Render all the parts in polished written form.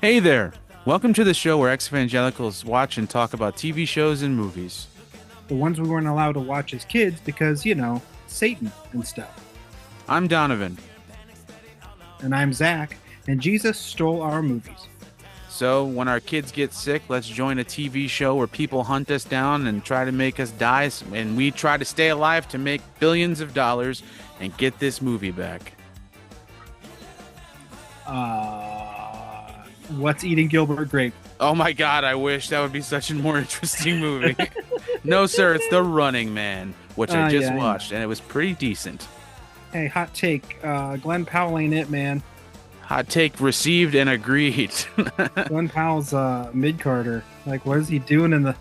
Hey there! Welcome to the show where ex-evangelicals watch and talk about TV shows and movies. The ones we weren't allowed to watch as kids because, Satan and stuff. I'm Donovan. And I'm Zach, and Jesus stole our movies. So, when our kids get sick, let's join a TV show where people hunt us down and try to make us die, and we try to stay alive to make billions of dollars and get this movie back. What's Eating Gilbert Grape? Oh my god, I wish that would be such a more interesting movie. No, sir, it's The Running Man, which I just watched, and it was pretty decent. Hey, hot take. Glenn Powell ain't it, man. Hot take received and agreed. Glenn Powell's mid-carder. Like, what is he doing in the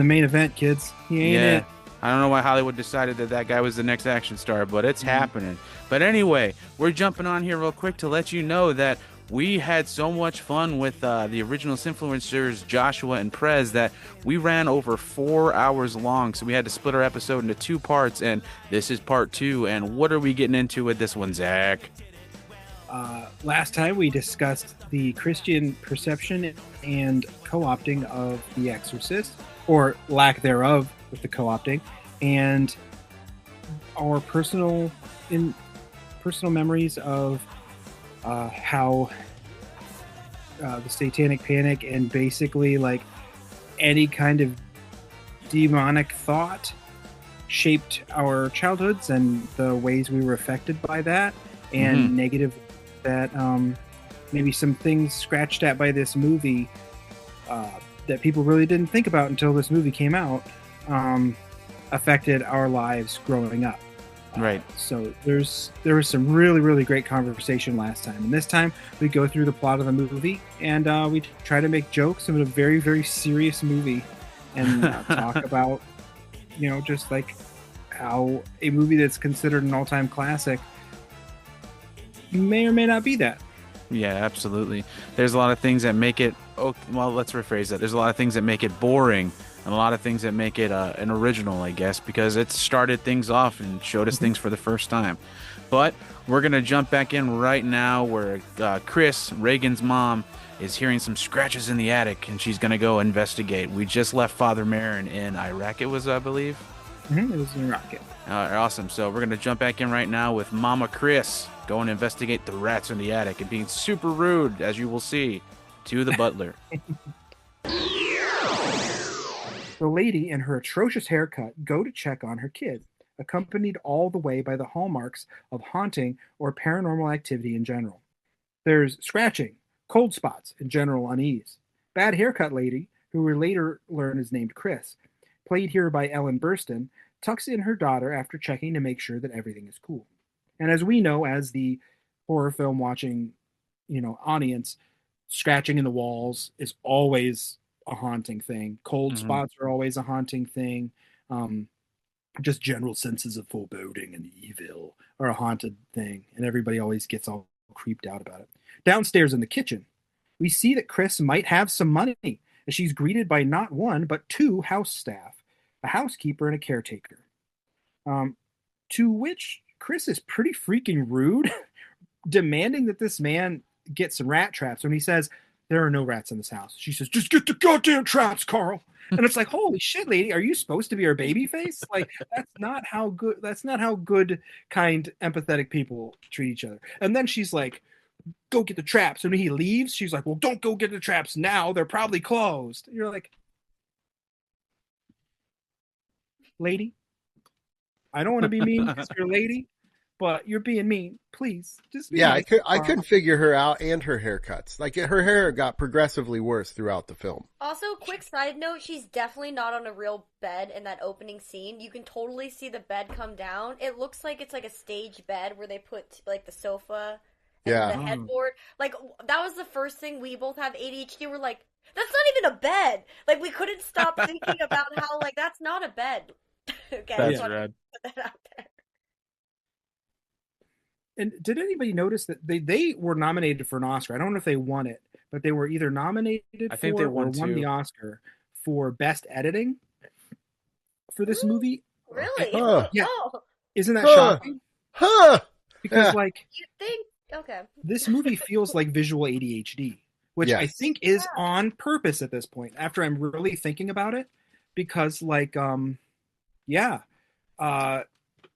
main event, kids? He ain't it. I don't know why Hollywood decided that guy was the next action star, but it's happening. But anyway, we're jumping on here real quick to let you know that we had so much fun with the original Sinfluencers, Joshua and Prez, that we ran over 4 hours long. So we had to split our episode into 2 parts, and this is part 2. And what are we getting into with this one, Zach? Last time we discussed the Christian perception and co-opting of The Exorcist, or lack thereof with the co-opting, and our personal memories of how the Satanic Panic and basically like any kind of demonic thought shaped our childhoods and the ways we were affected by that, and negative that maybe some things scratched at by this movie that people really didn't think about until this movie came out affected our lives growing up. Right. So there was some really, really great conversation last time. And this time we go through the plot of the movie and we try to make jokes about a very, very serious movie and talk about, just like how a movie that's considered an all-time classic may or may not be that. Yeah, absolutely. There's a lot of things that make it, let's rephrase that. There's a lot of things that make it boring and a lot of things that make it an original, I guess, because it started things off and showed us things for the first time. But we're going to jump back in right now where Chris, Reagan's mom, is hearing some scratches in the attic and she's going to go investigate. We just left Father Marin in Iraq, it was, I believe. It was in Iraq. Awesome. So we're going to jump back in right now with Mama Chris going to investigate the rats in the attic and being super rude, as you will see, to the butler. The lady and her atrocious haircut go to check on her kid, accompanied all the way by the hallmarks of haunting or paranormal activity in general. There's scratching, cold spots, and general unease. Bad haircut lady, who we later learn is named Chris, played here by Ellen Burstyn, tucks in her daughter after checking to make sure that everything is cool. And as we know, as the horror film watching, audience, scratching in the walls is always a haunting thing. Cold spots are always a haunting thing. Just general senses of foreboding and evil are a haunted thing, and everybody always gets all creeped out about it. Downstairs in the kitchen, we see that Chris might have some money, as she's greeted by not one, but 2 house staff, a housekeeper and a caretaker. To which Chris is pretty freaking rude, demanding that this man get some rat traps. When he says, there are no rats in this house, she says, just get the goddamn traps, Carl. And it's like, holy shit, lady, are you supposed to be our baby face? Like, that's not how good, kind, empathetic people treat each other. And then she's like, go get the traps. And when he leaves, she's like, well, don't go get the traps now. They're probably closed. And you're like, lady, I don't want to be mean because you're a lady, but you're being mean. Please, just be nice. I couldn't figure her out and her haircuts. Like, her hair got progressively worse throughout the film. Also, quick side note, she's definitely not on a real bed in that opening scene. You can totally see the bed come down. It looks like it's like a stage bed where they put like the sofa and the headboard. Like, that was the first thing. We both have ADHD. We're like, that's not even a bed. Like, we couldn't stop thinking about how, like, that's not a bed. Okay, that's rad. Put that out there. And did anybody notice that they were nominated for an Oscar? I don't know if they won it, but they were either nominated or won the Oscar for Best Editing for this movie. Really? Yeah. Oh. Isn't that shocking? Because, like, you think, okay. This movie feels like visual ADHD, which I Yes. think is on purpose at this point, after I'm really thinking about it, because yeah, uh,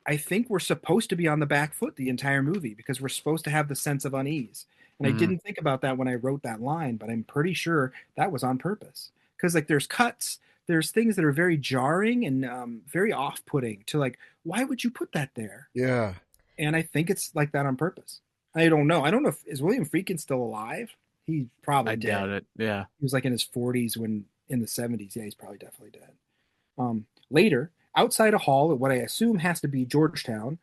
I think we're supposed to be on the back foot the entire movie because we're supposed to have the sense of unease. And I Hmm. didn't think about that when I wrote that line, but I'm pretty sure that was on purpose. Because like there's cuts, there's things that are very jarring and very off-putting to like, why would you put that there? Yeah. And I think it's like that on purpose. I don't know. I don't know if is William Friedkin still alive? He's I probably dead. doubt it. Yeah. He was like in his 40s when in the 70s. Yeah, he's probably definitely dead. Later, outside a hall at what I assume has to be Georgetown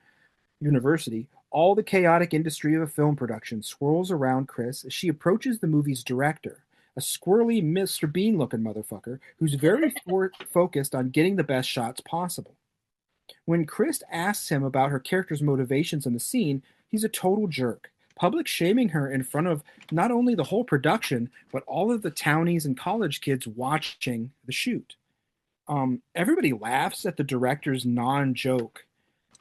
University, all the chaotic industry of a film production swirls around Chris as she approaches the movie's director, a squirrely Mr. Bean looking motherfucker who's very focused on getting the best shots possible. When Chris asks him about her character's motivations in the scene, he's a total jerk, public shaming her in front of not only the whole production, but all of the townies and college kids watching the shoot. Everybody laughs at the director's non-joke,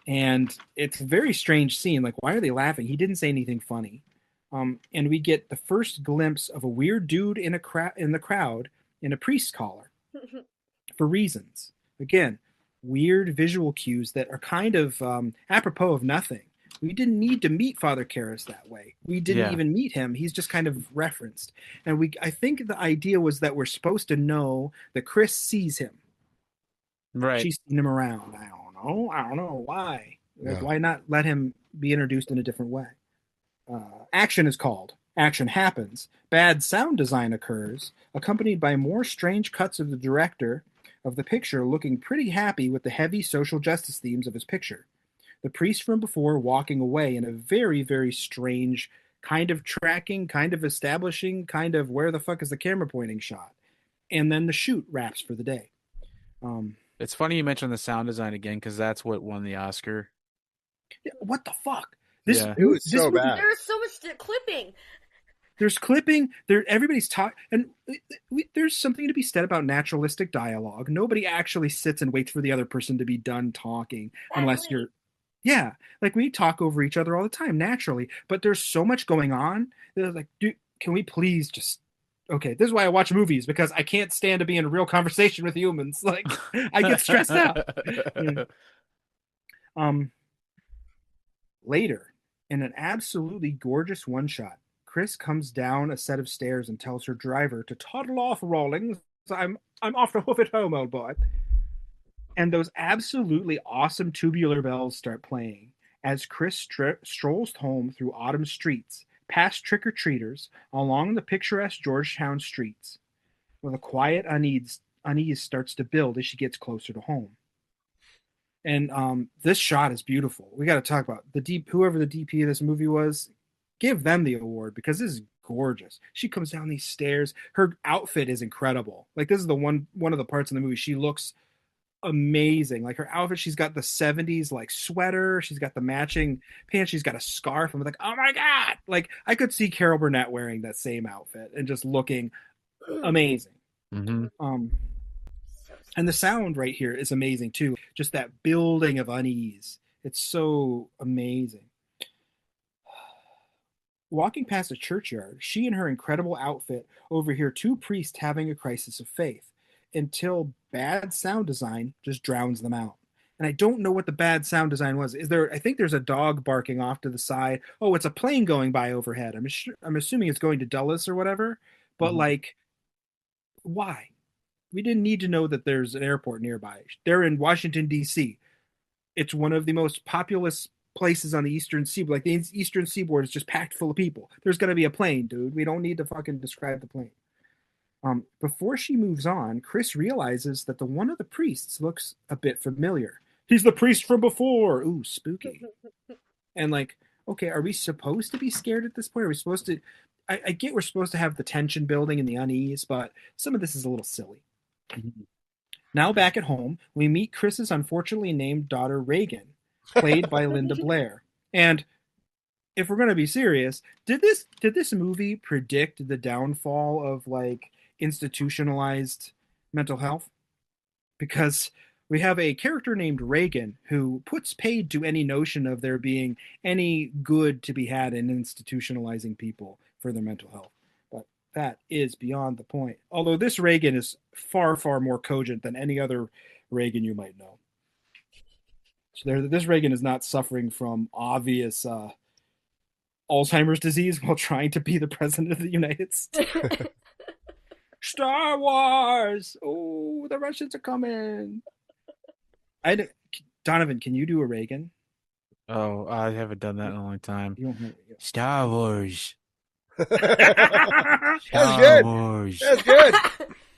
and it's a very strange scene. Like, why are they laughing? He didn't say anything funny. And we get the first glimpse of a weird dude in in the crowd in a priest collar for reasons. Again, weird visual cues that are kind of apropos of nothing. We didn't need to meet Father Karras that way. We didn't Yeah. even meet him. He's just kind of referenced. And I think the idea was that we're supposed to know that Chris sees him. Right. She's seen him around. I don't know. I don't know why. Like, Yeah. why not let him be introduced in a different way? Action is called. Action happens. Bad sound design occurs, accompanied by more strange cuts of the director of the picture looking pretty happy with the heavy social justice themes of his picture. The priest from before walking away in a very, very strange kind of tracking, kind of establishing, kind of where the fuck is the camera pointing shot. And then the shoot wraps for the day. It's funny you mentioned the sound design again because that's what won the Oscar. What the fuck? Yeah. It was This so movie, bad. There is so much clipping. there's clipping. There, everybody's talking, and there's something to be said about naturalistic dialogue. Nobody actually sits and waits for the other person to be done talking, unless Exactly. yeah, like we talk over each other all the time naturally. But there's so much going on. That like, dude, can we please just? Okay, this is why I watch movies because I can't stand to be in a real conversation with humans. Like, I get stressed out. Yeah. Um, Later, in an absolutely gorgeous one shot, Chris comes down a set of stairs and tells her driver to toddle off, Rawlings. I'm off to hoof it home, old boy. And those absolutely awesome tubular bells start playing as Chris strolls home through autumn streets, past trick or treaters, along the picturesque Georgetown streets, where the quiet unease starts to build as she gets closer to home. And this shot is beautiful. We got to talk about whoever the DP of this movie was. Give them the award because this is gorgeous. She comes down these stairs. Her outfit is incredible. Like this is the one of the parts in the movie she looks amazing. Like her outfit, she's got the 70s like sweater. She's got the matching pants. She's got a scarf. I'm like, oh my god! Like I could see Carol Burnett wearing that same outfit and just looking amazing. Hmm. And the sound right here is amazing too. Just that building of unease. It's so amazing. Walking past a churchyard, she and her incredible outfit overhear two priests having a crisis of faith until bad sound design just drowns them out. And I don't know what the bad sound design was. I think there's a dog barking off to the side. Oh, it's a plane going by overhead. I'm assuming it's going to Dulles or whatever. But Hmm. like, why? We didn't need to know that there's an airport nearby. They're in Washington D.C. It's one of the most populous places on the Eastern Seaboard. Like the Eastern Seaboard is just packed full of people. There's going to be a plane, dude. We don't need to fucking describe the plane. Before she moves on, Chris realizes that the one of the priests looks a bit familiar. He's the priest from before. Ooh, spooky. And like, okay, are we supposed to be scared at this point? Are we supposed to? I get we're supposed to have the tension building and the unease, but some of this is a little silly. Now back at home, we meet Chris's unfortunately named daughter Reagan, played by Linda Blair. And if we're going to be serious, did this movie predict the downfall of like institutionalized mental health? Because we have a character named Reagan who puts paid to any notion of there being any good to be had in institutionalizing people for their mental health. But That is beyond the point. Although this Reagan is far, far more cogent than any other Reagan you might know. So this Reagan is not suffering from obvious Alzheimer's disease while trying to be the president of the United States. Star Wars! Oh, the Russians are coming. Donovan, can you do a Reagan? Oh, I haven't done that in a long time. You don't know. Star Wars. That's Star good. Wars. That's good.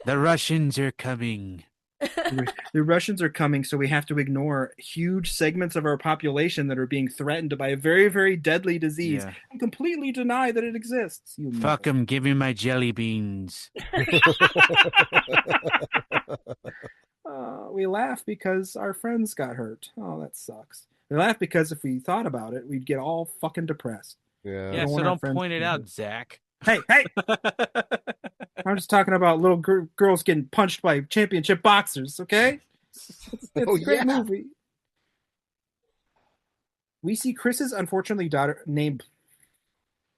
The Russians are coming. The Russians are coming, so we have to ignore huge segments of our population that are being threatened by a very, very deadly disease and completely deny that it exists. Fuck them. Give me my jelly beans. We laugh because our friends got hurt. Oh, that sucks. We laugh because if we thought about it, we'd get all fucking depressed. Yeah, so don't point it out, Zach. Hey! I'm just talking about little girls getting punched by championship boxers, okay? It's a great movie. We see Chris's unfortunately daughter named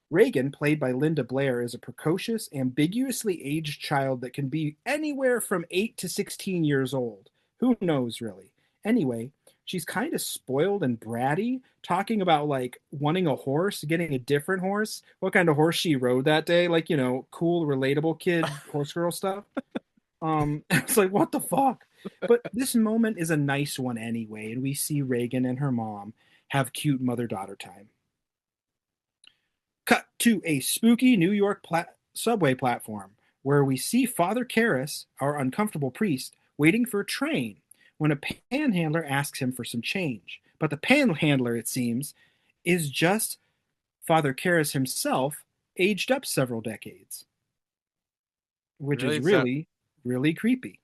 Reagan, played by Linda Blair, is a precocious, ambiguously aged child that can be anywhere from 8 to 16 years old. Who knows, really? Anyway, she's kind of spoiled and bratty, talking about like wanting a horse, getting a different horse, what kind of horse she rode that day, like, you know, cool, relatable kid, horse girl stuff. It's like, what the fuck? But this moment is a nice one anyway, and we see Reagan and her mom have cute mother-daughter time. Cut to a spooky New York subway platform where we see Father Karras, our uncomfortable priest, waiting for a train when a panhandler asks him for some change. But the panhandler, it seems, is just Father Karras himself, aged up several decades. Which is really, really creepy.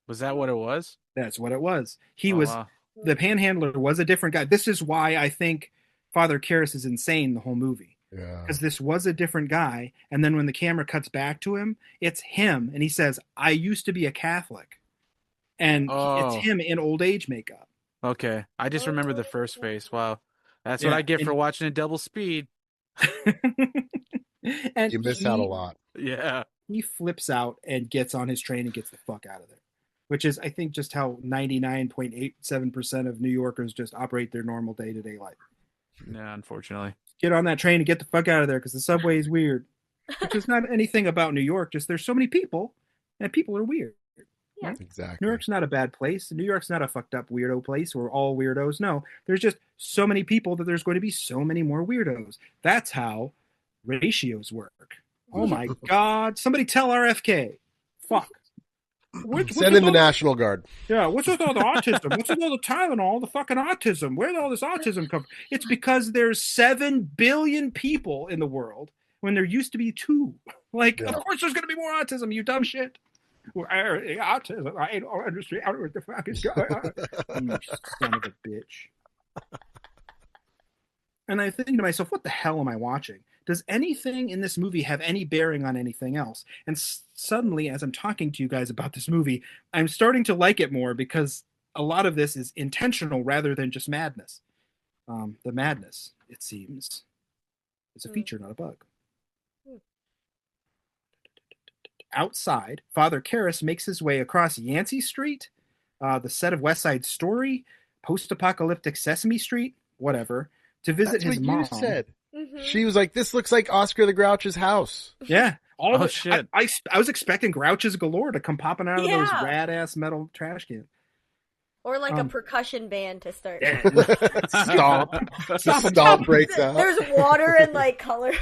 Was that what it was? That's what it was. The panhandler was a different guy. This is why I think Father Karras is insane the whole movie. Yeah. Because this was a different guy, and then when the camera cuts back to him, it's him, and he says, "I used to be a Catholic," and it's him in old age makeup. Okay, I just remember the first face. Wow, that's what I get for watching it double speed. And you miss out a lot. Yeah, he flips out and gets on his train and gets the fuck out of there, which is, I think, just how 99.87% of New Yorkers just operate their normal day-to-day life. Yeah, unfortunately. Get on that train and get the fuck out of there because the subway is weird. Which is not anything about New York, just there's so many people, and people are weird. Yeah, right? Exactly. New York's not a bad place. New York's not a fucked up weirdo place. We're all weirdos. No, there's just so many people that there's going to be so many more weirdos. That's how ratios work. Oh my God. Somebody tell RFK. Fuck. Send in the National Guard. Yeah, what's with all the autism? What's with all the Tylenol, the fucking autism? Where did all this autism come from? It's because there's 7 billion people in the world when there used to be 2. Like, of course there's going to be more autism, you dumb shit. Autism, I don't understand what the fuck is going on. You son of a bitch. And I think to myself, what the hell am I watching? Does anything in this movie have any bearing on anything else? And suddenly, as I'm talking to you guys about this movie, I'm starting to like it more because a lot of this is intentional rather than just madness. The madness, it seems, is a feature, not a bug. Outside, Father Karras makes his way across Yancey Street, the set of West Side Story, post-apocalyptic Sesame Street, whatever, to visit his mom. You said. Mm-hmm. She was like, "This looks like Oscar the Grouch's house." Yeah. Shit. I was expecting Grouches galore to come popping out of those rad-ass metal trash cans. Or like a percussion band to start. Stomp breaks out. There's water and like colors.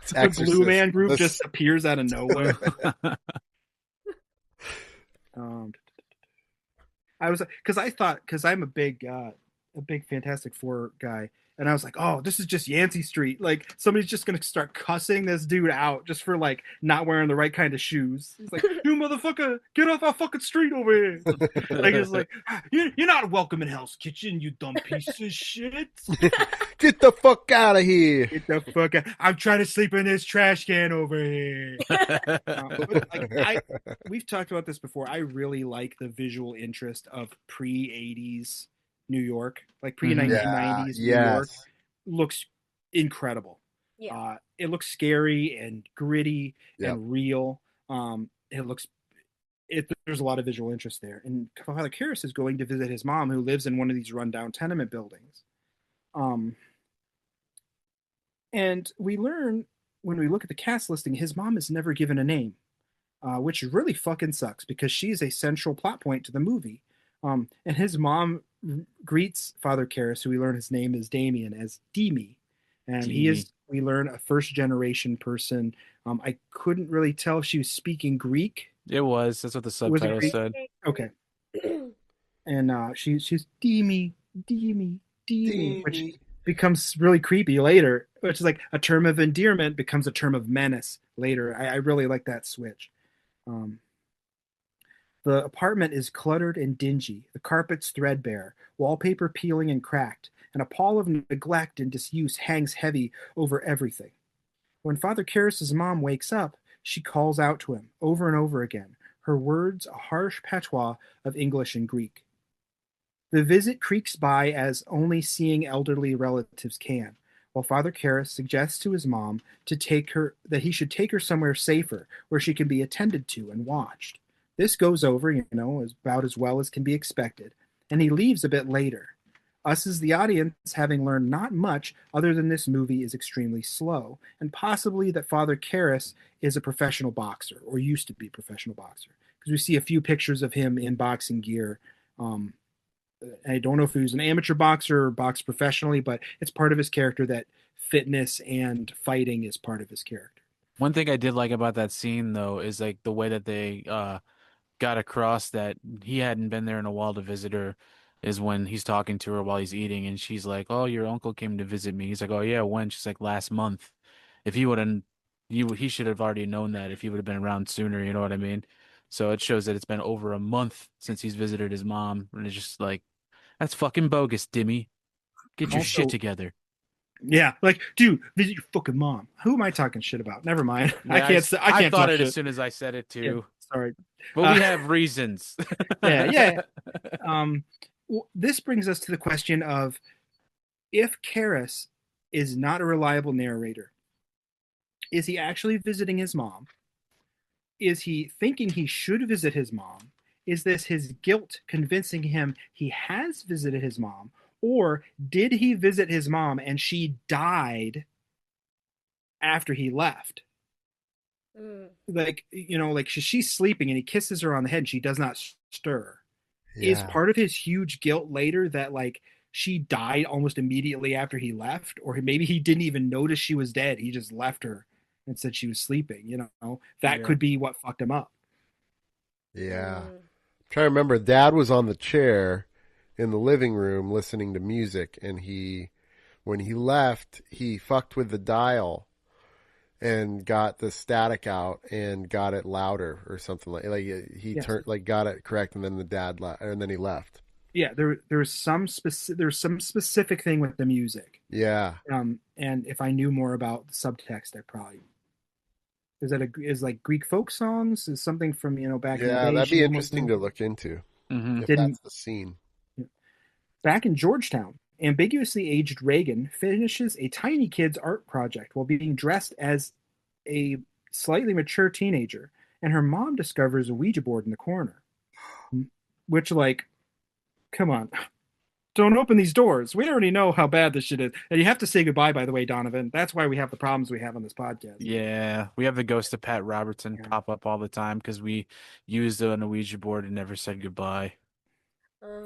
The Blue Man Group just appears out of nowhere. Because I'm a big Fantastic Four guy. And I was like, oh, this is just Yancey Street. Like, somebody's just going to start cussing this dude out just for, like, not wearing the right kind of shoes. He's like, you motherfucker, get off our fucking street over here. Like, it's like, you're not welcome in Hell's Kitchen, you dumb piece of shit. Get the fuck out of here. Get the fuck out. I'm trying to sleep in this trash can over here. We've talked about this before. I really like the visual interest of pre-80s New York, like pre-1990s New York, looks incredible. Yeah. It looks scary and gritty Yep. and real. It looks there's a lot of visual interest there. And Father Karras is going to visit his mom, who lives in one of these rundown tenement buildings. Um, and we learn when we look at the cast listing, his mom is never given a name, which really fucking sucks because she's a central plot point to the movie. And his mom greets Father Karras, who we learn his name is Damien, as Demi. And he Demi. is, we learn, a first generation person. I couldn't really tell if she was speaking Greek. It was. That's what the Was it subtitle Greek? said. Okay. And she's Demi, Demi, Demi, which Demi. becomes really creepy later, which is like a term of endearment becomes a term of menace later. I really like that switch. The apartment is cluttered and dingy, the carpets threadbare, wallpaper peeling and cracked, and a pall of neglect and disuse hangs heavy over everything. When Father Karras' mom wakes up, she calls out to him over and over again, her words a harsh patois of English and Greek. The visit creaks by as only seeing elderly relatives can, while Father Karras suggests to his mom that he should take her somewhere safer where she can be attended to and watched. This goes over, about as well as can be expected, and he leaves a bit later. Us as the audience, having learned not much other than this movie is extremely slow, and possibly that Father Karras is a professional boxer, or used to be a professional boxer, because we see a few pictures of him in boxing gear. I don't know if he was an amateur boxer or boxed professionally, but it's part of his character that fitness and fighting is part of his character. One thing I did like about that scene, though, is like the way that they got across that he hadn't been there in a while to visit her, is when he's talking to her while he's eating, and she's like, "Oh, your uncle came to visit me." He's like, "Oh yeah, when?" She's like, "Last month." If he wouldn't, he should have already known that if he would have been around sooner. You know what I mean? So it shows that it's been over a month since he's visited his mom, and it's just like, that's fucking bogus, Dimmy. Get your shit Also, together. yeah, like, dude, visit your fucking mom. Who am I talking shit about? Never mind. I Yeah, can't. I I can't thought talk it as shit. soon as I said it Yeah, too, sorry. but we have reasons. Yeah, yeah. This brings us to the question of if Karras is not a reliable narrator, is he actually visiting his mom? Is he thinking he should visit his mom? Is this his guilt convincing him he has visited his mom? Or did he visit his mom and she died after he left? Like, like she's sleeping and he kisses her on the head and she does not stir. Is Yeah. part of his huge guilt later that, like, she died almost immediately after he left? Or maybe he didn't even notice she was dead. He just left her and said she was sleeping. That Yeah. could be what fucked him up. Yeah. Trying to remember, Dad was on the chair in the living room listening to music, and when he left, he fucked with the dial and got the static out and got it louder or something like he Yes. turned got it correct, and then the dad left, and then he left. Yeah, there's some specific thing with the music. Yeah. And if I knew more about the subtext, I probably is like Greek folk songs, is something from back in the Yeah, day. that'd be She interesting to look into Hmm. if didn't that's the scene. Back in Georgetown, ambiguously aged Reagan finishes a tiny kid's art project while being dressed as a slightly mature teenager, and her mom discovers a Ouija board in the corner. Which, like, come on. Don't open these doors. We already know how bad this shit is. And you have to say goodbye, by the way, Donovan. That's why we have the problems we have on this podcast. Yeah, we have the ghost of Pat Robertson Yeah. pop up all the time because we used a Ouija board and never said goodbye.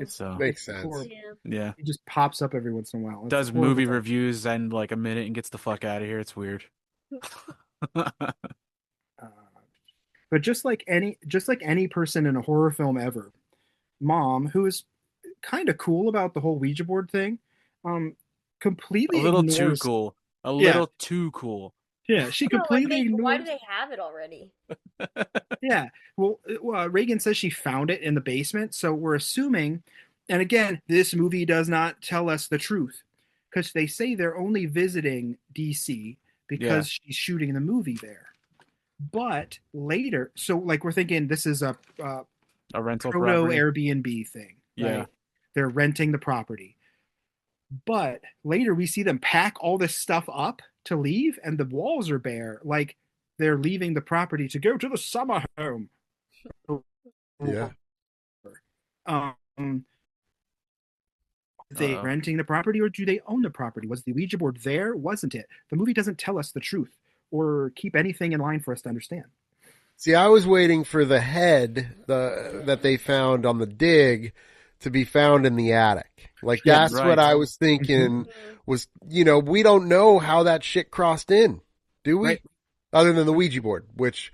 So Makes It's sense. horrible. yeah, It just pops up every once in a while. It's does horrible. movie reviews in like a minute and gets the fuck out of here. It's weird. Uh, but just like any person in a horror film ever, Mom, who is kind of cool about the whole Ouija board thing, A completely little too ignores. cool. A Yeah, little too cool. yeah, she No, like completely why do ignores. they have it already? Yeah, well, Reagan says she found it in the basement, so we're assuming. And again, this movie does not tell us the truth because they say they're only visiting DC Yeah, because she's shooting the movie there. But later, so like we're thinking this is a a rental proto property. Airbnb thing, Yeah. right? They're renting the property. But later we see them pack all this stuff up to leave, and the walls are bare, like they're leaving the property to go to the summer home. Yeah. Um, are they Uh-oh. renting the property or do they own the property? Was the Ouija board there? Wasn't it? The movie doesn't tell us the truth or keep anything in line for us to understand. See, I was waiting for the head that they found on the dig to be found in the attic. Like, Yeah, that's right. what I was thinking was, we don't know how that shit crossed in, do we? Right. Other than the Ouija board, which,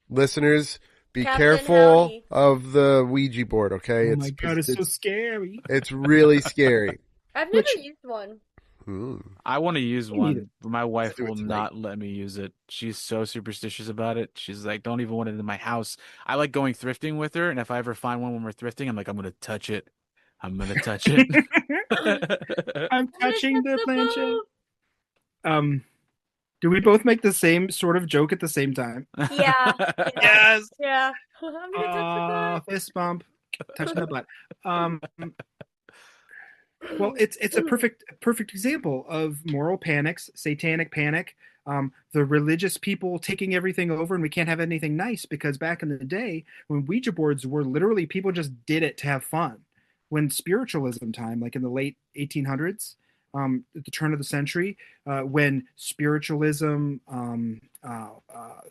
listeners, be Captain careful Howdy. of the Ouija board, okay? Oh my god, it's so scary. It's really scary. I've never used one. I want to use Me neither. one, but my wife do it will tonight. not let me use it. She's so superstitious about it. She's like, don't even want it in my house. I like going thrifting with her, and if I ever find one when we're thrifting, I'm like, I'm going to touch it. I'm going to touch it. I'm touching the planchette. Do we both make the same sort of joke at the same time? Yeah. Yes. Yeah. I'm gonna touch Fist bump, touching the butt. Well, it's a perfect example of moral panics, satanic panic, the religious people taking everything over, and we can't have anything nice because back in the day when Ouija boards were literally people just did it to have fun. When spiritualism time, like in the late 1800s, at the turn of the century, when spiritualism,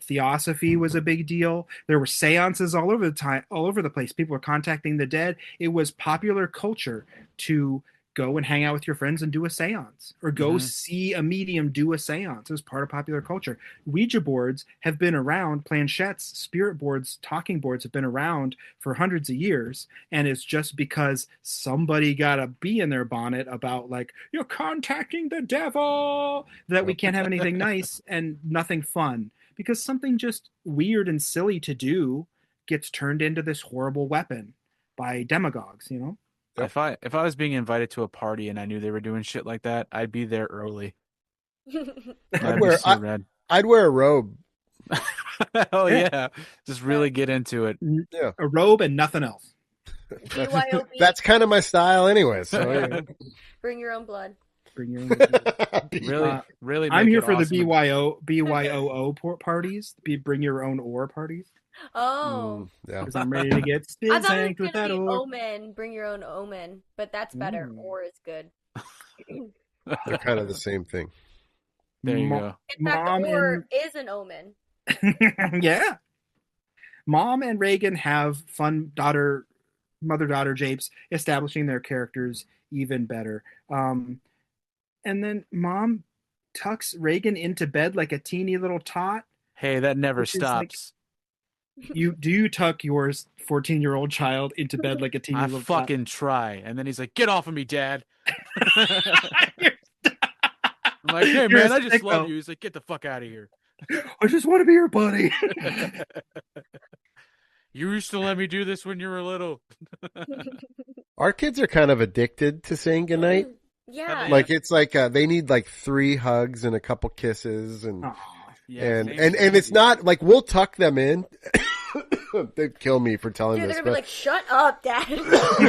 theosophy was a big deal. There were seances all over the time, all over the place. People were contacting the dead. It was popular culture to go and hang out with your friends and do a seance or go see a medium do a seance. It was part of popular culture. Ouija boards have been around, planchettes, spirit boards, talking boards have been around for hundreds of years. And it's just because somebody got a bee in their bonnet about like, you're contacting the devil, that we can't have anything nice and nothing fun because something just weird and silly to do gets turned into this horrible weapon by demagogues, you know? If I was being invited to a party and I knew they were doing shit like that, I'd be there early. I'd be so rad. I'd wear a robe. Oh yeah, just really get into it. Yeah. A robe and nothing else. BYOB. That's kind of my style anyway. So Bring your own blood. Bring your own. Really. I'm make here it for awesome. the BYOO parties. Bring your own ore parties. Oh. Yeah. Because I'm ready to get I thought spanked it was with that gonna be ore. omen. Bring your own omen, but that's better. Or is good. They're kind of the same thing. There you go. In fact, Mom or is an omen. Yeah. Mom and Reagan have fun mother-daughter japes, establishing their characters even better. And then Mom tucks Reagan into bed like a teeny little tot. Hey, that never Which is like- stops. You tuck your 14-year-old child into bed like a teeny I little fucking try. And then he's like, get off of me, Dad. tot? I'm like, hey, You're man, a I just sicko. love you. He's like, get the fuck out of here. I just want to be your buddy. You used to let me do this when you were little. Our kids are kind of addicted to saying goodnight. Yeah. Like it's like they need like 3 hugs and a couple kisses and Aw. Yeah, and it's not like we'll tuck them in. They'd kill me for telling Dude, this, they're gonna be but like, shut up, Dad.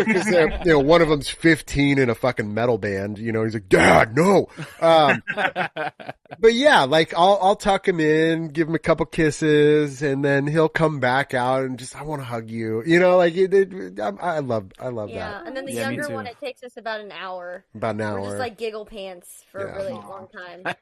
because one of them's 15 in a fucking metal band. He's like, Dad, no. But yeah, like I'll tuck him in, give him a couple kisses, and then he'll come back out and just I want to hug you. Like I love Yeah, that. and then the Yeah, me younger too. one, it takes us about an hour. About an We're hour. just like giggle pants for a really Aw. long time. See,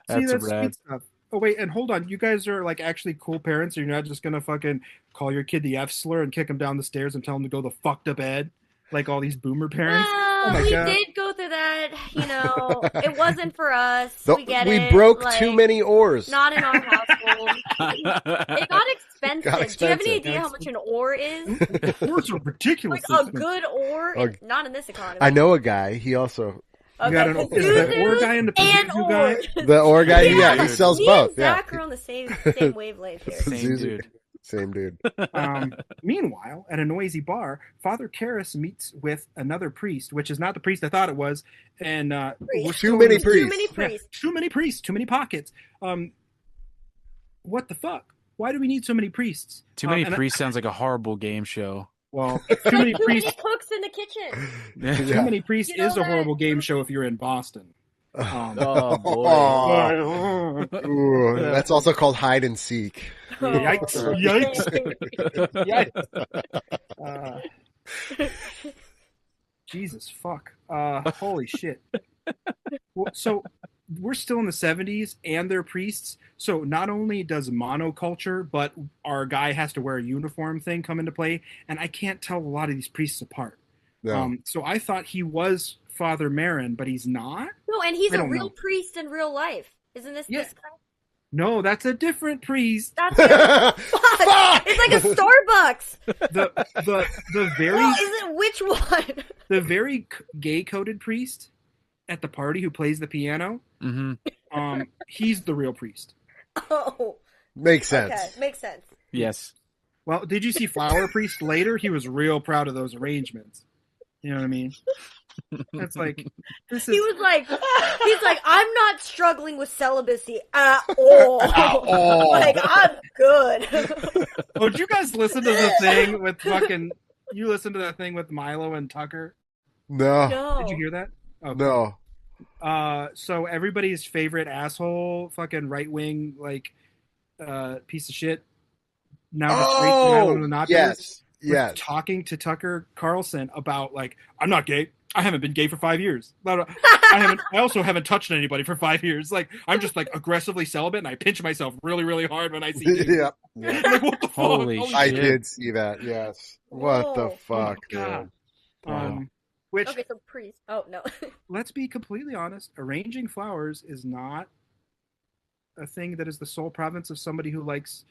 That's that's rad. sweet stuff. Oh wait, and hold on. You guys are like actually cool parents. You're not just gonna fucking call your kid the F slur and kick him down the stairs and tell him to go the fuck to bed, like all these boomer parents. Well, my we God. did go through that. It wasn't for us. We get we it. broke like, too many oars. Not in our household. It got expensive. Do you have any idea how much an oar is? Oars are ridiculous. Like a good oar? Not in this economy. I know a guy. He also You got is the oar guy and the and Pazuzu oar. guy? the oar guy. Yeah, Yeah, he sells Me both. and Yeah, Zach are on the same wavelength here. Same Pazuzu. dude. Same dude. Meanwhile, at a noisy bar, Father Karras meets with another priest, which is not the priest I thought it was, and we're Too many still- priests. Too many priests. Too many priests, too many pockets. What the fuck? Why do we need so many priests? Too many And priests sounds like a horrible game show. Well, It's Too like Many too many Priests. cooks in the kitchen. Too Many Priests You know is a that horrible game movie? show if you're in Boston. Oh boy. Oh. Ooh, that's also called hide and seek. Yikes! Oh, Yikes! Yikes! Jesus fuck! Holy shit! Well, so we're still in the 70s, and they're priests. So not only does monoculture, but our guy has to wear a uniform thing come into play, and I can't tell a lot of these priests apart. No. So I thought he was Father Marin, but he's not. No, and he's I a don't real know. priest in real life. Isn't this Yeah. this guy? No, that's a different priest. That's it. Fuck! It's like a Starbucks. The very Well, is it which one? the very gay coded priest at the party who plays the piano. Mm-hmm. He's the real priest. Oh, Makes sense. okay, makes sense. Yes. Well, did you see Flower Priest later? He was real proud of those arrangements. You know what I mean? That's like this is. He was like, he's like, I'm not struggling with celibacy at all. Like, I'm good. Oh, did you guys listen to the thing with fucking? You listened to that thing with Milo and Tucker? No. No. Did you hear that? Okay. No. So everybody's favorite asshole, fucking right wing, like, piece of shit. Now the straight Milo and the not yes. was Yes. talking to Tucker Carlson about like, I'm not gay. I haven't been gay for 5 years. I also haven't touched anybody for 5 years. Like, I'm just like aggressively celibate, and I pinch myself really, really hard when I see gays. Yeah. Like, what the fuck? Holy I shit. did see that. Yes. What the Whoa. fuck, Oh my God. dude? Wow. Which, Okay, so priest. Oh no. let's be completely honest, arranging flowers is not a thing that is the sole province of somebody who likes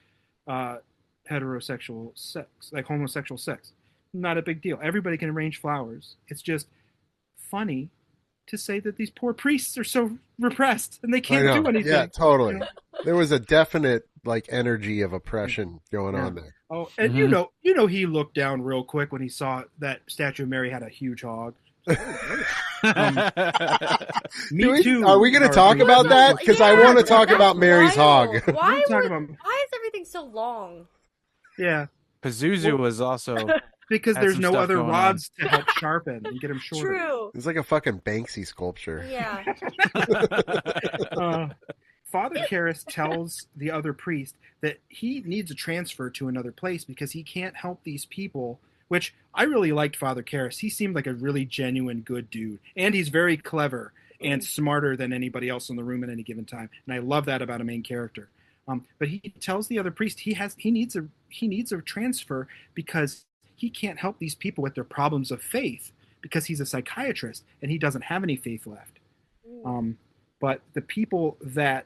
heterosexual sex, like homosexual sex. Not a big deal. Everybody can arrange flowers. It's just funny to say that these poor priests are so repressed and they I can't know. do anything. Yeah, totally. You know? There was a definite like energy of oppression going on there. Oh, and Mhm. you know, he looked down real quick when he saw that statue of Mary had a huge hog. Me too. Are we going to talk about that? Because I want to talk about Mary's wild. hog. Why Talk is about- everything so long? Yeah, Pazuzu was also because Had there's some no stuff other going rods to help sharpen and get them shorter. True. It's like a fucking Banksy sculpture. Yeah. Father Karras tells the other priest that he needs a transfer to another place because he can't help these people, which I really liked Father Karras. He seemed like a really genuine good dude, and he's very clever and smarter than anybody else in the room at any given time, and I love that about a main character. But he tells the other priest he needs a transfer because he can't help these people with their problems of faith because he's a psychiatrist and he doesn't have any faith left. But the people that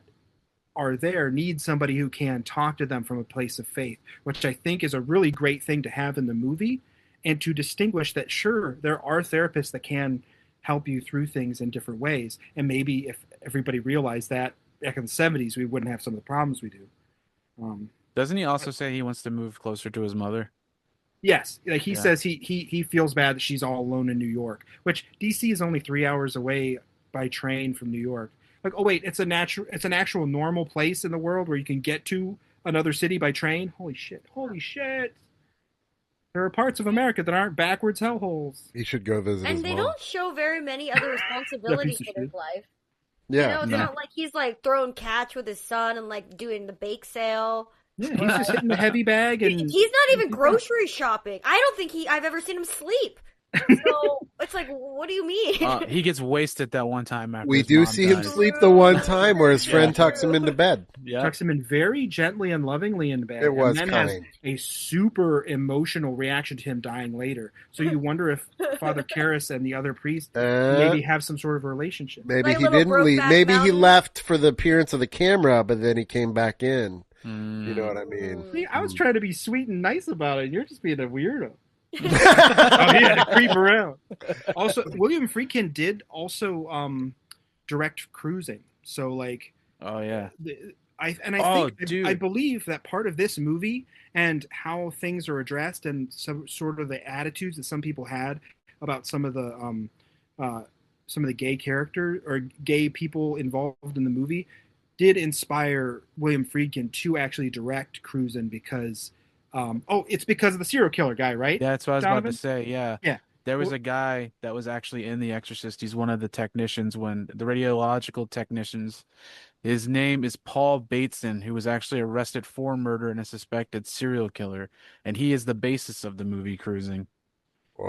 are there need somebody who can talk to them from a place of faith, which I think is a really great thing to have in the movie, and to distinguish that, sure, there are therapists that can help you through things in different ways. And maybe if everybody realized that back in the 70s, we wouldn't have some of the problems we do. Doesn't he also say he wants to move closer to his mother? Yes, like he Yeah. says he feels bad that she's all alone in New York, which DC is only 3 hours away by train from New York. Like, oh wait, it's an actual normal place in the world where you can get to another city by train. Holy shit! There are parts of America that aren't backwards hellholes. He should go visit his And they mom. don't show very many other responsibilities piece of in his shit. life. Yeah. You know, it's No. not like he's like throwing catch with his son and like doing the bake sale. Yeah, he's just hitting the heavy bag and He's not even grocery shopping. I don't think I've ever seen him sleep. So it's like, what do you mean? He gets wasted that one time after We his do mom see him dies. sleep the one time where his friend tucks him into bed. Yeah. tucks him in very gently and lovingly in bed. It was and then has kind. a super emotional reaction to him dying later. So you wonder if Father Karras and the other priest maybe have some sort of relationship. Maybe Like he little didn't leave. Brokeback Maybe he Mountain? left for the appearance of the camera, but then he came back in. Mm. You know what I mean? See, I was trying to be sweet and nice about it. You're just being a weirdo. Oh, he had to creep around. Also, William Friedkin did also direct Cruising. So, like, Oh yeah. I believe that part of this movie and how things are addressed and some sort of the attitudes that some people had about some of the gay character or gay people involved in the movie did inspire William Friedkin to actually direct Cruising because It's because of the serial killer guy, right? Yeah, that's what I was about to Donovan? say. Yeah. Yeah. There was Well, a guy that was actually in The Exorcist. He's one of the technicians when the radiological technicians. His name is Paul Bateson, who was actually arrested for murder and a suspected serial killer, and he is the basis of the movie Cruising.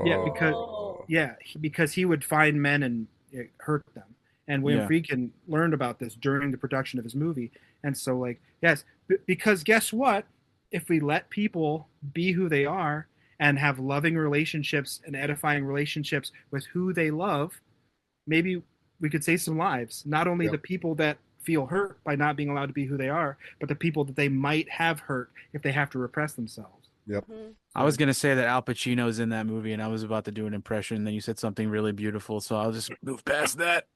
yeah, Whoa. because he would find men and hurt them. And William Yeah. Friedkin learned about this during the production of his movie. And so, like, yes, because guess what? If we let people be who they are and have loving relationships and edifying relationships with who they love, maybe we could save some lives. Not only Yep. the people that feel hurt by not being allowed to be who they are, but the people that they might have hurt if they have to repress themselves. Yep. I was gonna say that Al Pacino's in that movie, and I was about to do an impression, and then you said something really beautiful, so I'll just move past that.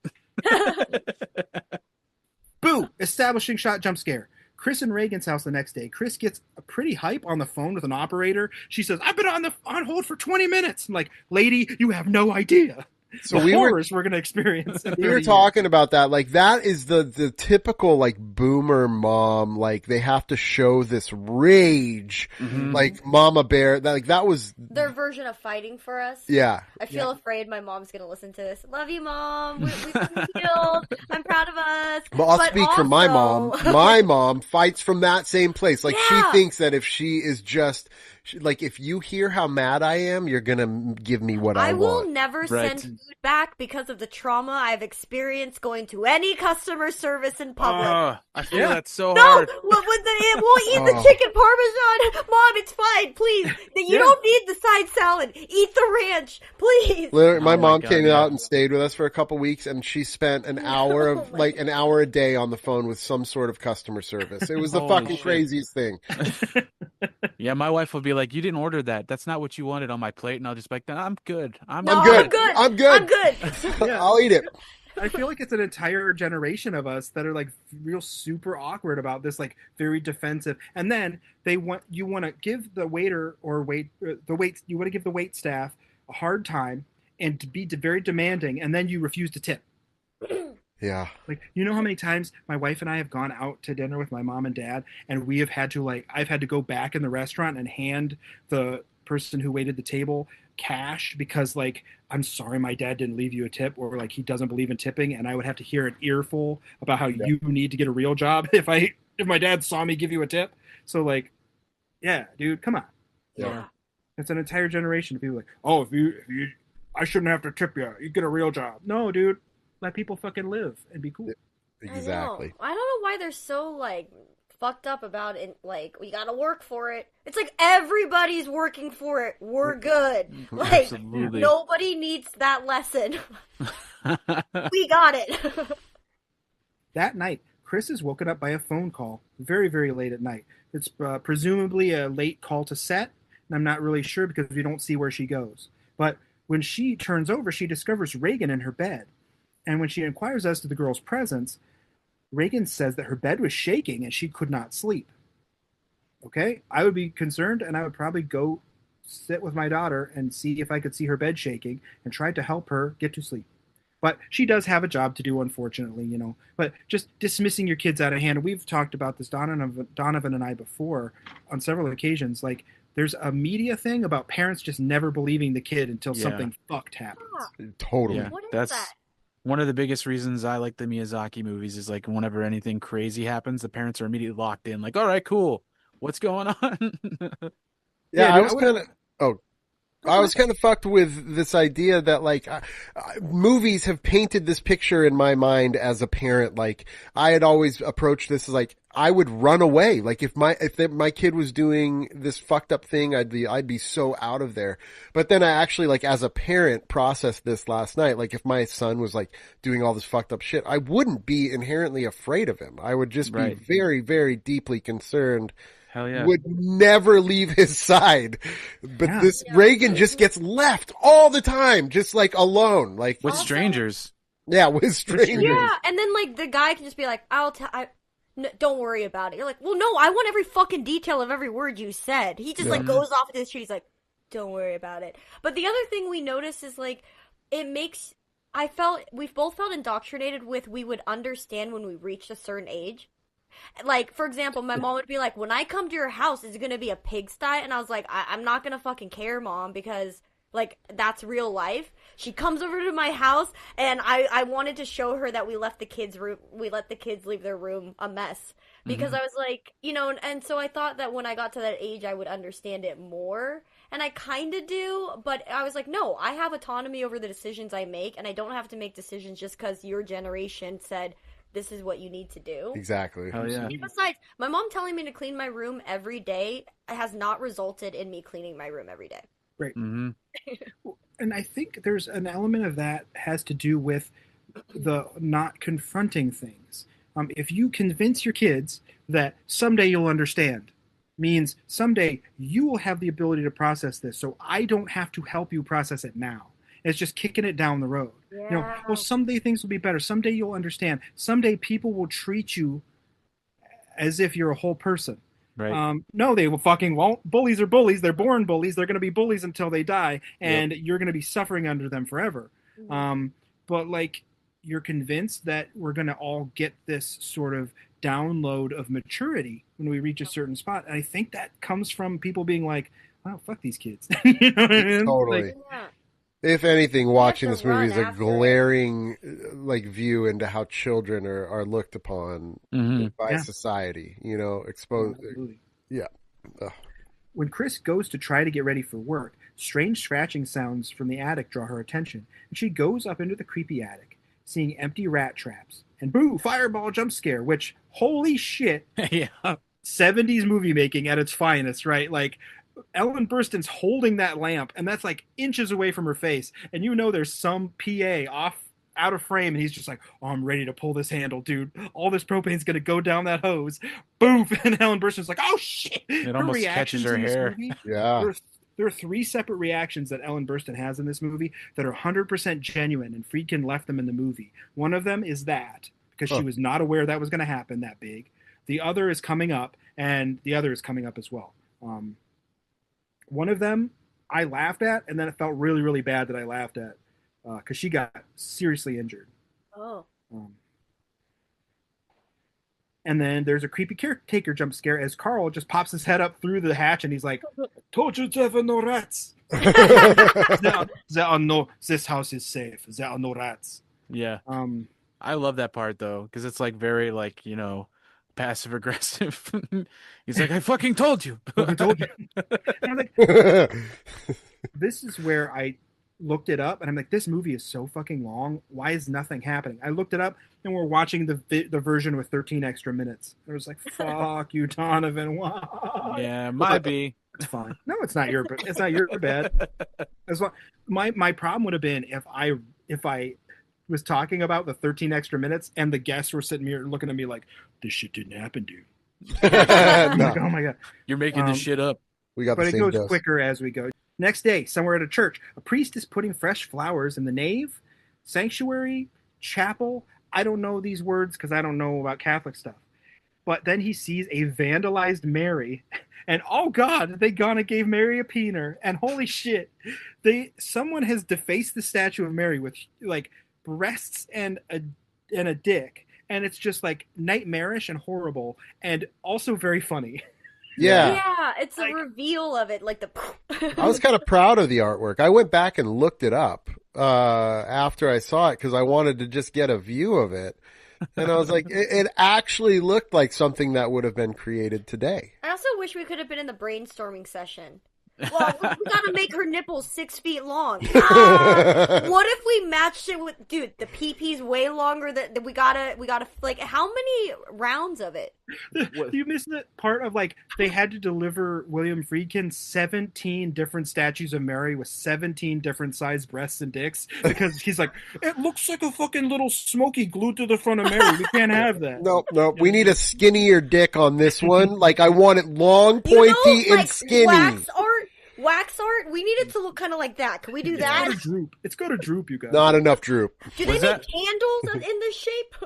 Boo! Establishing shot jump scare. Chris and Reagan's house the next day. Chris gets a pretty hype on the phone with an operator. She says, "I've been on hold for 20 minutes." I'm like, lady, you have no idea. So the horrors we're going to experience. We were talking about that. Like, that is the typical, like, boomer mom. Like, they have to show this rage. Mhm. Like, Mama Bear. That was. Their version of fighting for us. Yeah. I feel afraid my mom's gonna listen to this. Love you, Mom. We've been healed. I'm proud of us. Well, I'll But speak for my mom. also- My mom fights from that same place. Like, she Yeah. thinks that if she is just. Like, if you hear how mad I am, you're gonna give me what I will want. never Right. send food back because of the trauma I've experienced going to any customer service in public. I feel that so No, hard. it won't eat the Oh. chicken parmesan. Mom, it's fine, please. You don't need the side salad. Eat the ranch, please. Literally, my Oh my mom God, came yeah. out and stayed with us for a couple weeks, and she spent an hour of Oh my like an hour a day on the phone with some sort of customer service. It was the Holy fucking shit. craziest thing. Yeah, my wife will be like, "You didn't order that. That's not what you wanted on my plate," and I'll just be like, "I'm good. I'm No, good. I'm good. I'm good. I'm good. Yeah. I'll eat it. I feel like it's an entire generation of us that are like real super awkward about this, like very defensive. And then you want to give the waiter or you want to give the wait staff a hard time and to be very demanding, and then you refuse to tip. Yeah. Like, you know how many times my wife and I have gone out to dinner with my mom and dad, and we have had to I've had to go back in the restaurant and hand the person who waited the table cash because I'm sorry my dad didn't leave you a tip, or like he doesn't believe in tipping, and I would have to hear an earful about how you need to get a real job if my dad saw me give you a tip. So yeah, dude, come on. Yeah. It's an entire generation of people like, oh, if you I shouldn't have to tip you. You get a real job. No, dude. Let people fucking live and be cool. Exactly. I don't know why they're so fucked up about it. Like, we gotta work for it. It's like everybody's working for it. We're good. Like, Absolutely. nobody needs that lesson. We got it. That night, Chris is woken up by a phone call very, very late at night. It's presumably a late call to set, and I'm not really sure because we don't see where she goes. But when she turns over, she discovers Reagan in her bed. And when she inquires as to the girl's presence, Reagan says that her bed was shaking and she could not sleep. Okay, I would be concerned, and I would probably go sit with my daughter and see if I could see her bed shaking and try to help her get to sleep. But she does have a job to do, unfortunately, But just dismissing your kids out of hand, we've talked about this, Donovan and I, before on several occasions. Like, there's a media thing about parents just never believing the kid until something fucked happens. Totally. Yeah, What is that's that? one of the biggest reasons I like the Miyazaki movies is like whenever anything crazy happens, the parents are immediately locked in. Like, all right, cool. What's going on? Yeah, dude, I was kind of fucked with this idea that movies have painted this picture in my mind as a parent. Like, I had always approached this as I would run away. Like, if my kid was doing this fucked up thing, I'd be so out of there. But then I actually, as a parent, processed this last night. Like, if my son was doing all this fucked up shit, I wouldn't be inherently afraid of him. I would just be very, very deeply concerned. Hell yeah. Would never leave his side. But this Reagan just gets left all the time, just alone. With Also- strangers. Yeah, with strangers. Yeah, and then the guy can just be like, don't worry about it. You're like, well, no, I want every fucking detail of every word you said. He just goes off into the street. He's like, don't worry about it. But the other thing we notice is we've both felt indoctrinated with we would understand when we reached a certain age. Like, for example, my mom would be like, when I come to your house, is it going to be a pigsty? And I was like, I'm not going to fucking care, Mom, because, like, that's real life. She comes over to my house, and I wanted to show her that we let the kids leave their room a mess. Because I was like, you know, and so I thought that when I got to that age, I would understand it more. And I kind of do, but I was like, no, I have autonomy over the decisions I make, and I don't have to make decisions just because your generation said this is what you need to do. Exactly. Hell yeah. Besides, my mom telling me to clean my room every day has not resulted in me cleaning my room every day. Right. Mm-hmm. And I think there's an element of that has to do with the not confronting things. If you convince your kids that someday you'll understand, means someday you will have the ability to process this, so I don't have to help you process it now. It's just kicking it down the road. Yeah. You know, well, someday things will be better. Someday you'll understand. Someday people will treat you as if you're a whole person. Right. No, they will fucking won't. Bullies are bullies. They're born bullies. They're going to be bullies until they die, and you're going to be suffering under them forever. But like, you're convinced that we're going to all get this sort of download of maturity when we reach a certain spot. And I think that comes from people being like, "Oh, fuck these kids." You know what I mean? Totally. Like, If anything, watching this movie is a after glaring like view into how children are looked upon by society. You know, exposed. absolutely. Yeah. Ugh. When Chris goes to try to get ready for work, strange scratching sounds from the attic draw her attention, and she goes up into the creepy attic, seeing empty rat traps. And boo, fireball jump scare, which, holy shit, Yeah. 70s movie making at its finest, right? Like, Ellen Burstyn's holding that lamp, and that's like inches away from her face, and you know there's some PA out of frame, and he's just like, "Oh, I'm ready to pull this handle, dude. All this propane's gonna go down that hose." Boom! And Ellen Burstyn's like, "Oh shit!" It almost catches her in this hair. movie, Yeah. there are 3 separate reactions that Ellen Burstyn has in this movie that are 100% genuine, and Friedkin left them in the movie. One of them is that, because she was not aware that was going to happen that big. The other is coming up, and the other is coming up as well. One of them I laughed at, and then it felt really, really bad that I laughed at, because she got seriously injured. Oh. And then there's a creepy caretaker jump scare as Carl just pops his head up through the hatch, and he's like, "Told you there were no rats. there are no. This house is safe. There are no rats." Yeah. I love that part though, because it's like very like, you know, passive aggressive. He's like, "I fucking told you." I told you. And I'm like, this is where I looked it up, and I'm like, this movie is so fucking long. Why is nothing happening? I looked it up, and we're watching the version with 13 extra minutes. I was like, fuck you, Donovan. Why? Yeah, might be. It's fine. No, it's not your bad. As well, my problem would have been if I was talking about the 13 extra minutes and the guests were sitting here looking at me like, this shit didn't happen, dude. I'm like, oh my god, You're making this shit up. We got but the it same goes dose. quicker as we go. Next day, somewhere at a church, a priest is putting fresh flowers in the nave, sanctuary, chapel. I don't know these words because I don't know about Catholic stuff. But then he sees a vandalized Mary, and oh god, they gonna gave Mary a peener, and holy shit, someone has defaced the statue of Mary with like breasts and a dick, and it's just like nightmarish and horrible, and also very funny. Yeah, it's a reveal of it, like the. I was kind of proud of the artwork. I went back and looked it up after I saw it because I wanted to just get a view of it. And I was like, it actually looked like something that would have been created today. I also wish we could have been in the brainstorming session. Well, we gotta make her nipples 6 feet long. What if we matched it with, dude, the PP-'s way longer than we gotta, like, how many rounds of it? You missed the part of, like, they had to deliver William Friedkin 17 different statues of Mary with 17 different sized breasts and dicks because he's like, it looks like a fucking little Smokey glued to the front of Mary. We can't have that. No, we need a skinnier dick on this one. Like, I want it long, pointy, and like skinny. Wax art? We need it to look kind of like that. Can we do that? It's got to droop, you guys. Not enough droop. Do they make candles in this shape?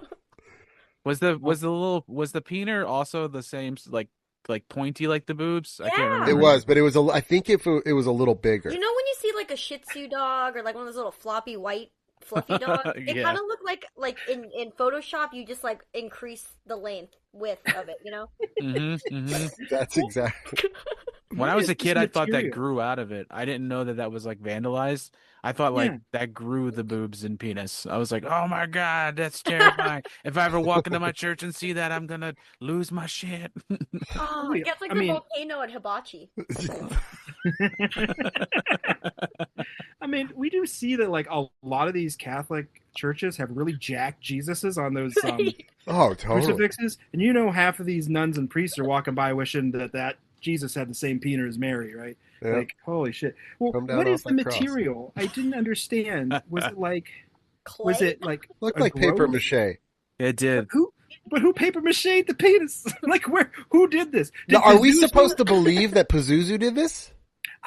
Was the peener also the same, like pointy like the boobs? I can't remember. It was, but it was. I think it was a little bigger. You know when you see like a Shih Tzu dog or like one of those little floppy white fluffy dog. It Yeah. kind of looked like in Photoshop, you just like increase the width of it, you know? That's exactly. When I What was is a this kid, I thought that material? grew out of it. I didn't know that that was like vandalized. I thought like Yeah. that grew the boobs and penis. I was like, oh my God, that's terrifying. If I ever walk into my church and see that, I'm gonna lose my shit. Oh, Wait, it gets like I the mean, volcano at Hibachi. I mean, we do see that like a lot of these Catholic churches have really jacked Jesuses on those Oh, totally. crucifixes, and you know half of these nuns and priests are walking by wishing that Jesus had the same Peter as Mary, right? Yep. Like, holy shit. Well, Come down what is off the that cross. material? I didn't understand. Was it like Clay? Looked a like paper growth? mache. It did. Who paper mache'd the penis? Like who did this? Now, Did are we Pazuzu- supposed to believe that Pazuzu did this?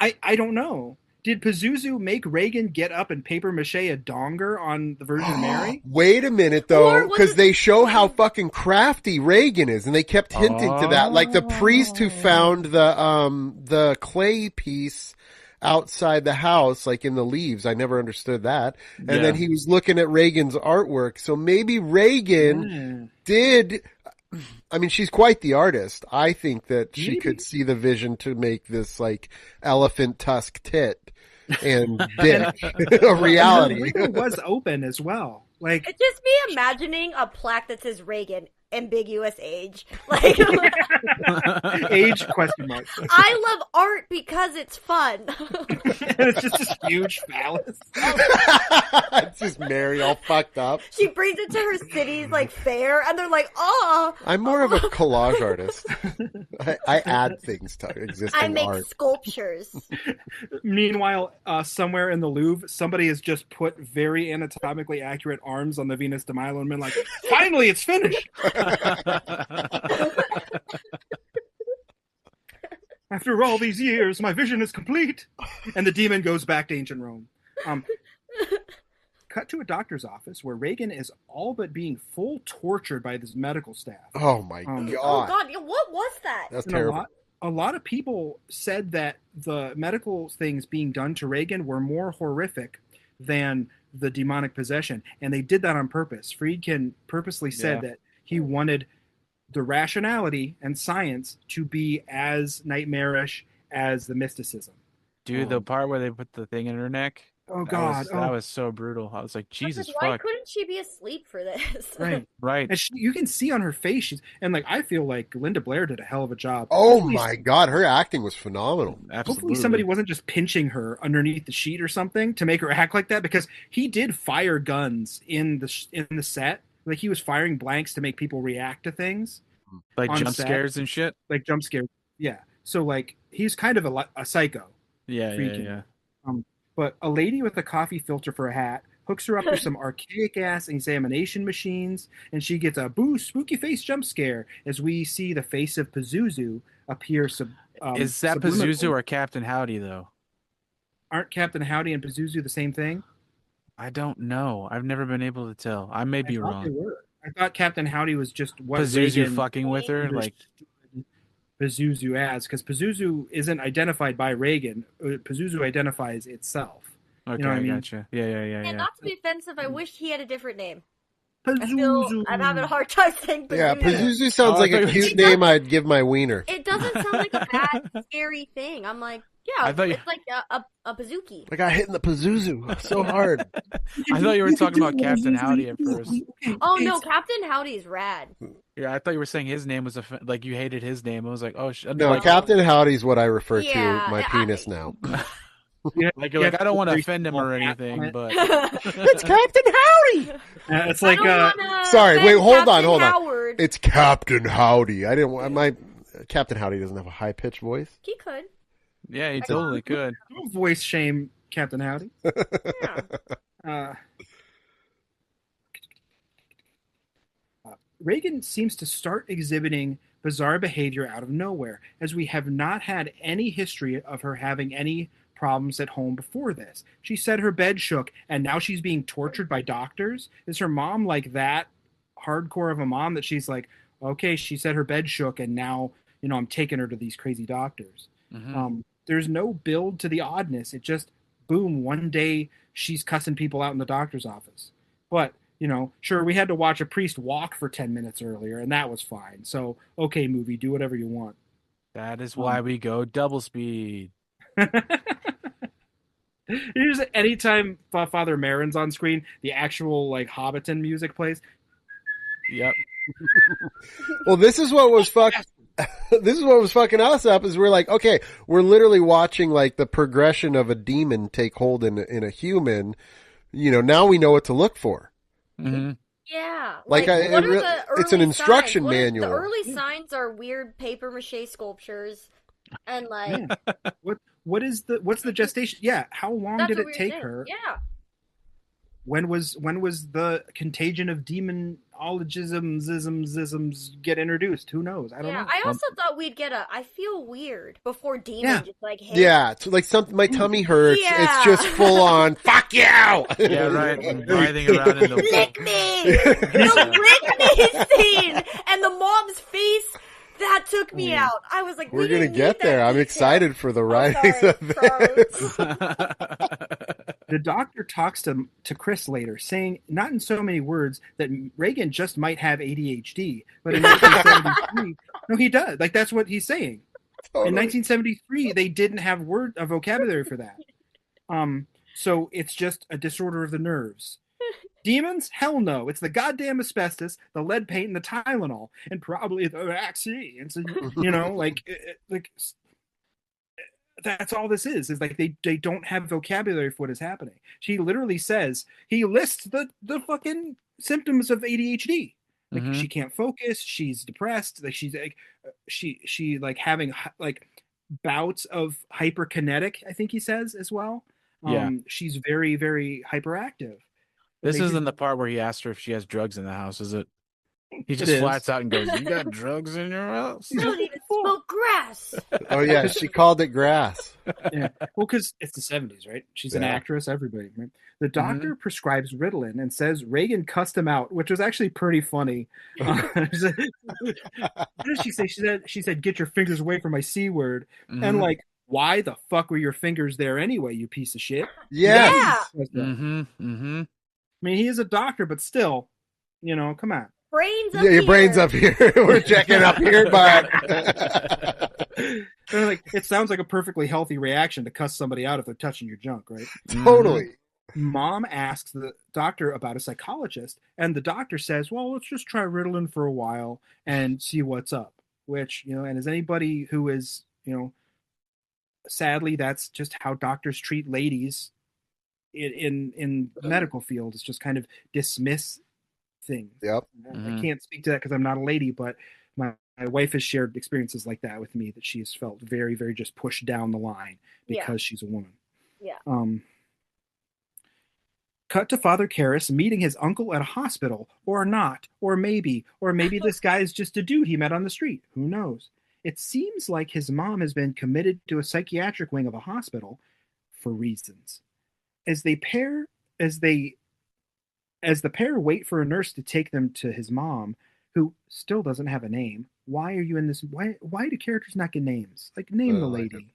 I don't know. Did Pazuzu make Reagan get up and paper mache a donger on the Virgin Mary? Wait a minute, Or though, was because it- they show how fucking crafty Reagan is, and they kept hinting to that. Like the priest who found the clay piece outside the house, like in the leaves. I never understood that. And Yeah. then he was looking at Reagan's artwork. So maybe Reagan did. I mean, she's quite the artist. I think that she Maybe. could see the vision to make this like elephant tusk tit and dick a reality. The window was open as well. Like It's just me imagining a plaque that says Reagan, ambiguous age. Like, age question mark. I love art because it's fun. It's just this huge phallus. It's just Mary all fucked up. She brings it to her city's like fair, and they're like, "Oh, I'm more of a collage artist. I add things to existing I make art. sculptures." Meanwhile, somewhere in the Louvre, somebody has just put very anatomically accurate arms on the Venus de Milo and been like, "Finally, it's finished." After all these years, my vision is complete. And the demon goes back to ancient Rome. Cut to a doctor's office where Reagan is all but being full tortured by this medical staff. Oh my Oh, god. Oh God, what was that? That's And terrible. a lot of people said that the medical things being done to Reagan were more horrific than the demonic possession. And they did that on purpose. Friedkin purposely said that he wanted the rationality and science to be as nightmarish as the mysticism. Dude, the part where they put the thing in her neck. Oh God! That was so brutal. I was like, Jesus Why fuck. couldn't she be asleep for this? Right. Right. And you can see on her face, I feel like Linda Blair did a hell of a job. Oh my god, her acting was phenomenal. Absolutely. Hopefully somebody wasn't just pinching her underneath the sheet or something to make her act like that, because he did fire guns in the set. Like he was firing blanks to make people react to things. Like on jump set. scares and shit. Like jump scares. Yeah. So like he's kind of a psycho. Yeah, Freaking. yeah. But a lady with a coffee filter for a hat hooks her up to some archaic ass examination machines, and she gets a spooky face jump scare as we see the face of Pazuzu appear. Is that Pazuzu or Captain Howdy though? Aren't Captain Howdy and Pazuzu the same thing? I don't know. I've never been able to tell. I may be I thought wrong. they were. I thought Captain Howdy was just what Pazuzu Reagan fucking with her, like Pazuzu as, because Pazuzu isn't identified by Reagan. Pazuzu identifies itself. okay, You know what I mean? gotcha. Yeah. And not to be offensive, I wish he had a different name. Pazuzu. I'm having a hard time saying Pazuzu. Yeah, Pazuzu sounds Oh, like I a thought cute name I'd give my wiener. It doesn't sound like a bad, scary thing. I'm like, yeah, I thought it's like a bazooki. I got hit in the Pazuzu so hard. I thought you were talking about Captain Howdy at first. Oh no, Captain Howdy's rad. Yeah, I thought you were saying his name was like you hated his name. I was like, oh, No, like, Captain Howdy's what I refer Yeah, to my penis now. like you're like I don't want to offend him or anything, but It's Captain Howdy. It's like Sorry, wait, hold on. Howard. It's Captain Howdy. I didn't want my Captain Howdy doesn't have a high pitched voice. He could. yeah, he totally could. don't voice shame Captain Howdy. Yeah. Reagan seems to start exhibiting bizarre behavior out of nowhere, as we have not had any history of her having any problems at home before this. She said her bed shook, and now she's being tortured by doctors. Is her mom like that hardcore of a mom that she's like, okay, she said her bed shook, and now, I'm taking her to these crazy doctors. Mm-hmm. There's no build to the oddness. It just boom, one day she's cussing people out in the doctor's office. But, sure, we had to watch a priest walk for 10 minutes earlier, and that was fine. So, okay, movie, do whatever you want. That is why we go double speed. Usually, anytime Father Marin's on screen, the actual like Hobbiton music plays. Yep. Well, this is what was this is what was fucking us up. Is we're like, okay, we're literally watching like the progression of a demon take hold in a human. Now we know what to look for. Mm-hmm. Yeah, what are the it's an instruction manual. The early signs are weird paper mache sculptures, and like what's the gestation? Yeah, how long did it take her? Yeah. When was the contagion of demonologisms get introduced? Who knows? I don't know. I also thought we'd get I feel weird before demon just like, hey. Yeah, it's like my tummy hurts. Yeah. It's just full on, fuck you! Yeah, right. And writhing around in the lick me! The lick me scene! And the mom's face, that took me out. I was like, we're gonna get there. I'm excited for the writings of this. The doctor talks to Chris later, saying, not in so many words, that Reagan just might have ADHD. But in 1973, no, he does. Like, that's what he's saying. Totally. In 1973, they didn't have a vocabulary for that. So it's just a disorder of the nerves. Demons? Hell no. It's the goddamn asbestos, the lead paint, and the Tylenol, and probably the vaccine. So, like that's all this is like they don't have vocabulary for what is happening. She literally says, he lists the fucking symptoms of ADHD. Like, she can't focus, she's depressed, like she's like she like having like bouts of hyperkinetic, I think he says as well. She's very, very hyperactive. This isn't the part where he asked her if she has drugs in the house, is it? He just flats out and goes, "You got drugs in your house? You don't even smoke grass." Oh yeah, she called it grass. Yeah, well, because it's the 70s, right? She's an actress. Everybody, right? The doctor prescribes Ritalin and says Reagan cussed him out, which was actually pretty funny. What did she say? She said, "Get your fingers away from my C word," and like, why the fuck were your fingers there anyway, you piece of shit? Yeah. I mean, he is a doctor, but still, come on. Brains up here. Your brain's up here. We're checking up here, but like, it sounds like a perfectly healthy reaction to cuss somebody out if they're touching your junk, right? Totally. Mom asks the doctor about a psychologist, and the doctor says, well, let's just try Ritalin for a while and see what's up. Which, and as anybody who is, sadly, that's just how doctors treat ladies in the medical field. It's just kind of dismiss things. Yep. I can't speak to that because I'm not a lady, but my wife has shared experiences like that with me, that she's felt very, very just pushed down the line because she's a woman. Yeah. Cut to Father Karras meeting his uncle at a hospital, or not, or maybe this guy is just a dude he met on the street. Who knows? It seems like his mom has been committed to a psychiatric wing of a hospital for reasons. As the pair wait for a nurse to take them to his mom, who still doesn't have a name. Why are you in this? Why do characters not get names? Like, name the lady.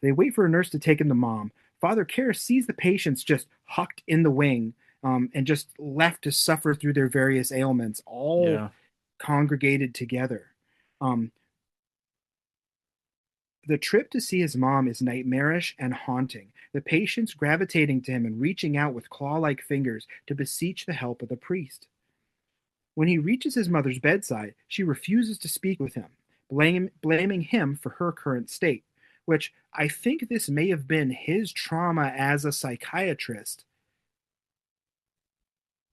They wait for a nurse to take in the mom. Father Karras sees the patients just hucked in the wing, and just left to suffer through their various ailments, all congregated together. The trip to see his mom is nightmarish and haunting, the patients gravitating to him and reaching out with claw-like fingers to beseech the help of the priest. When he reaches his mother's bedside, she refuses to speak with him, blaming him for her current state, which I think this may have been his trauma as a psychiatrist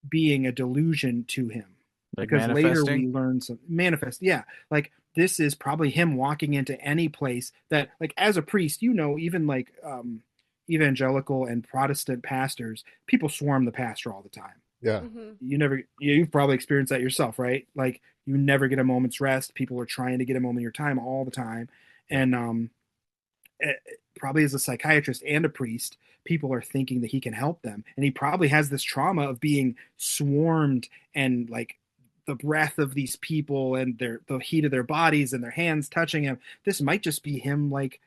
being a delusion to him. Like, because later we learn some like, this is probably him walking into any place that, like, as a priest, even like evangelical and Protestant pastors, people swarm the pastor all the time. Yeah. You've probably experienced that yourself, right? Like, you never get a moment's rest. People are trying to get a moment of your time all the time. And probably as a psychiatrist and a priest, people are thinking that he can help them. And he probably has this trauma of being swarmed, and like the breath of these people and the heat of their bodies and their hands touching him. This might just be him, like,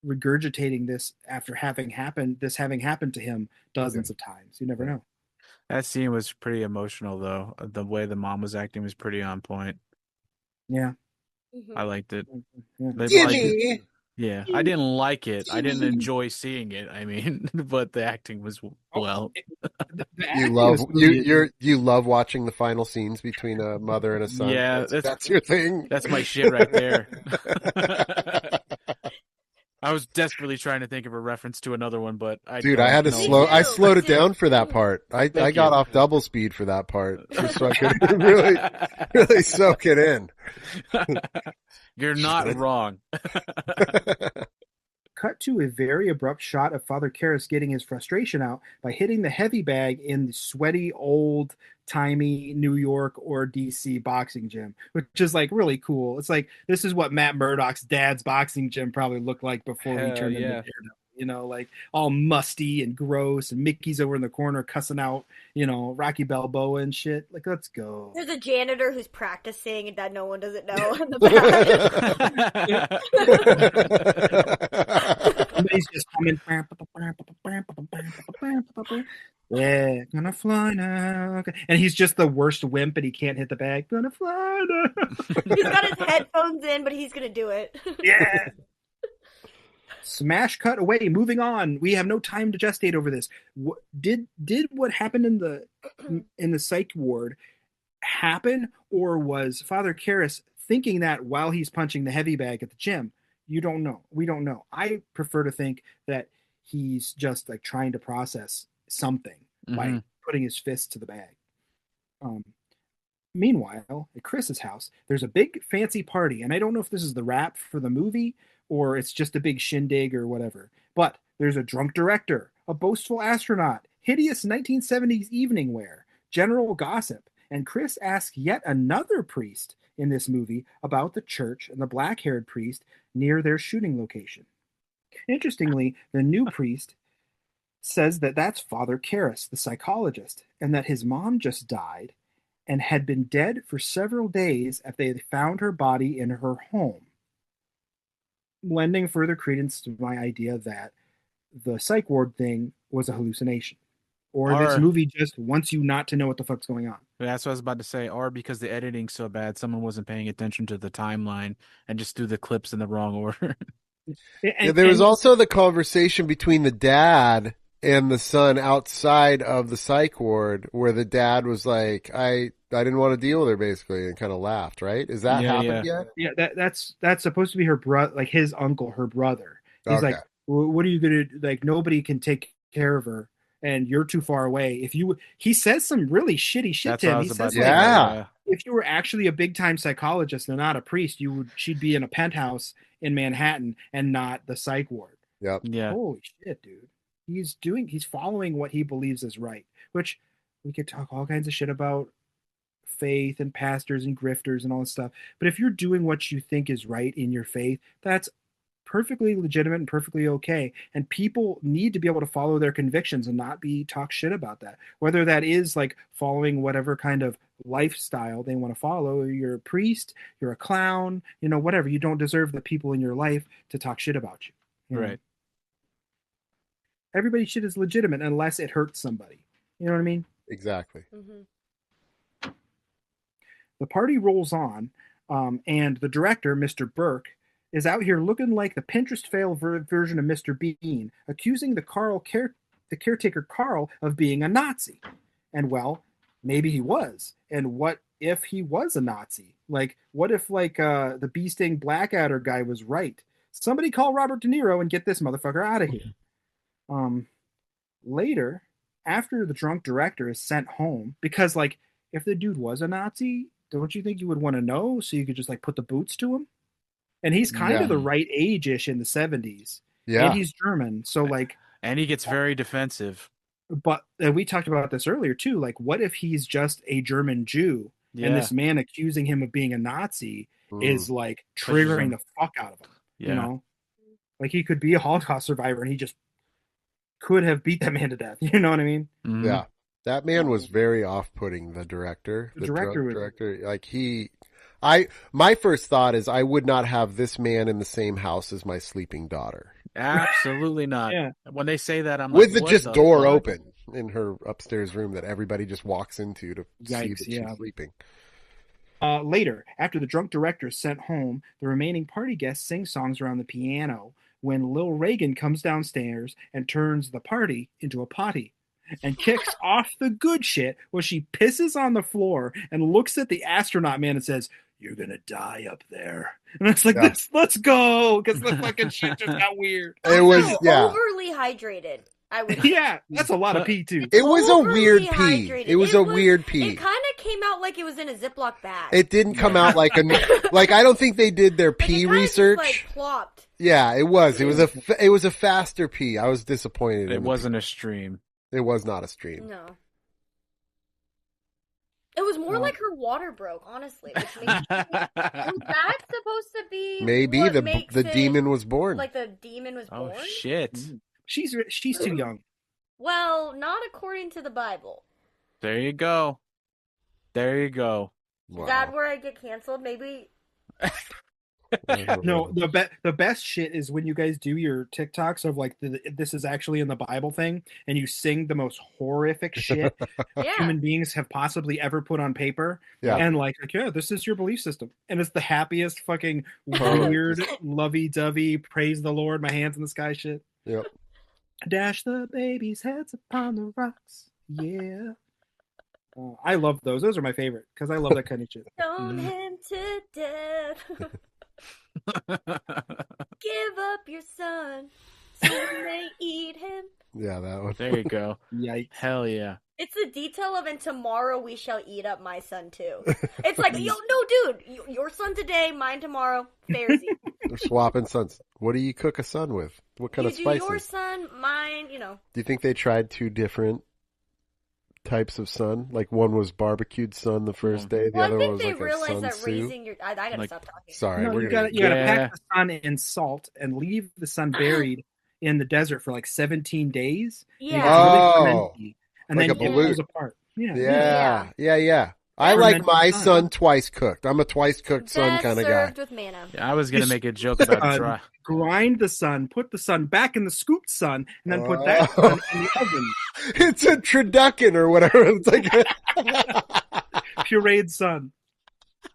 regurgitating this after having happened to him dozens of times. You never know. That scene was pretty emotional, though. The way the mom was acting was pretty on point. Yeah. I liked it. Yeah. But, Jimmy! yeah, I didn't like it. I didn't enjoy seeing it. I mean, but the acting was well. The You acting love was really- you love watching the final scenes between a mother and a son. Yeah, that's your thing. That's my shit right there. I was desperately trying to think of a reference to another one, but I had to know. I slowed it down for that part. I got off double speed for that part just so I could really soak it in. You're not wrong. Cut to a very abrupt shot of Father Karras getting his frustration out by hitting the heavy bag in the sweaty, old-timey New York or DC boxing gym, which is like really cool. It's like this is what Matt Murdock's dad's boxing gym probably looked like before he turned into Daredevil. You know, like all musty and gross, and Mickey's over in the corner cussing out, Rocky Balboa and shit. Like, let's go. There's a janitor who's practicing and that no one doesn't know in the back. Somebody's just coming. Yeah, gonna fly now. Okay. And he's just the worst wimp, and he can't hit the bag. Gonna fly now. He's got his headphones in, but he's gonna do it. Yeah. Smash cut away. Moving on. We have no time to gestate over this. Did what happened in the psych ward happen, or was Father Karras thinking that while he's punching the heavy bag at the gym? You don't know. We don't know. I prefer to think that he's just like trying to process something by putting his fist to the bag. Meanwhile, at Chris's house, there's a big fancy party, and I don't know if this is the wrap for the movie or it's just a big shindig or whatever. But there's a drunk director, a boastful astronaut, hideous 1970s evening wear, general gossip, and Chris asks yet another priest in this movie about the church and the black-haired priest near their shooting location. Interestingly, the new priest says that that's Father Karras, the psychologist, and that his mom just died and had been dead for several days after they found her body in her home, lending further credence to my idea that the psych ward thing was a hallucination. Or this movie just wants you not to know what the fuck's going on. That's what I was about to say. Or because the editing's so bad, someone wasn't paying attention to the timeline and just threw the clips in the wrong order. There was also the conversation between the dad and the son outside of the psych ward where the dad was like, I didn't want to deal with her, basically, and kind of laughed, right? Is that happened yet? Yeah, that's supposed to be her brother, like his uncle, her brother. He's like, what are you going to, like, nobody can take care of her, and you're too far away. He says some really shitty shit to him. He says, if you were actually a big-time psychologist and not a priest, she'd be in a penthouse in Manhattan and not the psych ward. Yep. Yeah. Holy shit, dude. He's following what he believes is right, which we could talk all kinds of shit about faith and pastors and grifters and all this stuff. But if you're doing what you think is right in your faith, that's perfectly legitimate and perfectly okay. And people need to be able to follow their convictions and not be talk shit about that. Whether that is like following whatever kind of lifestyle they want to follow. You're a priest, you're a clown, whatever. You don't deserve the people in your life to talk shit about you. Right. Everybody's shit is legitimate unless it hurts somebody. You know what I mean? Exactly. Mm-hmm. The party rolls on, and the director, Mr. Burke, is out here looking like the Pinterest fail version of Mr. Bean, accusing the caretaker Carl of being a Nazi. And well, maybe he was. And what if he was a Nazi? Like, what if the bee sting Blackadder guy was right? Somebody call Robert De Niro and get this motherfucker out of here. Later, after the drunk director is sent home, because like if the dude was a Nazi, don't you think you would want to know so you could just like put the boots to him? And he's kind of the right age-ish in the 70s. Yeah. And he's German, so like, and he gets very defensive. But we talked about this earlier too. Like, what if he's just a German Jew, and this man accusing him of being a Nazi is like triggering the fuck out of him? Yeah. Like he could be a Holocaust survivor, and he just could have beat that man to death. You know what I mean? Mm-hmm. Yeah. That man was very off-putting, the director. The director. Like my first thought is I would not have this man in the same house as my sleeping daughter. Absolutely not. Yeah. When they say that, I'm With like, the what just the door fuck? open in her upstairs room that everybody just walks into to see Yikes, that yeah. she's sleeping. Later, after the drunk director is sent home, the remaining party guests sing songs around the piano when Lil Reagan comes downstairs and turns the party into a potty and kicks off the good shit where she pisses on the floor and looks at the astronaut man and says, "You're gonna die up there." And it's like, Yeah. this, let's go, because the fucking shit just got weird. It was, Also, yeah. overly hydrated. I would. Yeah, that's a lot of pee too. It was a Overly weird pee. hydrated. It was a weird pee. It kind of came out like it was in a Ziploc bag. It didn't come out like like I don't think they did their Like, pee it kinda research. Just, like, plopped. Yeah, it was. It was a faster pee. I was disappointed. It wasn't a stream. It was not a stream. No. It was more like her water broke, honestly. Which makes was that supposed to be Maybe what the makes it, demon was born. like the demon was Oh born? shit! She's too young. Well, not according to the Bible. There you go. There you go. Wow. Is that where I get canceled? Maybe. No, the best shit is when you guys do your TikToks of like this is actually in the Bible thing, and you sing the most horrific shit Yeah. human beings have possibly ever put on paper. Yeah. And like, yeah, this is your belief system, and it's the happiest fucking weird, lovey-dovey, praise the Lord, my hands in the sky shit. Yep. Dash the baby's heads upon the rocks. Yeah. I love those. Those are my favorite because I love that kind of shit. Stone him to death. Give up your son so you may eat him. Yeah, that one. There you go. Yikes. Hell yeah. It's the detail of, and tomorrow we shall eat up my son too. It's like, yo, no, dude, your son today, mine tomorrow. Fairsy. They're swapping sons. What do you cook a son with? What kind You of do spices? your son, mine, you know. Do you think they tried two different types of sun? Like one was barbecued sun the first day, the Well, I other one think was they like a realized sun that soup. raising your. I gotta Like- stop talking. Sorry, No, we're you gonna gotta Yeah. pack the sun in salt and leave the sun buried in the desert for like 17 days. And it Yeah. gets really Oh. fermenty, and Like then a it balloon. goes apart. Yeah. Yeah. I like Fermented my sun. son twice cooked. I'm a twice cooked son Best kind of guy. served with manna. Yeah, I was gonna Just make a joke about sun, dry. grind the sun, put the sun back in the scooped sun, and then put that Oh. sun in the oven. It's a turducken or whatever. It's like Pureed sun.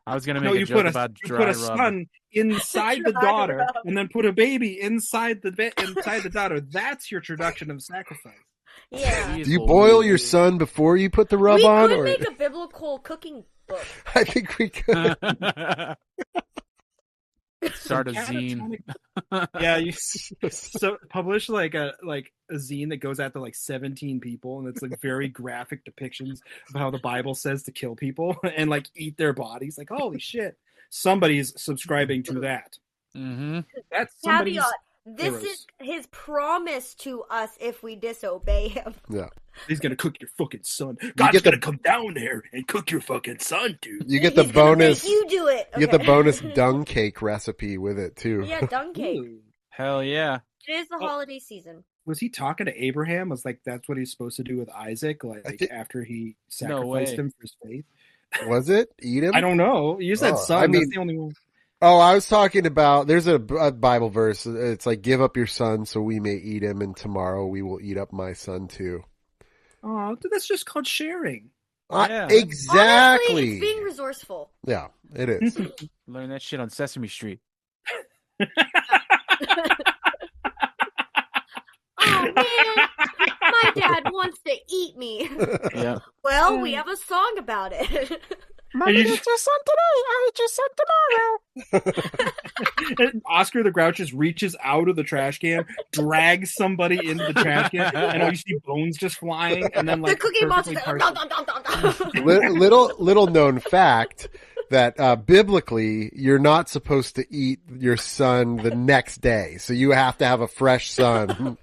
I was gonna No, make a you joke put about a dry rub. son inside the Dry daughter, rub. and then put a baby inside the daughter. That's your introduction of sacrifice. Yeah. Jeez Do you boil your Louise. son before you put the rub We on? could Or make a biblical cooking book. I think we could. Start a zine. Yeah, you so publish like a zine that goes out to like 17 people, and it's like very graphic depictions of how the Bible says to kill people and like eat their bodies. Like, holy shit, somebody's subscribing to that. Mm-hmm. That's somebody's. Caveat. This heroes. is his promise to us if we disobey him. Yeah. He's gonna cook your fucking son. God's get the- gonna come down there and cook your fucking son, dude. You get the He's gonna make bonus. You do it. You get the Okay. bonus dung cake recipe with it too. Yeah, dung cake. Ooh. Hell yeah. It is the Oh. holiday season. Was he talking to Abraham? Was like that's what he's supposed to do with Isaac? Like think- after he No way. sacrificed him for his faith? Was it? Eat him? I don't know. You said Oh, son. I mean- That's the only one. Oh, I was talking about. There's a Bible verse. It's like, "Give up your son, so we may eat him, and tomorrow we will eat up my son too." Oh, dude, that's just called sharing. Yeah. Exactly. Honestly, it's being resourceful. Yeah, it is. Learn that shit on Sesame Street. Oh man, my dad wants to eat me. Yeah. Well, we have a song about it. And you just- your son today. I eat your son tomorrow. and Oscar the Grouch just reaches out of the trash can, drags somebody into the trash can, and all you see bones just flying, and then The like cookie monster. perfectly Dum, parsed. dum, dum, dum, dum. Little known fact that biblically you're not supposed to eat your son the next day, so you have to have a fresh son,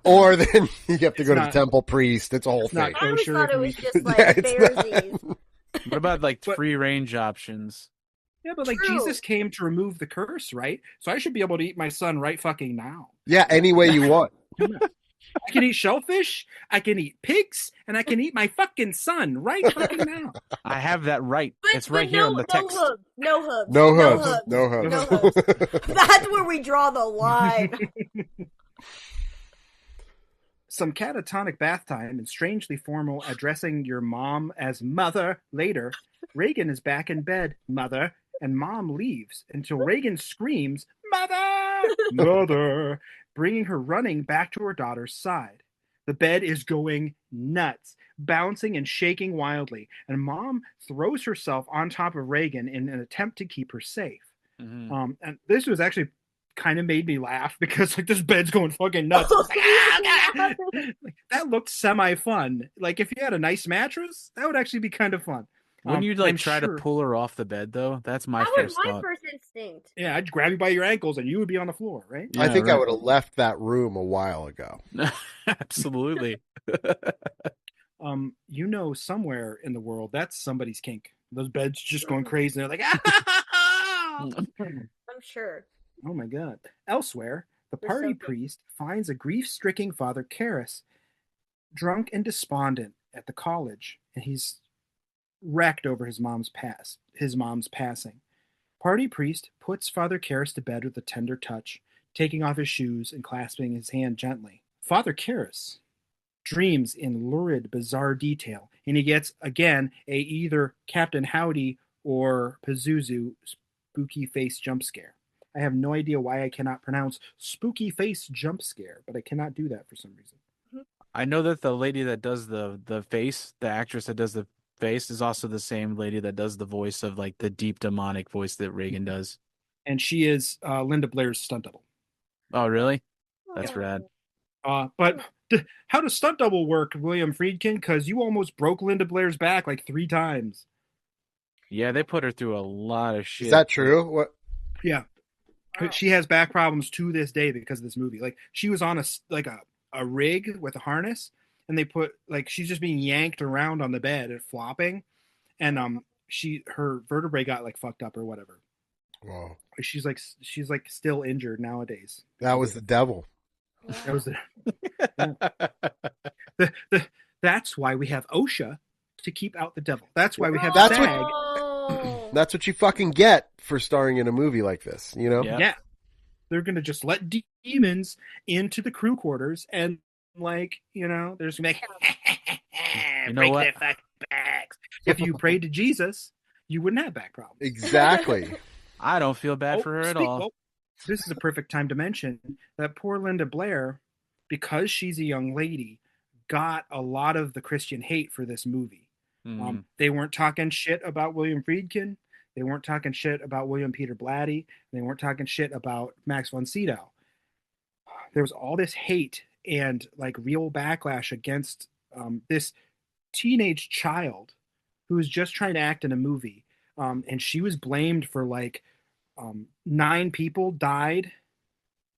or then you have to go to the not- temple priest. It's a whole not thing. I always kosher thought it if was we- just like Yeah, it's not- Bearsies. What about like But- free range options? Yeah, but like True. Jesus came to remove the curse, right? So I should be able to eat my son right fucking now. Yeah, any way you want. I can eat shellfish. I can eat pigs, and I can eat my fucking son right fucking now. I have that right. But, It's right here on the text. No hooves. No No hooves. hooves. No hooves. No hooves. That's where we draw the line. Some catatonic bath time and strangely formal addressing your mom as mother later. Reagan is back in bed, mother, and mom leaves until Reagan screams, mother, mother, bringing her running back to her daughter's side. The bed is going nuts, bouncing and shaking wildly, and mom throws herself on top of Reagan in an attempt to keep her safe. Mm-hmm. And this was actually kind of made me laugh because like this bed's going fucking nuts. Like, like, that looked semi fun. Like if you had a nice mattress, that would actually be kind of fun. Wouldn't you like I'm try sure- to pull her off the bed though? That's my That was first my thought. first instinct. Yeah, I'd grab you by your ankles and you would be on the floor, right? Yeah, I think I right. would have left that room a while ago. Absolutely. You know, somewhere in the world, that's somebody's kink. Those beds just going crazy. They're like, I'm sure. oh my god. Elsewhere, the We're party so good. priest finds a grief-stricken Father Karras drunk and despondent at the college, and he's wrecked over his mom's passing. Party priest puts Father Karras to bed with a tender touch, taking off his shoes and clasping his hand gently. Father Karras dreams in lurid, bizarre detail, and he gets, again, a either Captain Howdy or Pazuzu spooky face jump scare. I have no idea why I cannot pronounce spooky face jump scare, but I cannot do that for some reason. I know that the lady that does the face, the actress that does the face, is also the same lady that does the voice of like the deep demonic voice that Reagan does. And she is Linda Blair's stunt double. Oh, really? That's Oh. rad. But how does stunt double work, William Friedkin? Because you almost broke Linda Blair's back like 3 times. Yeah, they put her through a lot of shit. Is that true? What? Yeah. Wow. She has back problems to this day because of this movie. Like she was on a rig with a harness, and they put like she's just being yanked around on the bed and flopping, and her vertebrae got like fucked up or whatever. Whoa. She's like still injured nowadays. That was the devil. That was that's why we have OSHA to keep out the devil. That's why we have That's SAG. Oh. That's what you fucking get for starring in a movie like this, you know? Yeah. Yeah. They're going to just let demons into the crew quarters and, like, you know, there's going to be like, You know break what? their fucking backs. If you prayed to Jesus, you wouldn't have back problems. Exactly. I don't feel bad for her at all. Well, this is a perfect time to mention that poor Linda Blair, because she's a young lady, got a lot of the Christian hate for this movie. Mm. They weren't talking shit about William Friedkin. They weren't talking shit about William Peter Blatty. They weren't talking shit about Max von Sydow. There was all this hate and like real backlash against this teenage child who was just trying to act in a movie. And she was blamed for like 9 people died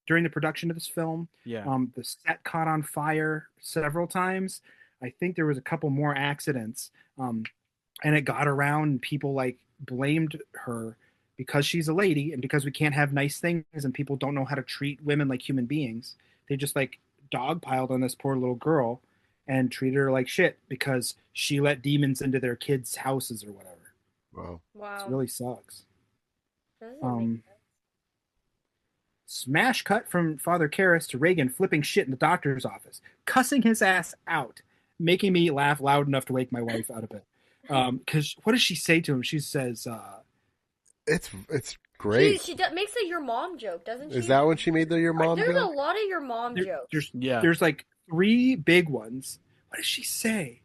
during the production of this film. Yeah. The set caught on fire several times. I think there was a couple more accidents. And it got around and people like blamed her because she's a lady and because we can't have nice things and people don't know how to treat women like human beings. They just like dogpiled on this poor little girl and treated her like shit because she let demons into their kids' houses or whatever. Wow. Wow. It really sucks. Doesn't make sense. Smash cut from Father Karras to Reagan flipping shit in the doctor's office, cussing his ass out, making me laugh loud enough to wake my wife out of bed. Because what does she say to him? She says, It's great. She makes a your mom joke, doesn't she? Is that when she made the your mom There's joke? a lot of your mom jokes. There's like 3 big ones. What does she say?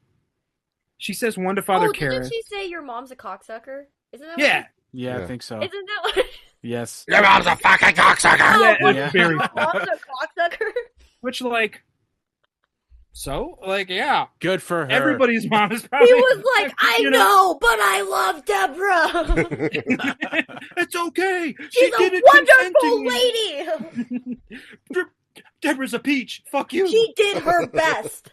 She says one to Father Karras. Didn't she say your mom's a cocksucker? Isn't that Yeah. Yeah, Yeah. I think so. Isn't that what? Yes. Your mom's a fucking cocksucker! Yeah, Oh, it's very your mom's a cocksucker? Which, like, so, like, yeah. Good for her. Everybody's mom is probably. He was like, I you know, but I love Deborah. It's okay. She's She did a it wonderful consentingly. lady. Deborah's a peach. Fuck you. She did her best.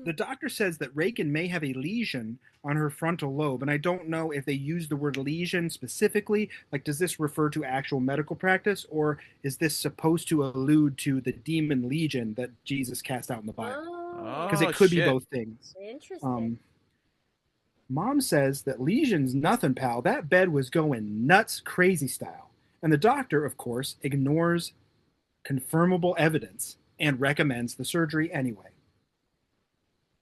The doctor says that Reagan may have a lesion on her frontal lobe, and I don't know if they use the word lesion specifically. Like, does this refer to actual medical practice, or is this supposed to allude to the demon legion that Jesus cast out in the Bible? Because Oh, it could be shit. both things. interesting. Mom says that lesion's nothing, pal. That bed was going nuts, crazy style. And the doctor, of course, ignores confirmable evidence and recommends the surgery anyway.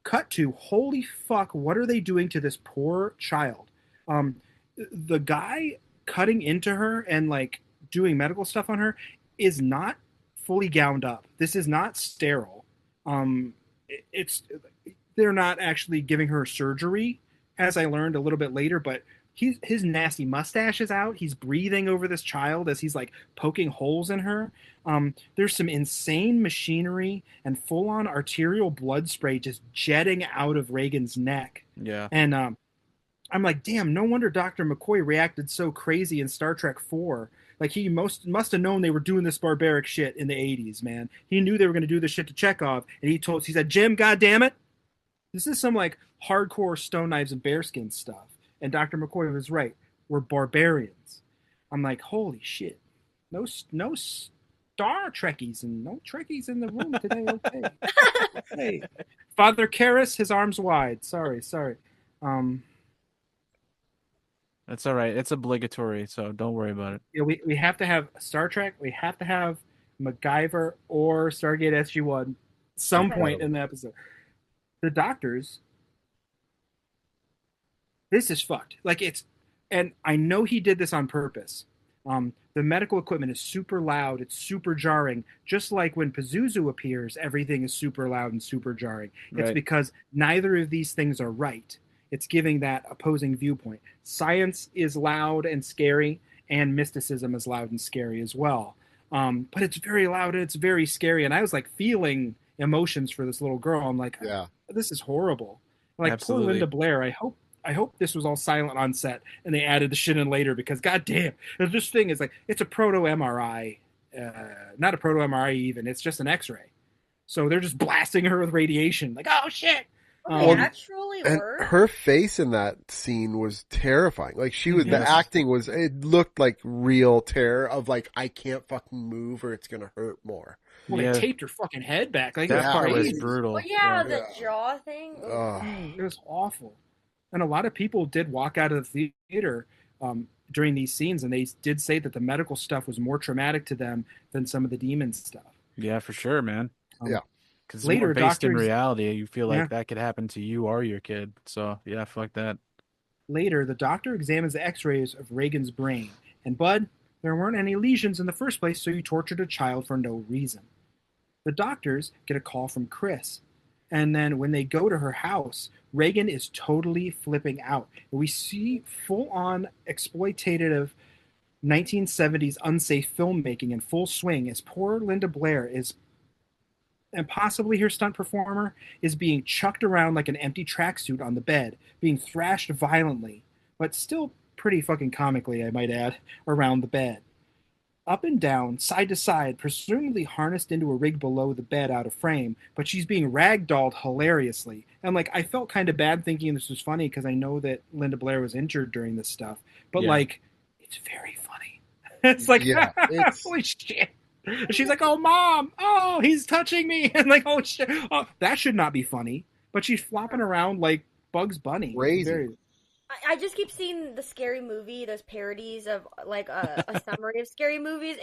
Cut to, holy fuck, what are they doing to this poor child? The guy cutting into her and like doing medical stuff on her is not fully gowned up. This is not sterile. It's they're not actually giving her surgery, as I learned a little bit later, but his nasty mustache is out. He's breathing over this child as he's like poking holes in her. There's some insane machinery and full-on arterial blood spray just jetting out of Reagan's neck. Yeah. And I'm like, damn, no wonder Dr. McCoy reacted so crazy in Star Trek 4. Like, he must have known they were doing this barbaric shit in the 80s, man. He knew they were going to do this shit to Chekhov, and he said, Jim, goddammit, this is some like hardcore Stone Knives and Bearskin stuff. And Dr. McCoy was right. We're barbarians. I'm like, holy shit. No Star Trekkies and no Trekkies in the room today. Okay. Hey, Father Karras, his arms wide. Sorry. That's all right. It's obligatory, so don't worry about it. Yeah, we have to have Star Trek. We have to have MacGyver or Stargate SG-1 some point in the episode. The doctors, this is fucked. Like, and I know he did this on purpose. The medical equipment is super loud. It's super jarring. Just like when Pazuzu appears, everything is super loud and super jarring. It's Right. because neither of these things are right. It's giving that opposing viewpoint. Science is loud and scary, and mysticism is loud and scary as well. But it's very loud and it's very scary. And I was like feeling emotions for this little girl. I'm like, Yeah. this is horrible. Like, Absolutely. poor Linda Blair. I hope this was all silent on set and they added the shit in later, because goddamn, this thing is like, it's a proto MRI, not a proto MRI even. It's just an X-ray. So they're just blasting her with radiation. Like, oh shit. They actually And were. her face in that scene was terrifying. Like, the acting was, it looked like real terror of like, I can't fucking move or it's going to hurt more. Well, Yeah. they taped her fucking head back. Like, That it part was crazy. brutal. Well, yeah, the jaw thing. It was awful. And a lot of people did walk out of the theater during these scenes, and they did say that the medical stuff was more traumatic to them than some of the demon stuff. Yeah, for sure, man. Yeah. Because Later, more based in doctors- reality, you feel like Yeah. that could happen to you or your kid. So yeah, fuck that. Later, the doctor examines the x-rays of Reagan's brain. And Bud, there weren't any lesions in the first place, so you tortured a child for no reason. The doctors get a call from Chris. And then when they go to her house, Reagan is totally flipping out. We see full-on exploitative 1970s unsafe filmmaking in full swing as poor Linda Blair is, and possibly her stunt performer, is being chucked around like an empty tracksuit on the bed, being thrashed violently, but still pretty fucking comically, I might add, around the bed. Up and down, side to side, presumably harnessed into a rig below the bed out of frame, but she's being ragdolled hilariously. And like, I felt kind of bad thinking this was funny because I know that Linda Blair was injured during this stuff, but Yeah. like, it's very funny. It's like, holy shit. She's like, oh, Mom, oh, he's touching me. And like, oh, shit. Oh, that should not be funny. But she's flopping around like Bugs Bunny. Crazy. I just keep seeing the Scary Movie, those parodies of like a summary of scary movies.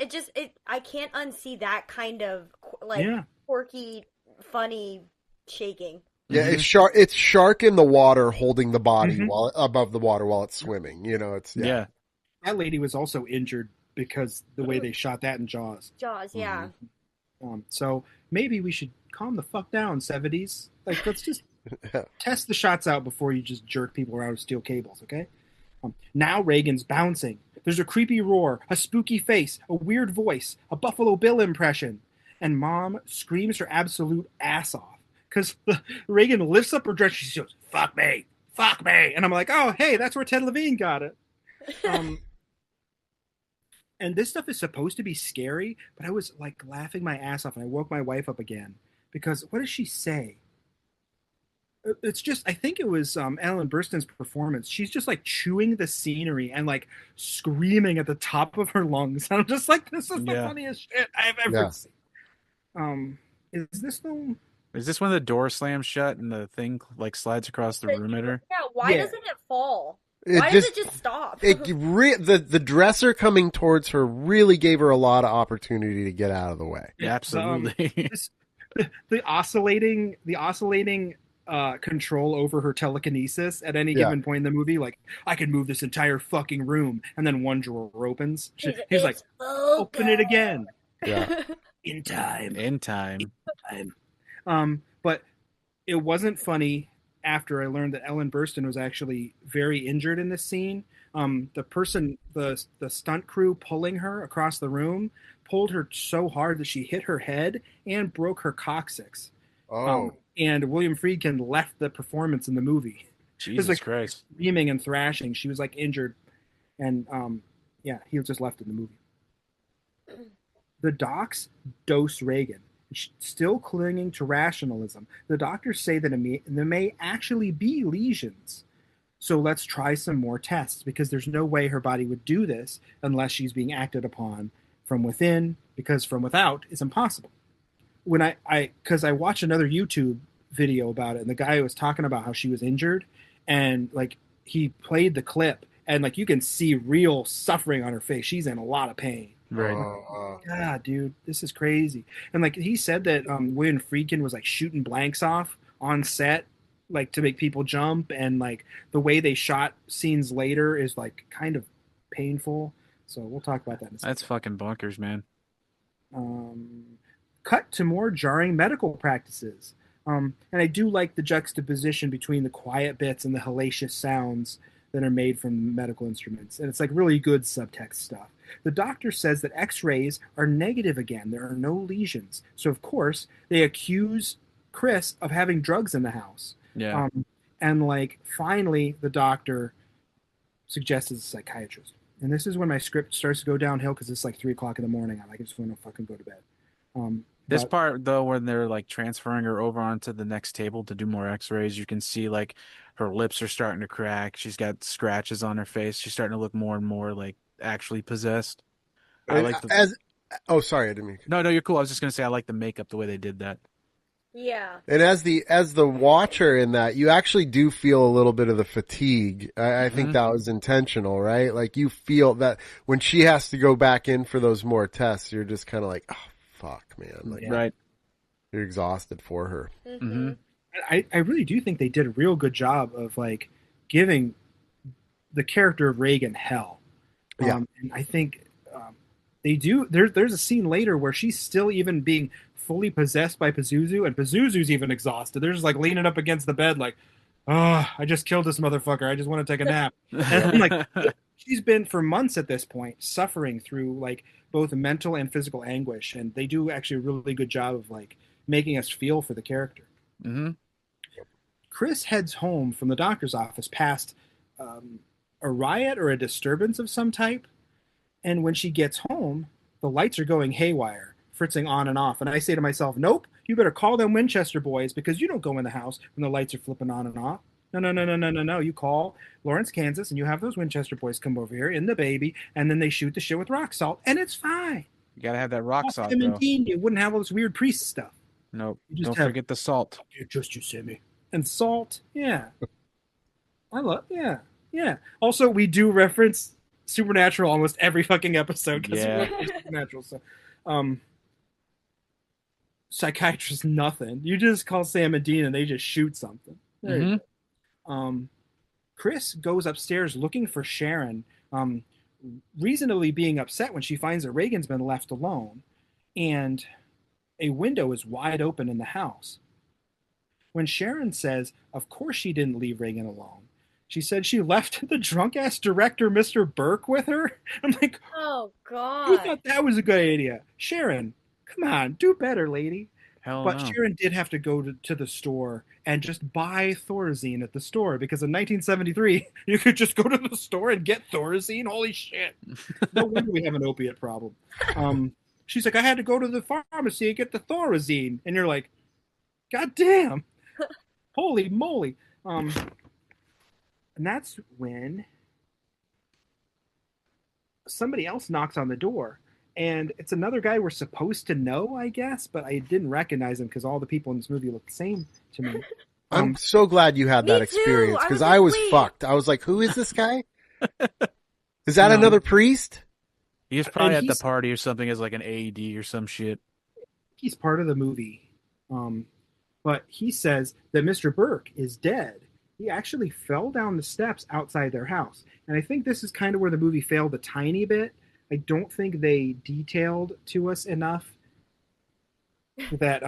I can't unsee that kind of like quirky, funny shaking. Yeah, it's shark in the water holding the body while above the water while it's swimming. You know, it's Yeah. That lady was also injured because the way they shot that in Jaws. Jaws, yeah. So maybe we should calm the fuck down, 70s. Like, let's just test the shots out before you just jerk people around with steel cables, okay? Now Reagan's bouncing. There's a creepy roar, a spooky face, a weird voice, a Buffalo Bill impression. And Mom screams her absolute ass off. Because Reagan lifts up her dress. She goes, fuck me. And I'm like, oh, hey, that's where Ted Levine got it. And this stuff is supposed to be scary, but I was like laughing my ass off, and I woke my wife up again. Because what does she say? It's just, I think it was Ellen Burstyn's performance. She's just like chewing the scenery and like screaming at the top of her lungs. I'm just like, this is the Yeah. funniest shit I've ever Yeah. seen. Is this the? Is this when the door slams shut and the thing like slides across the room at her? Yeah, why Yeah. doesn't it fall? It Why does it just stop? the dresser coming towards her really gave her a lot of opportunity to get out of the way. Yeah, absolutely. The oscillating control over her telekinesis at any Yeah. given point in the movie, like I can move this entire fucking room, and then one drawer opens. He's like, open it again. Yeah. In time. In time. But it wasn't funny after I learned that Ellen Burstyn was actually very injured in this scene. The stunt crew pulling her across the room pulled her so hard that she hit her head and broke her coccyx. Oh. And William Friedkin left the performance in the movie. Jesus like Christ. Screaming and thrashing. She was like injured. And yeah, he was just left in the movie. The docs dose Reagan, still clinging to rationalism. The doctors say that there may actually be lesions. So let's try some more tests, because there's no way her body would do this unless she's being acted upon from within, because from without is impossible. When I watched another YouTube video about it, and the guy was talking about how she was injured, and like he played the clip, and like you can see real suffering on her face. She's in a lot of pain. Right. God, dude, this is crazy. And like he said that William Friedkin was like shooting blanks off on set, like to make people jump, and like the way they shot scenes later is like kind of painful. So we'll talk about that in a second. That's fucking bonkers, man. Cut to more jarring medical practices. And I do like the juxtaposition between the quiet bits and the hellacious sounds that are made from medical instruments. And it's like really good subtext stuff. The doctor says that x-rays are negative again. There are no lesions. So, of course, they accuse Chris of having drugs in the house. Yeah. And, like, finally, the doctor suggests a psychiatrist. And this is when my script starts to go downhill, because it's like 3 o'clock in the morning. I just want to fucking go to bed. This part, though, when they're like transferring her over onto the next table to do more x-rays, you can see like her lips are starting to crack. She's got scratches on her face. She's starting to look more and more like actually possessed. I like the... Oh, sorry, I didn't mean to... No, you're cool. I was just gonna say I like the makeup, the way they did that. Yeah. And as the watcher in that, you actually do feel a little bit of the fatigue. I think that was intentional, right? Like you feel that when she has to go back in for those more tests, you're just kind of like, oh, fuck, man. Like, Right. You're exhausted for her. Mm-hmm. I really do think they did a real good job of like giving the character of Reagan hell. Yeah. And I think they do. There's a scene later where she's still even being fully possessed by Pazuzu, and Pazuzu's even exhausted. They're just like leaning up against the bed like, oh, I just killed this motherfucker. I just want to take a nap. And I'm like, she's been for months at this point suffering through like both mental and physical anguish, and they do actually a really good job of like making us feel for the character. Mm-hmm. Chris heads home from the doctor's office past a riot or a disturbance of some type, and when she gets home, the lights are going haywire, fritzing on and off. And I say to myself, nope, you better call them Winchester boys, because you don't go in the house when the lights are flipping on and off. No. You call Lawrence, Kansas, and you have those Winchester boys come over here in the baby, and then they shoot the shit with rock salt, and it's fine. You gotta have that rock salt, Tim though. and Dean, you wouldn't have all this weird priest stuff. Nope. You just Don't have- forget the salt. You just Yosemite. And salt, yeah. Yeah. Also, we do reference Supernatural almost every fucking episode, because Yeah. Supernatural. So, psychiatrist, nothing. You just call Sam and Dean, and they just shoot something. There you go. Chris goes upstairs looking for Sharon, reasonably being upset when she finds that Reagan's been left alone, and a window is wide open in the house. When Sharon says, of course she didn't leave Reagan alone. She said she left the drunk-ass director, Mr. Burke, with her. I'm like, Oh, who God. thought that was a good idea? Sharon, come on, do better, lady. Hell But no. Sharon did have to go to the store and just buy Thorazine at the store, because in 1973, you could just go to the store and get Thorazine. Holy shit. No wonder we have an opiate problem. She's like, I had to go to the pharmacy and get the Thorazine. And you're like, God damn. Holy moly! And that's when somebody else knocks on the door. And it's another guy we're supposed to know, I guess, but I didn't recognize him because all the people in this movie look the same to me. I'm so glad you had that experience because I was fucked. I was like, who is this guy? Is that another priest? He was probably at the party or something as like an AED or some shit. He's part of the movie. But he says that Mr. Burke is dead. He actually fell down the steps outside their house. And I think this is kind of where the movie failed a tiny bit. I don't think they detailed to us enough that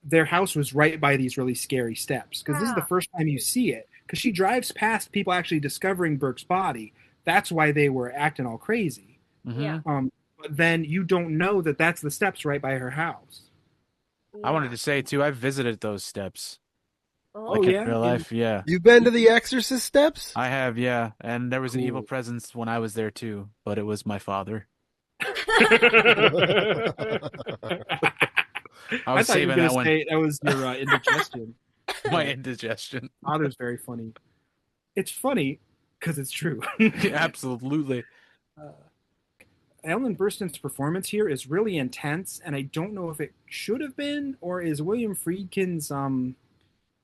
their house was right by these really scary steps. Because this is the first time you see it. Because she drives past people actually discovering Burke's body. That's why they were acting all crazy. Yeah. But then you don't know that that's the steps right by her house. I wanted to say, too, I visited those steps. Oh, yeah? In real life, yeah. You've been to the Exorcist steps? I have, yeah. And there was an evil presence when I was there, too. But it was my father. I thought you were going to say that was your indigestion. My indigestion. Father's very funny. It's funny because it's true. Absolutely. Ellen Burstyn's performance here is really intense, and I don't know if it should have been, or is William Friedkin's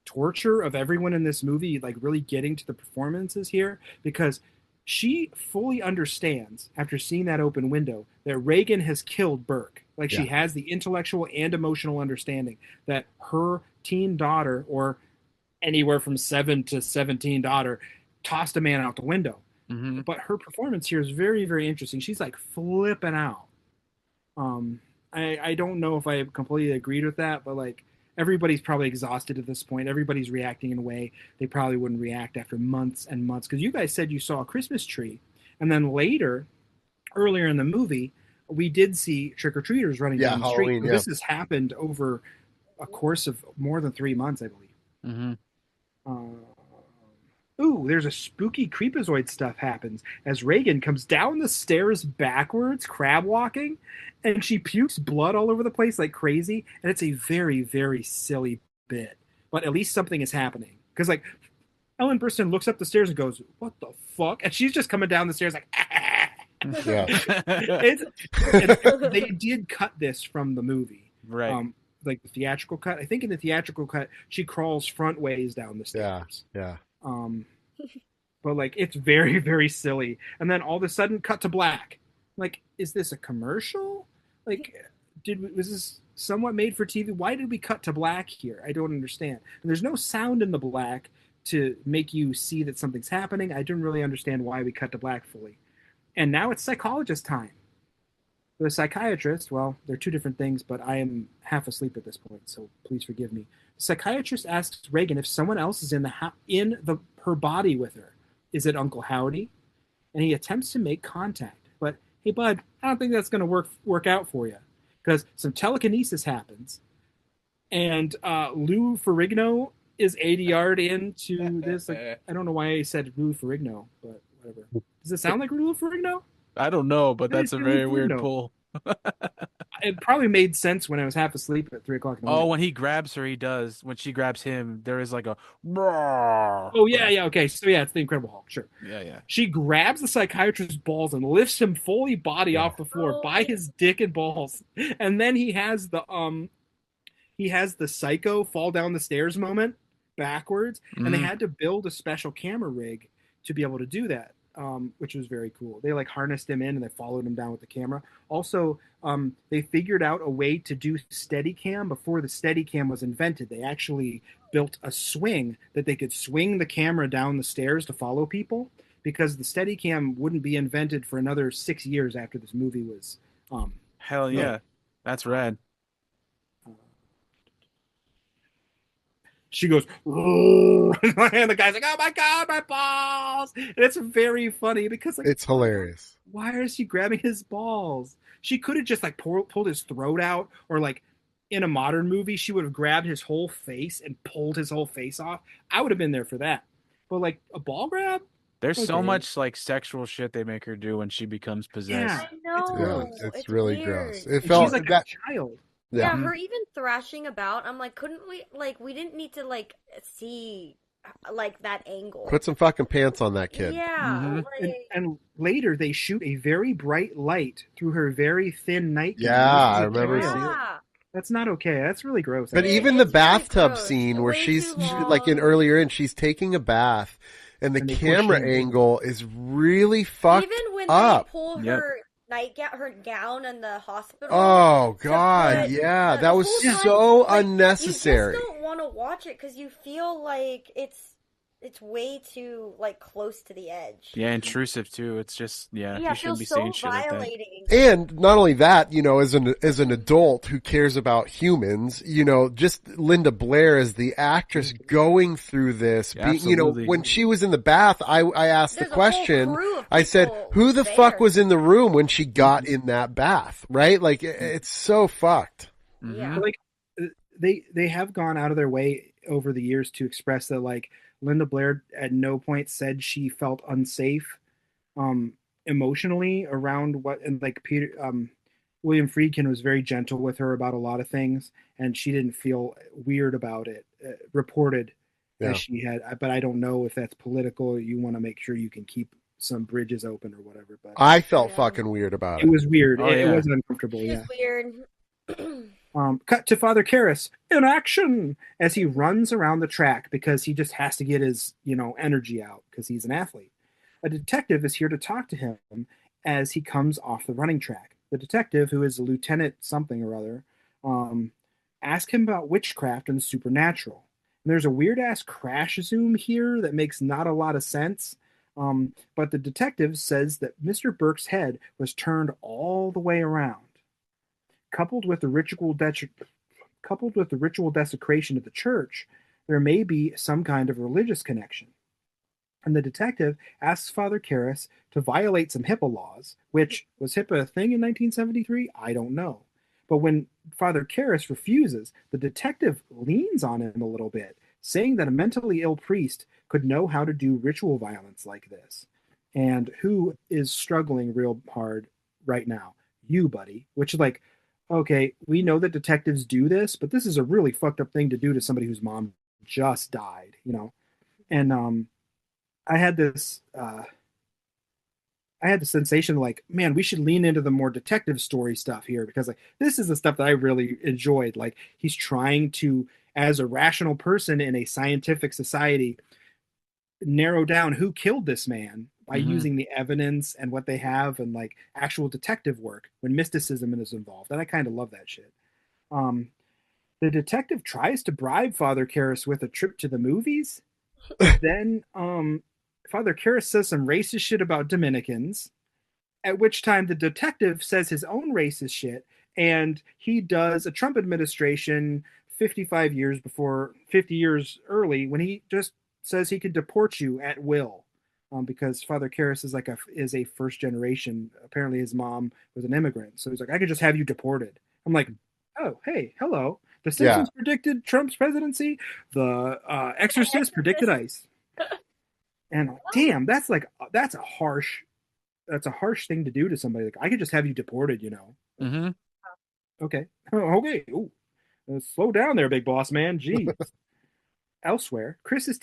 torture of everyone in this movie like really getting to the performances here, because she fully understands after seeing that open window that Reagan has killed Burke. Like she has the intellectual and emotional understanding that her teen daughter, or anywhere from 7 to 17 daughter, tossed a man out the window. Mm-hmm. But her performance here is very, very interesting. She's like flipping out. I don't know if I completely agreed with that, but like everybody's probably exhausted at this point. Everybody's reacting in a way they probably wouldn't react after months and months. Because you guys said you saw a Christmas tree, and then later, earlier in the movie, we did see trick-or-treaters running down the street. Halloween, This has happened over a course of more than 3 months, I believe. Mm-hmm. Ooh, there's a spooky creepazoid stuff happens as Reagan comes down the stairs backwards, crab walking, and she pukes blood all over the place like crazy. And it's a very, very silly bit, but at least something is happening. Because like Ellen Burstyn looks up the stairs and goes, "What the fuck?" And she's just coming down the stairs like, they did cut this from the movie, right? Like the theatrical cut. I think in the theatrical cut, she crawls front ways down the stairs. Yeah. But like it's very, very silly. And then all of a sudden, cut to black. Like, is this a commercial? Like, was this somewhat made for TV? Why did we cut to black here? I don't understand. And there's no sound in the black to make you see that something's happening. I didn't really understand why we cut to black fully. And now it's psychologist time. The psychiatrist, well, they're two different things, but I am half asleep at this point, so please forgive me. The psychiatrist asks Reagan if someone else is in her body with her. Is it Uncle Howdy? And he attempts to make contact. But, hey, bud, I don't think that's going to work out for you. Because some telekinesis happens, and Lou Ferrigno is ADR'd into this. Like, I don't know why I said Lou Ferrigno, but whatever. Does it sound like Lou Ferrigno? I don't know, but that's a very weird pull. It probably made sense when I was half asleep at 3 o'clock in the morning. Oh, when he grabs her, he does. When she grabs him, there is like a. Oh, yeah, okay. So, yeah, it's the Incredible Hulk, sure. Yeah. She grabs the psychiatrist's balls and lifts him fully body off the floor by his dick and balls. And then he has the psycho fall down the stairs moment backwards. Mm-hmm. And they had to build a special camera rig to be able to do that. Which was very cool. They like harnessed him in and they followed him down with the camera. Also, they figured out a way to do Steadicam before the Steadicam was invented. They actually built a swing that they could swing the camera down the stairs to follow people, because the Steadicam wouldn't be invented for another 6 years after this movie was. Hell yeah, that's rad. She goes, and the guy's like, "Oh my god, my balls!" And it's very funny because like, it's hilarious. Why is she grabbing his balls? She could have just like pulled his throat out, or like in a modern movie, she would have grabbed his whole face and pulled his whole face off. I would have been there for that. But like a ball grab? There's so much like sexual shit they make her do when she becomes possessed. Yeah, I know. It's really weird. gross. It felt she's like a child. Yeah, her even thrashing about. I'm like, couldn't we, like, we didn't need to, like, see, like, that angle. Put some fucking pants on that kid. Yeah. And later they shoot a very bright light through her very thin nightgown. Yeah, I remember seeing it. That's not okay. That's really gross. But even the bathtub scene where she's like she's taking a bath, and the camera angle is really fucked up. Even when they pull her nightgown, her gown in the hospital. Oh God, yeah, that was so unnecessary. You just don't want to watch it because you feel like it's way too like close to the edge. Yeah, intrusive too. It's just you shouldn't be saying shit like that. And not only that, as an adult who cares about humans, just Linda Blair as the actress going through this, when she was in the bath, I asked the question. I said, "Who the fuck was in the room when she got in that bath?" Right? Like it's so fucked. Yeah. Like they have gone out of their way over the years to express that like Linda Blair at no point said she felt unsafe emotionally around and like William Friedkin was very gentle with her about a lot of things, and she didn't feel weird about it. Reported as she had, but I don't know if that's political. You want to make sure you can keep some bridges open or whatever. But I felt fucking weird about it. It was weird. It was uncomfortable. It was weird. Cut to Father Karras in action as he runs around the track because he just has to get his, energy out because he's an athlete. A detective is here to talk to him as he comes off the running track. The detective, who is a lieutenant something or other, asks him about witchcraft and the supernatural. And there's a weird-ass crash zoom here that makes not a lot of sense. But the detective says that Mr. Burke's head was turned all the way around. Coupled with the ritual desecration of the church, there may be some kind of religious connection. And the detective asks Father Karras to violate some HIPAA laws, which was HIPAA a thing in 1973? I don't know. But when Father Karras refuses, the detective leans on him a little bit, saying that a mentally ill priest could know how to do ritual violence like this. And who is struggling real hard right now? You, buddy. Which is like, okay, we know that detectives do this, but this is a really fucked up thing to do to somebody whose mom just died, And I had this sensation like, man, we should lean into the more detective story stuff here because like this is the stuff that I really enjoyed. Like he's trying to, as a rational person in a scientific society, narrow down who killed this man by using the evidence and what they have and like actual detective work when mysticism is involved. And I kind of love that shit. The detective tries to bribe Father Karras with a trip to the movies. Then Father Karras says some racist shit about Dominicans, at which time the detective says his own racist shit, and he does a Trump administration 50 years early when he just says he can deport you at will. Because Father Karras is a first generation. Apparently, his mom was an immigrant, so he's like, I could just have you deported. I'm like, oh, hey, hello. The Simpsons predicted Trump's presidency. The Exorcist predicted ICE. And damn, that's a harsh thing to do to somebody. Like, I could just have you deported, Mm-hmm. Okay. Okay. Ooh. Slow down there, big boss man. Jeez. Elsewhere, Chris is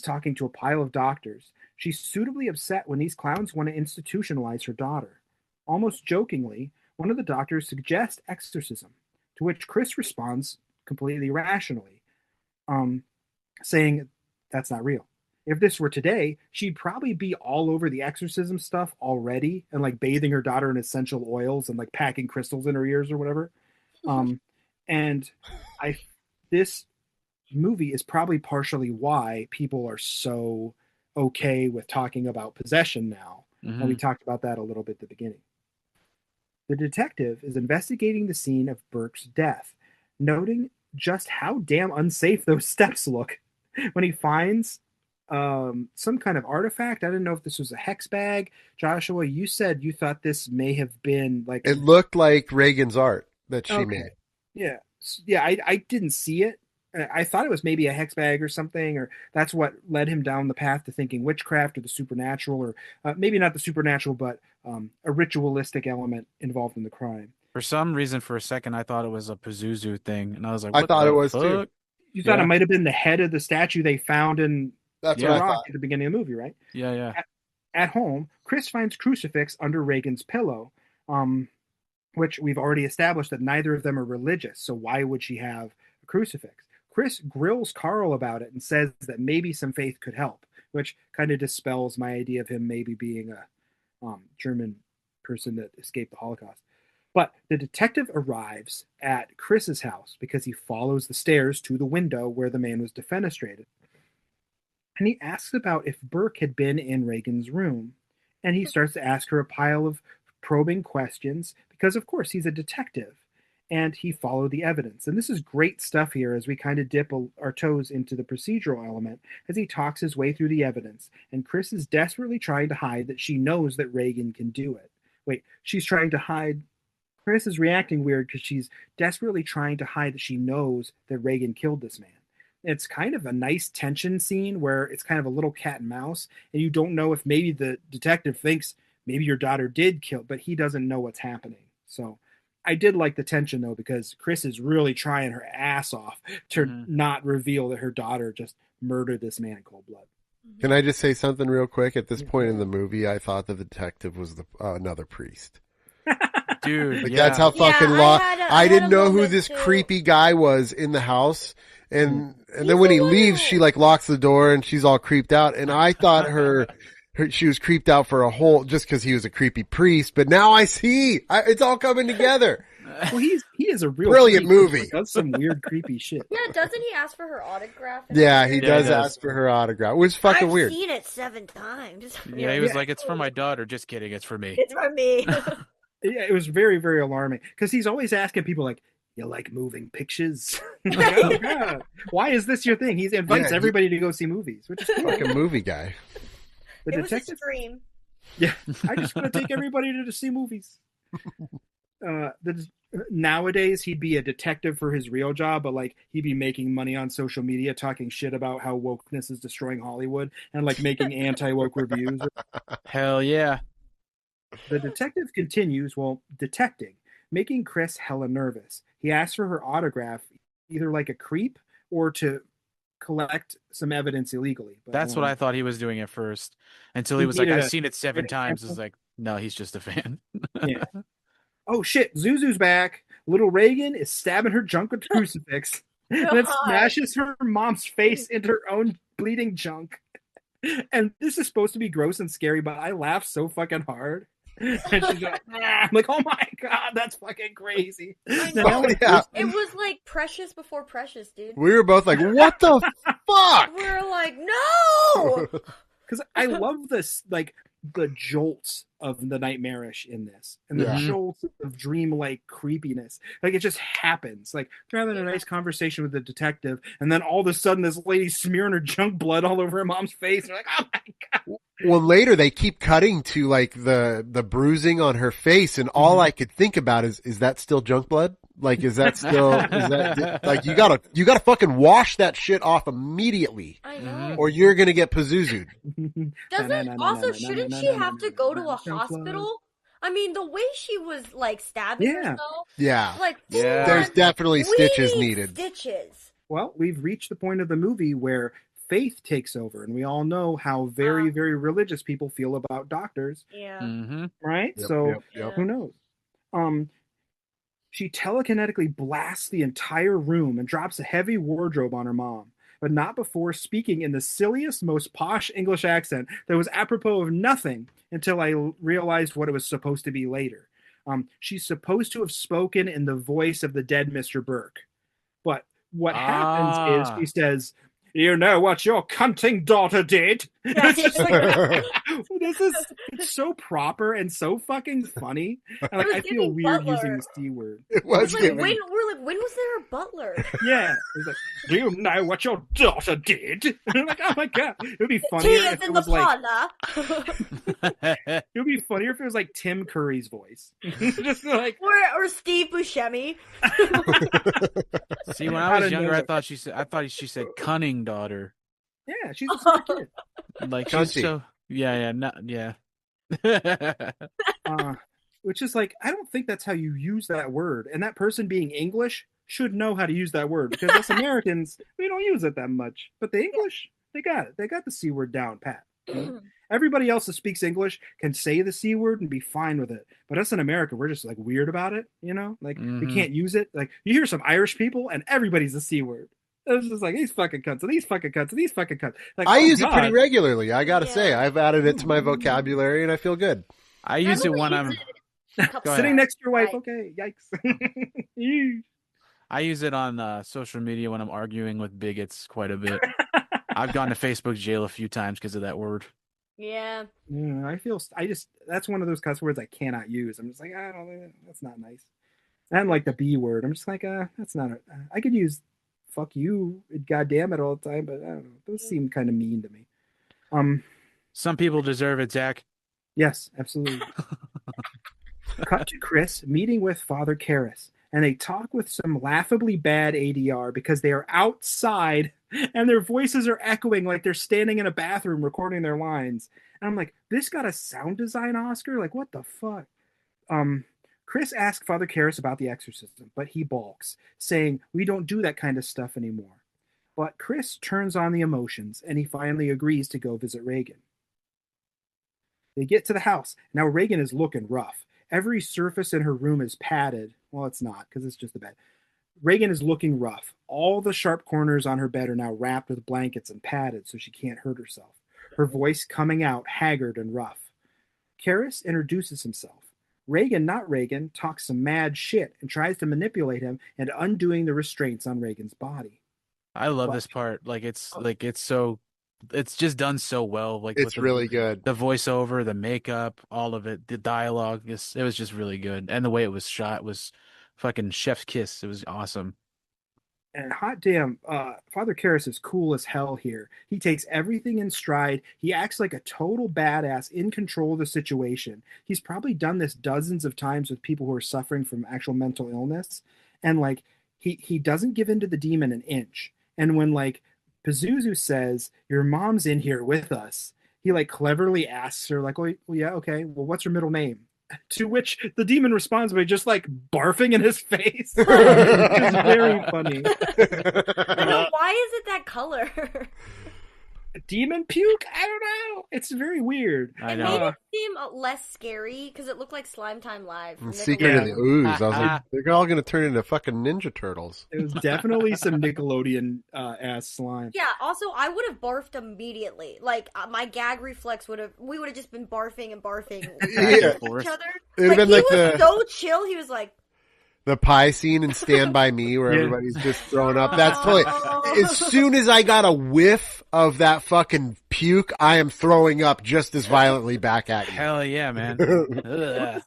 talking to a pile of doctors. She's suitably upset when these clowns want to institutionalize her daughter. Almost jokingly, one of the doctors suggests exorcism, to which Chris responds completely rationally, saying that's not real. If this were today, she'd probably be all over the exorcism stuff already and like bathing her daughter in essential oils and like packing crystals in her ears or whatever. And this movie is probably partially why people are so okay with talking about possession now. And we talked about that a little bit at the beginning. The detective is investigating the scene of Burke's death, noting just how damn unsafe those steps look when he finds some kind of artifact. I didn't know if this was a hex bag. Joshua, you said you thought this may have been like... It looked like Reagan's art that she made. Yeah. I didn't see it. I thought it was maybe a hex bag or something, or that's what led him down the path to thinking witchcraft or the supernatural, or maybe not the supernatural, but a ritualistic element involved in the crime. For some reason, for a second, I thought it was a Pazuzu thing, and I was like, I "What thought it the was too. fuck?" You thought it Yeah, might have been the head of the statue they found in That's what I yeah, Iraq thought. at the beginning of the movie, right? yeah, yeah. At home, Chris finds crucifix under Reagan's pillow, um, which we've already established that neither of them are religious. So why would she have a crucifix? Chris grills Carl about it and says that maybe some faith could help, which kind of dispels my idea of him maybe being a German person that escaped the Holocaust. But the detective arrives at Chris's house because he follows the stairs to the window where the man was defenestrated. And he asks about if Burke had been in Reagan's room. And he starts to ask her a pile of probing questions because, of course, he's a detective and he followed the evidence. And this is great stuff here as we kind of dip our toes into the procedural element as he talks his way through the evidence. And Chris is desperately trying to hide that she knows that Reagan can do it. Wait, she's trying to hide. Chris is reacting weird because she's desperately trying to hide that she knows that Reagan killed this man. It's kind of a nice tension scene where it's kind of a little cat and mouse, and you don't know if maybe the detective thinks maybe your daughter did kill, but he doesn't know what's happening. So I did like the tension though, because Chris is really trying her ass off to not reveal that her daughter just murdered this man in cold blood. Can I just say something real quick? At this point in the movie, I thought the detective was another priest. Dude, Like, yeah. that's how fucking I didn't know who this creepy guy was in the house. And then when he leaves, she like locks the door and she's all creeped out. And I thought she was creeped out for just because he was a creepy priest. But now I see it's all coming together. Well, he is a real brilliant movie. He does some weird creepy shit. Yeah, doesn't he ask for her autograph? Yeah, he does ask for her autograph. It was fucking weird. I've seen it 7 times. Yeah, he was like, "It's for my daughter." Just kidding, it's for me. It's for me. Yeah, it was very, very alarming because he's always asking people like, "You like moving pictures?" Like, oh, God. Why is this your thing? He invites everybody to go see movies, which is cool. Fucking movie guy. The it detective, was a dream. yeah, I just want to take everybody to see movies. Nowadays, he'd be a detective for his real job, but like he'd be making money on social media, talking shit about how wokeness is destroying Hollywood and like making anti-woke reviews. Hell yeah. The detective continues, detecting, making Chris hella nervous. He asks for her autograph, either like a creep or to collect some evidence illegally. But That's what I thought he was doing at first, until he was like, "I've seen it 7 times." It's like, no, he's just a fan. Yeah. Oh shit, Zuzu's back. Little Reagan is stabbing her junk with the crucifix. And then smashes her mom's face into her own bleeding junk. And this is supposed to be gross and scary, but I laughed so fucking hard. And she's like, I'm like, oh my God, that's fucking crazy. I know. Yeah. It was like Precious before Precious, dude. We were both like, what the fuck? We were like, no! Because I love this, like, the jolts of the nightmarish in this and the jolts of dreamlike creepiness. Like, it just happens. Like, they're having a nice conversation with the detective, and then all of a sudden this lady's smearing her junk blood all over her mom's face. And you're like, oh my God. Well, later they keep cutting to like the bruising on her face, and all I could think about is that still junk blood? Like, is that like you gotta fucking wash that shit off immediately. I know. Or you're gonna get Pazuzu'd. Shouldn't she have to go to a hospital? I mean, the way she was like stabbing herself. Yeah. Like, There's definitely stitches needed. Stitches. Well, we've reached the point of the movie where faith takes over, and we all know how very, very religious people feel about doctors. Yeah. Right? Yep. Who knows? She telekinetically blasts the entire room and drops a heavy wardrobe on her mom, but not before speaking in the silliest, most posh English accent that was apropos of nothing until I realized what it was supposed to be later. She's supposed to have spoken in the voice of the dead Mr. Burke. But what happens is she says, "You know what your cunting daughter did?" It's just like, it's so proper and so fucking funny. And like, I feel weird using the C word. It was like, when was there a butler? Yeah. It's like, "Do you know what your daughter did?" And I'm like, oh my God. It would be funnier if it was like, it would be funnier if it was like Tim Curry's voice. Just like, or Steve Buscemi. See, when I was younger, I thought she said cunning daughter. Yeah, she's a smart kid. Like, she's so yeah. which is like, I don't think that's how you use that word. And that person being English should know how to use that word, because us Americans, we don't use it that much. But the English, they got it. They got the C word down pat. You know? Everybody else that speaks English can say the C word and be fine with it. But us in America, we're just like weird about it, you know? Like we can't use it. Like you hear some Irish people and everybody's the C word. It's just like these fucking cunts and these fucking cunts and these fucking cunts. Like I use it pretty regularly. I gotta say, Yeah. I've added it to my vocabulary, and I feel good. I use it when I'm sitting next to your wife. Okay, yikes. I use it on social media when I'm arguing with bigots quite a bit. I've gone to Facebook jail a few times because of that word. Yeah. Yeah, that's one of those cuss words I cannot use. I'm just like, I don't, that's not nice. And like the B word, I'm just like, that's not. I could use fuck you, god damn it all the time, but I don't know. Those seem kind of mean to me. Some people deserve it, Zach. Yes, absolutely. Cut to Chris meeting with Father Karras, and they talk with some laughably bad ADR because they are outside and their voices are echoing like they're standing in a bathroom recording their lines. And I'm like, this got a sound design Oscar? Like, what the fuck? Chris asked Father Karras about the exorcism, but he balks, saying, we don't do that kind of stuff anymore. But Chris turns on the emotions, and he finally agrees to go visit Reagan. They get to the house. Now Reagan is looking rough. Every surface in her room is padded. Well, it's not, because it's just a bed. Reagan is looking rough. All the sharp corners on her bed are now wrapped with blankets and padded so she can't hurt herself. Her voice coming out haggard and rough. Karras introduces himself. Reagan, not Reagan, talks some mad shit and tries to manipulate him and undoing the restraints on Reagan's body. I love this part. Like it's just done so well. Like it's really good. The voiceover, the makeup, all of it, the dialogue. It was just really good, and the way it was shot was fucking chef's kiss. It was awesome. And hot damn, Father Karras is cool as hell here. He takes everything in stride. He acts like a total badass in control of the situation. He's probably done this dozens of times with people who are suffering from actual mental illness. And like he doesn't give in to the demon an inch. And when like Pazuzu says, your mom's in here with us, he like cleverly asks her, like, oh yeah, okay, well, what's her middle name? To which the demon responds by just like barfing in his face. It's very funny. Why is it that color? Demon puke? I don't know. It's very weird. I It know. made it seem less scary because it looked like Slime Time Live. from Secret of the Nickelodeon. Ooze. I was like, they're all going to turn into fucking Ninja Turtles. It was definitely some Nickelodeon ass slime. Yeah, also, I would have barfed immediately. Like, my gag reflex we would have just been barfing and barfing Yeah. each other. It would've Like, been he like was so chill, he was like, the pie scene in Stand By Me where Yeah. everybody's just throwing up. That's totally. As soon as I got a whiff of that fucking puke, I am throwing up just as violently back at you. Hell yeah, man. Ugh.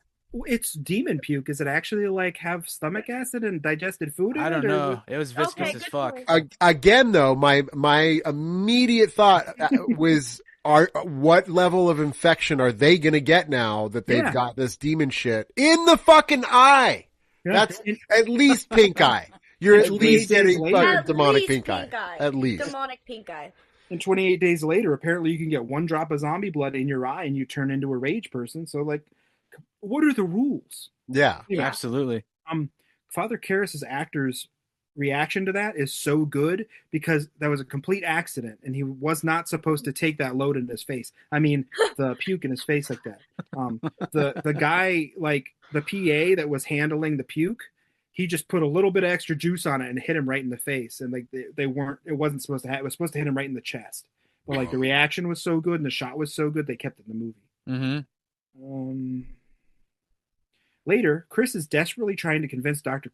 It's demon puke. Is it actually like have stomach acid and digested food in I it? don't or is know. it- It was viscous Okay, as good fuck. point. Again, though, my immediate thought was, what level of infection are they going to get now that they've Yeah. got this demon shit in the fucking eye? Yeah. That's at least pink eye. You're at And least 28 days getting later- fucking At demonic least pink eye. At least. Demonic pink eye. And 28 days later, apparently you can get one drop of zombie blood in your eye and you turn into a rage person. So, like, what are the rules? Yeah. Yeah. Absolutely. Father Karras' actor's reaction to that is so good because that was a complete accident and he was not supposed to take that load in his face. I mean, the puke in his face like that. The guy, like the PA that was handling the puke, he just put a little bit of extra juice on it and hit him right in the face. And like it wasn't supposed to it was supposed to hit him right in the chest. But like the reaction was so good and the shot was so good, they kept it in the movie. Mm-hmm. Later, Chris is desperately trying to convince Father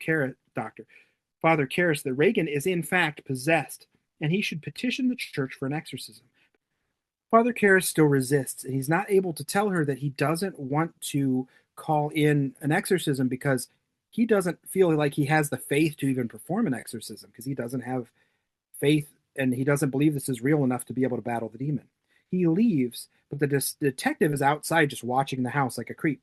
Karras that Reagan is in fact possessed, and he should petition the church for an exorcism. Father Karras still resists, and he's not able to tell her that he doesn't want to call in an exorcism because he doesn't feel like he has the faith to even perform an exorcism because he doesn't have faith and he doesn't believe this is real enough to be able to battle the demon. He leaves, but the detective is outside just watching the house like a creep.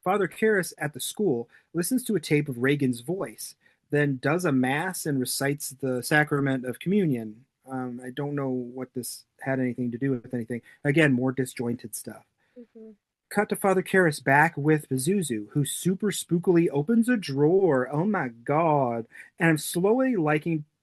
Father Karras at the school listens to a tape of Reagan's voice, then does a mass and recites the sacrament of communion. I don't know what this had anything to do with anything. Again, more disjointed stuff. Mm-hmm. Cut to Father Karras back with Pazuzu, who super spookily opens a drawer. Oh my god. And I'm slowly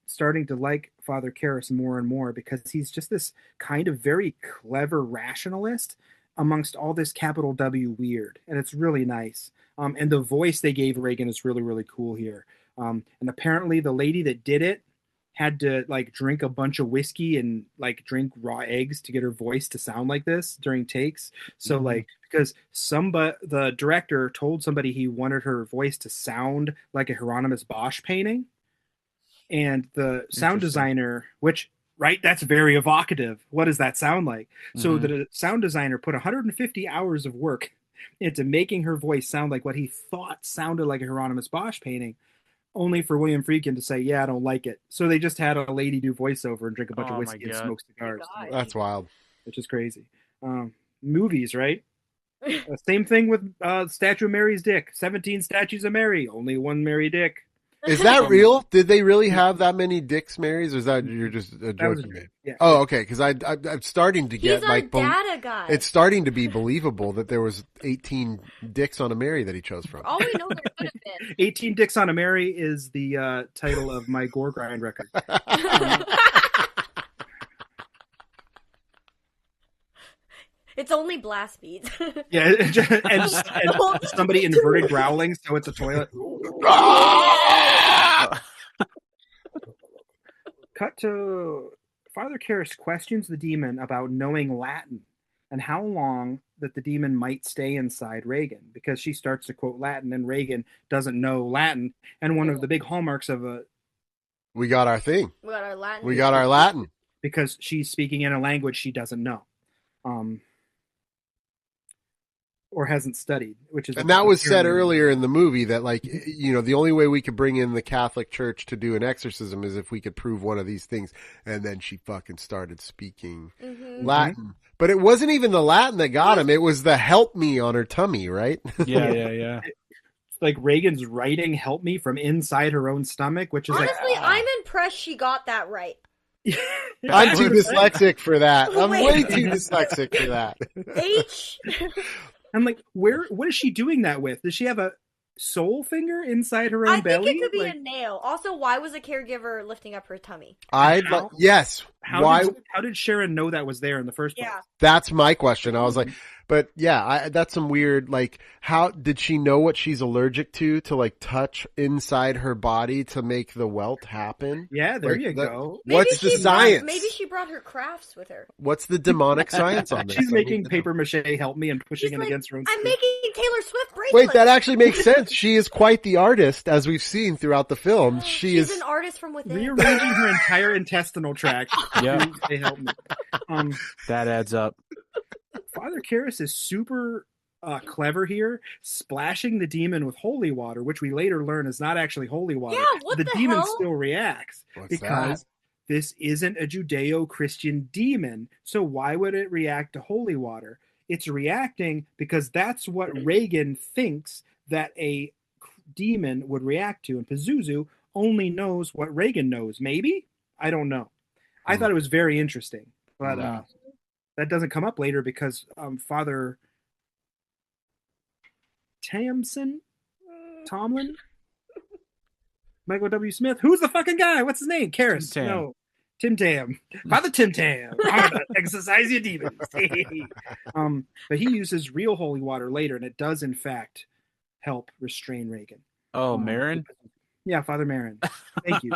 starting to like Father Karras more and more because he's just this kind of very clever rationalist amongst all this capital W weird. And it's really nice. And the voice they gave Reagan is really, really cool here. And apparently the lady that did it had to like drink a bunch of whiskey and like drink raw eggs to get her voice to sound like this during takes. So like because the director told somebody he wanted her voice to sound like a Hieronymus Bosch painting, and the sound designer, which right, that's very evocative. What does that sound like? So the sound designer put 150 hours of work into making her voice sound like what he thought sounded like a Hieronymus Bosch painting, only for William Friedkin to say, yeah, I don't like it. So they just had a lady do voiceover and drink a bunch of whiskey and smoke cigars. That's wild. Which is crazy. Movies, right? Same thing with Statue of Mary's dick. 17 statues of Mary, only one Mary dick. Is that real? Did they really have that many dicks, Marys, or is that you're just joking? Yeah. Oh, okay. Because I'm starting to get He's like data guy. It's starting to be believable that there was 18 dicks on a Mary that he chose from. All we know there could have been 18 Dicks on a Mary is the title of my gore grind record. It's only blast beats. Yeah, and somebody inverted growling, so it's a toilet. Cut to Father Karras questions the demon about knowing Latin and how long that the demon might stay inside Reagan, because she starts to quote Latin and Reagan doesn't know Latin. And one of the big hallmarks of we got our thing. We got our Latin. We got our Latin. Because she's speaking in a language she doesn't know. Or hasn't studied, which is, and that was said earlier in the movie that, like, you know, the only way we could bring in the Catholic Church to do an exorcism is if we could prove one of these things. And then she fucking started speaking Latin, but it wasn't even the Latin that got him; it was the "help me" on her tummy, right? Yeah. It's like Reagan's writing "help me" from inside her own stomach, which is honestly, like, I'm impressed she got that right. I'm too dyslexic for that. I'm way too dyslexic for that. I'm like, what is she doing that with? Does she have a soul finger inside her own belly? I think it could be a nail. Also, why was a caregiver lifting up her tummy? Yes. How did Sharon know that was there in the first place? Yeah. That's my question. I was like, but yeah, that's some weird, like, how did she know what she's allergic to like touch inside her body to make the welt happen? Yeah, there you go. What's the science? Maybe she brought her crafts with her. What's the demonic science on this? She's making paper mache help me and pushing it against her own I'm making Taylor Swift bracelets. Wait, that actually makes sense. She is quite the artist, as we've seen throughout the film. She's an artist from within. Rearranging her entire intestinal tract. Yeah. They help me. That adds up. Father Karras is super clever here, splashing the demon with holy water, which we later learn is not actually holy water. Yeah, what the demon hell? still reacts because this isn't a Judeo-Christian demon, so why would it react to holy water? It's reacting because that's what Reagan thinks that a demon would react to, and Pazuzu only knows what Reagan knows. Maybe? I don't know. I thought it was very interesting, but that doesn't come up later because Father Tomlin, Michael W. Smith, who's the fucking guy? What's his name? Karras? No, Tim Tam. Father Tim Tam. I'm gonna exorcise your demons. But he uses real holy water later, and it does in fact help restrain Reagan. Oh, Marin? Yeah, Father Marin. Thank you.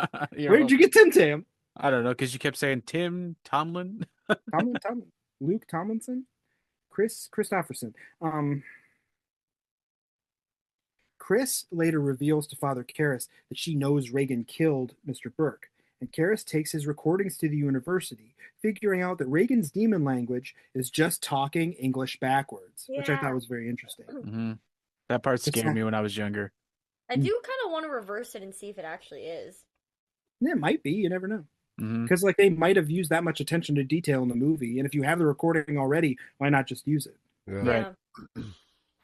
Where did you get Tim Tam? I don't know, because you kept saying Tim Tomlin. Tomlin. Luke Tomlinson? Chris Christopherson. Chris later reveals to Father Karras that she knows Reagan killed Mr. Burke, and Karras takes his recordings to the university, figuring out that Reagan's demon language is just talking English backwards, which I thought was very interesting. Mm-hmm. That part scared me when I was younger. I do kind of want to reverse it and see if it actually is. Yeah, it might be. You never know. Because like they might have used that much attention to detail in the movie, and if you have the recording already, why not just use it? Yeah. Right.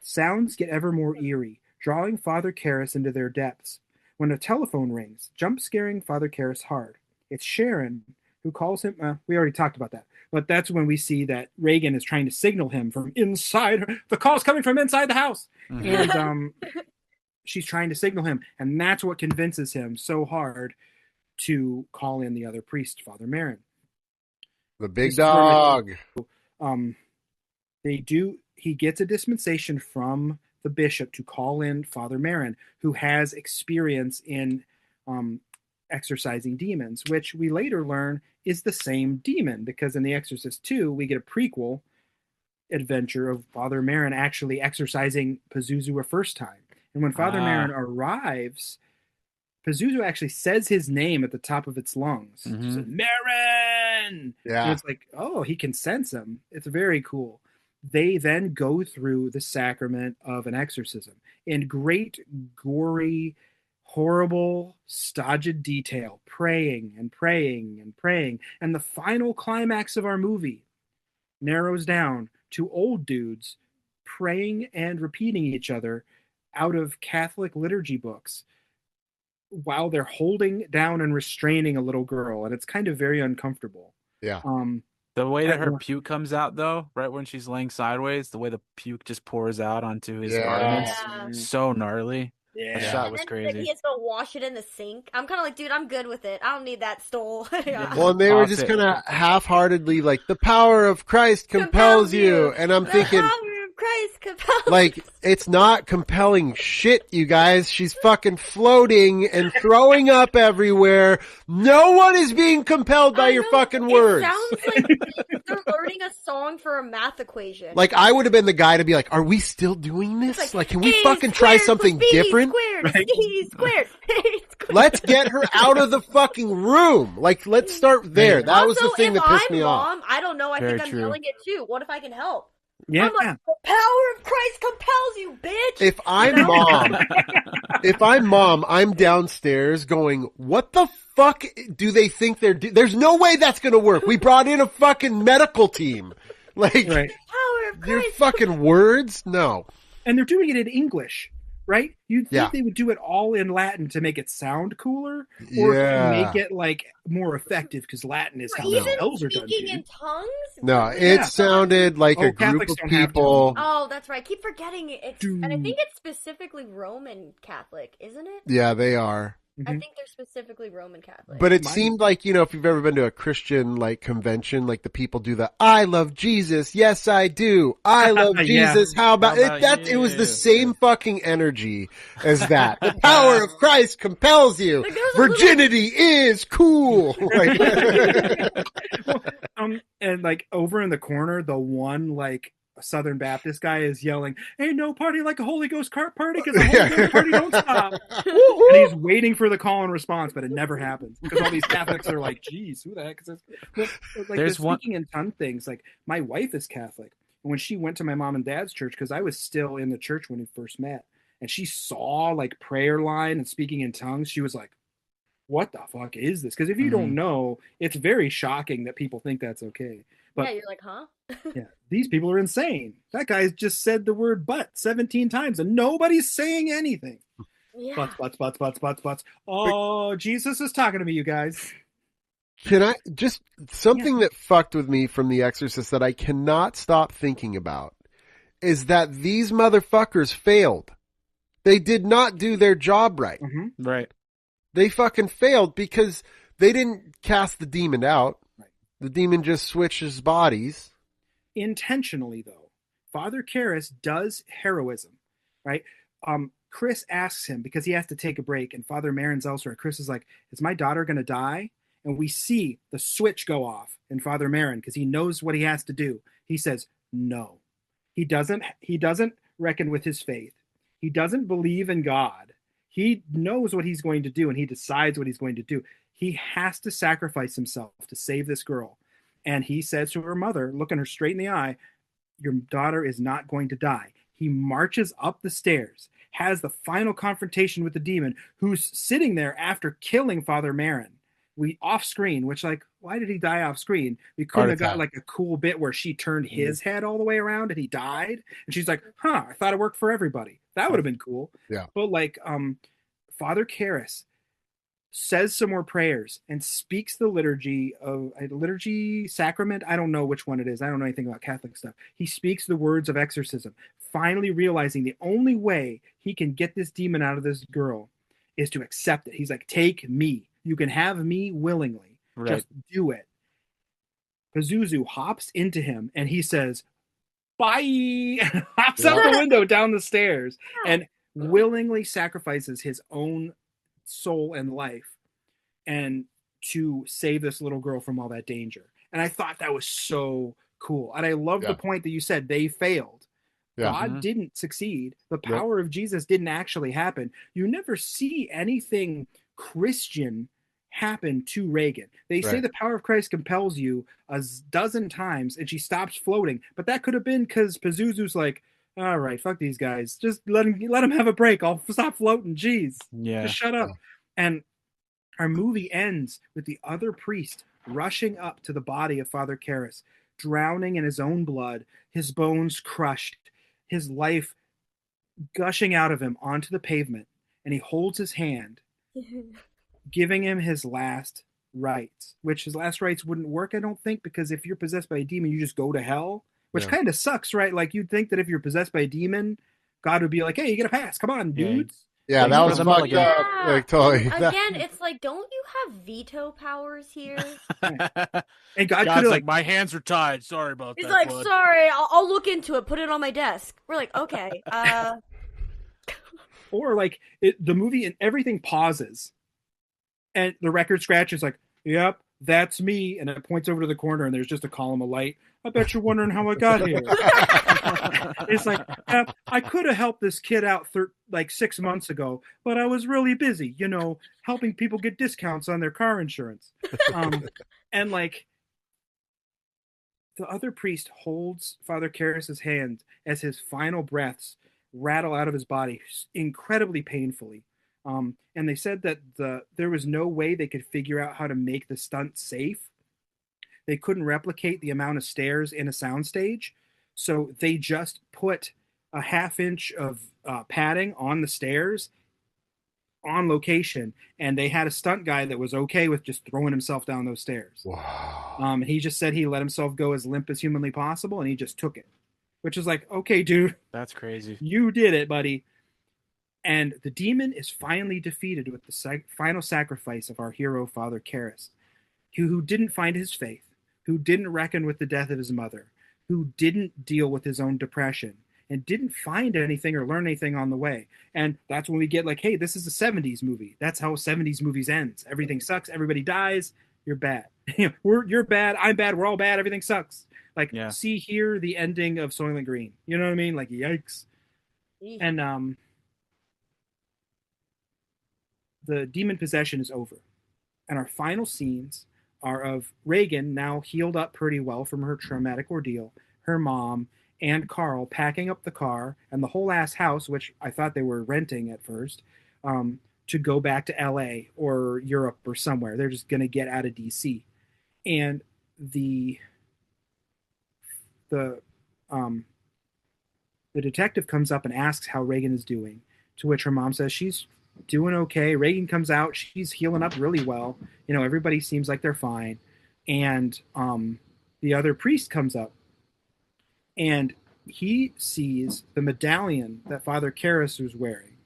Sounds get ever more eerie, drawing Father Karras into their depths. When a telephone rings, jump scaring Father Karras hard. It's Sharon, who calls him. We already talked about that, but that's when we see that Reagan is trying to signal him from inside. The call's coming from inside the house, and she's trying to signal him, and that's what convinces him so hard to call in the other priest, Father Marin. The big dog. He gets a dispensation from the bishop to call in Father Marin, who has experience in exorcising demons, which we later learn is the same demon, because in The Exorcist 2, we get a prequel adventure of Father Marin actually exorcising Pazuzu a first time. And when Father Marin arrives, Pazuzu actually says his name at the top of its lungs. He says, Marin! Yeah. So it's like, oh, he can sense him. It's very cool. They then go through the sacrament of an exorcism in great, gory, horrible, stodged detail, praying and praying and praying. And the final climax of our movie narrows down to old dudes praying and repeating each other out of Catholic liturgy books while they're holding down and restraining a little girl. And it's kind of very uncomfortable. Yeah. The way that her puke comes out, though, right when she's laying sideways, the way the puke just pours out onto his garments, so gnarly. Yeah. The shot was crazy. He has to wash it in the sink. I'm kind of like, dude, I'm good with it. I don't need that stole. Well, and they were just kind of half-heartedly like, the power of Christ compels you. And I'm thinking, Christ compels. Like, it's not compelling shit, you guys. She's fucking floating and throwing up everywhere. No one is being compelled by your fucking words. It sounds like they're learning a song for a math equation. Like, I would have been the guy to be like, are we still doing this? Like, can we fucking try something different? Let's get her out of the fucking room. Like, let's start there. That was the thing that pissed me off. I don't know. I think I'm yelling it too. What if I can help? Yeah. I'm like, the power of Christ compels you, bitch. If I'm mom, I'm downstairs going, what the fuck do they think they're doing? There's no way that's going to work. We brought in a fucking medical team. Like, power of Christ. Your fucking words? No. And they're doing it in English, right? You'd think they would do it all in Latin to make it sound cooler, or to make it like more effective, because Latin is how the spells are done. Speaking in tongues? No, it sounded like a group of people. Oh, that's right. I keep forgetting it. And I think it's specifically Roman Catholic, isn't it? Yeah, they are. I think they're specifically Roman Catholic. But it seemed like, you know, if you've ever been to a Christian like convention, like the people do the I love Jesus, yes I do. I love Jesus. How about it? It was the same fucking energy as that. The power of Christ compels you. Like, virginity is cool. Like, and like over in the corner, the one like Southern Baptist guy is yelling, "Ain't no party like a Holy Ghost party, because the Holy Ghost party don't stop." And he's waiting for the call and response, but it never happens, because all these Catholics are like, "Geez, who the heck is this?" Like, there's speaking in tongue things. Like, my wife is Catholic, and when she went to my mom and dad's church, because I was still in the church when we first met, and she saw like prayer line and speaking in tongues, she was like, "What the fuck is this?" Because if you don't know, it's very shocking that people think that's okay. But, you're like, huh? Yeah, these people are insane. That guy just said the word "but" 17 times, and nobody's saying anything. Yeah. Butts. Oh, Jesus is talking to me, you guys. Can I just something that fucked with me from The Exorcist that I cannot stop thinking about is that these motherfuckers failed. They did not do their job right. Mm-hmm. Right. They fucking failed because they didn't cast the demon out. The demon just switches bodies. Intentionally, though. Father Karras does heroism, right? Chris asks him, because he has to take a break, and Father Marin's elsewhere. Chris is like, "Is my daughter going to die?" And we see the switch go off in Father Marin, because he knows what he has to do. He says, no. He doesn't reckon with his faith. He doesn't believe in God. He knows what he's going to do, and he decides what he's going to do. He has to sacrifice himself to save this girl. And he says to her mother, looking her straight in the eye, "Your daughter is not going to die." He marches up the stairs, has the final confrontation with the demon, who's sitting there after killing Father Marin. We off screen, which, like, why did he die off screen? We couldn't have got like a cool bit where she turned his head all the way around and he died. And she's like, I thought it worked for everybody. That would have been cool. Yeah. But like, Father Karras says some more prayers, and speaks the liturgy of a liturgy sacrament. I don't know which one it is. I don't know anything about Catholic stuff. He speaks the words of exorcism, finally realizing the only way he can get this demon out of this girl is to accept it. He's like, take me. You can have me willingly. Right. Just do it. Pazuzu hops into him and he says, bye, hops out the window down the stairs and willingly sacrifices his own soul and life and to save this little girl from all that danger. And I thought that was so cool. And I love the point that you said they failed. God didn't succeed. The power of Jesus didn't actually happen. You never see anything Christian happen to Regan. They say the power of Christ compels you a dozen times and she stops floating. But that could have been because Pazuzu's like, all right, fuck these guys. Just let him have a break. I'll stop floating. Jeez. Yeah. Just shut up. And our movie ends with the other priest rushing up to the body of Father Karras, drowning in his own blood, his bones crushed, his life gushing out of him onto the pavement. And he holds his hand, giving him his last rites, which his last rites wouldn't work, I don't think, because if you're possessed by a demon, you just go to hell, which kind of sucks, right? Like, you'd think that if you're possessed by a demon, God would be like, hey, you get a pass. Come on, dudes. Yeah, like, that was fucked up. Like, totally. Again, it's like, don't you have veto powers here? And God's like, my hands are tied. Sorry about that. He's like, bud. sorry, I'll look into it. Put it on my desk. We're like, okay. Or like the movie and everything pauses, and the record scratch is like, yep, that's me, and it points over to the corner, and there's just a column of light. I bet you're wondering how I got here. It's like, I could have helped this kid out 6 months ago, but I was really busy, helping people get discounts on their car insurance. And like, the other priest holds Father Karras' hand as his final breaths rattle out of his body incredibly painfully. And they said that there was no way they could figure out how to make the stunt safe. They couldn't replicate the amount of stairs in a soundstage, so they just put a half-inch of padding on the stairs on location, and they had a stunt guy that was okay with just throwing himself down those stairs. Wow. He just said he let himself go as limp as humanly possible, and he just took it, which is like, okay, dude. That's crazy. You did it, buddy. And the demon is finally defeated with the final sacrifice of our hero, Father Karras, who didn't find his faith, who didn't reckon with the death of his mother, who didn't deal with his own depression, and didn't find anything or learn anything on the way. And that's when we get like, hey, this is a 70s movie. That's how 70s movies ends. Everything sucks. Everybody dies. You're bad. You're bad. I'm bad. We're all bad. Everything sucks. Like, see here the ending of Soylent Green. You know what I mean? Like, yikes. And the demon possession is over. And our final scenes are of Regan, now healed up pretty well from her traumatic ordeal, her mom, and Carl packing up the car and the whole ass house, which I thought they were renting at first, to go back to LA or Europe or somewhere. They're just going to get out of DC. And the detective comes up and asks how Regan is doing, to which her mom says she's doing okay. Regan comes out. She's healing up really well. Everybody seems like they're fine. And the other priest comes up, and he sees the medallion that Father Karras was wearing.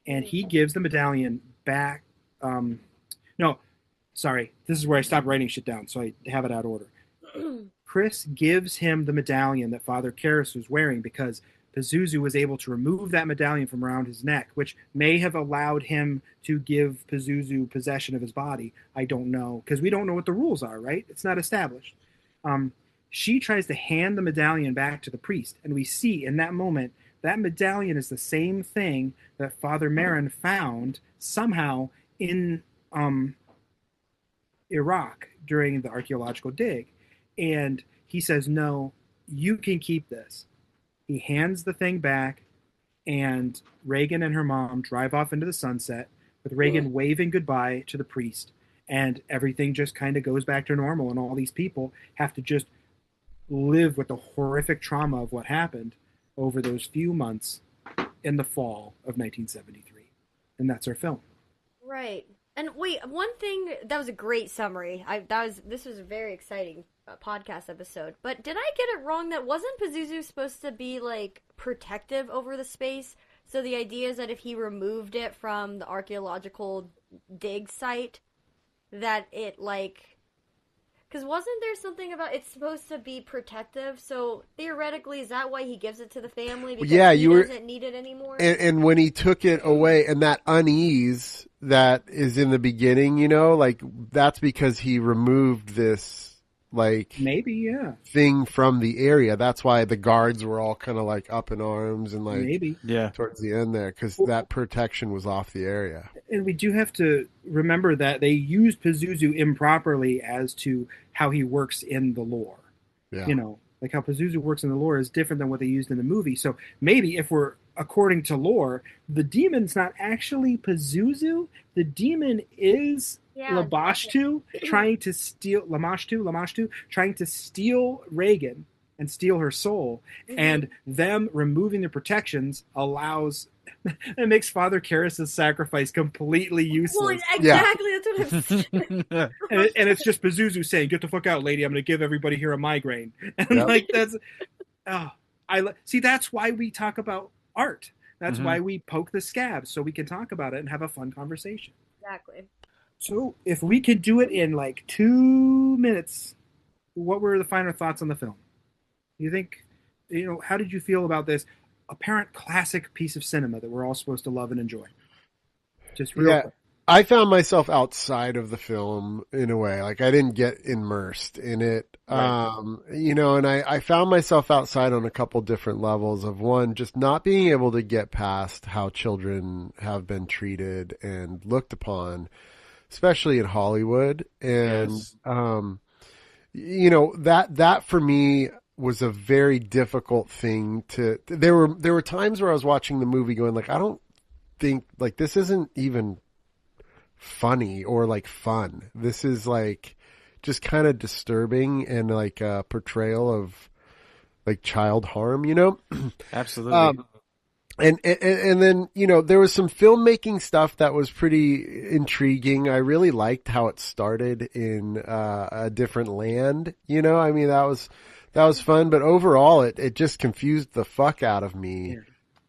And he gives the medallion back. No, sorry. This is where I stopped writing shit down, so I have it out of order. Chris gives him the medallion that Father Karras was wearing because Pazuzu was able to remove that medallion from around his neck, which may have allowed him to give Pazuzu possession of his body. I don't know, because we don't know what the rules are, right? It's not established. She tries to hand the medallion back to the priest, and we see in that moment that medallion is the same thing that Father Marin found somehow in Iraq during the archaeological dig. And he says, no, you can keep this. He hands the thing back, and Regan and her mom drive off into the sunset with Regan waving goodbye to the priest. And everything just kind of goes back to normal, and all these people have to just live with the horrific trauma of what happened over those few months in the fall of 1973. And that's our film. Right. And wait, one thing that was a great summary. This was a very exciting podcast episode. But did I get it wrong that wasn't Pazuzu supposed to be like protective over the space? So the idea is that if he removed it from the archaeological dig site, that it like. Because wasn't there something about it's supposed to be protective? So theoretically, is that why he gives it to the family? Because he doesn't need it anymore? And when he took it away, and that unease that is in the beginning, you know, like that's because he removed this like maybe thing from the area. That's why the guards were all kind of like up in arms and like towards the end there, because that protection was off the area. And we do have to remember that they used Pazuzu improperly as to how he works in the lore. You know, like how Pazuzu works in the lore is different than what they used in the movie. So maybe if we're according to lore, the demon's not actually Pazuzu. The demon is Lamashtu trying to steal Lamashtu trying to steal Reagan and steal her soul, and them removing the protections allows it makes Father Karras' sacrifice completely useless. Well, exactly, that's what I'm saying. and it's just Pazuzu saying, "Get the fuck out, lady! I'm going to give everybody here a migraine." And like that's, that's why we talk about art. That's why we poke the scab, so we can talk about it and have a fun conversation. Exactly. So if we could do it in like 2 minutes, what were the final thoughts on the film? You think, how did you feel about this apparent classic piece of cinema that we're all supposed to love and enjoy? Just real quick. I found myself outside of the film in a way. Like I didn't get immersed in it. Right. And I found myself outside on a couple different levels of one, just not being able to get past how children have been treated and looked upon, especially in Hollywood. And, that for me was a very difficult thing there were times where I was watching the movie going like, I don't think like this isn't even funny or like fun. This is like just kind of disturbing and like a portrayal of like child harm, Absolutely. And then, there was some filmmaking stuff that was pretty intriguing. I really liked how it started in a different land, I mean, that was fun, but overall it just confused the fuck out of me.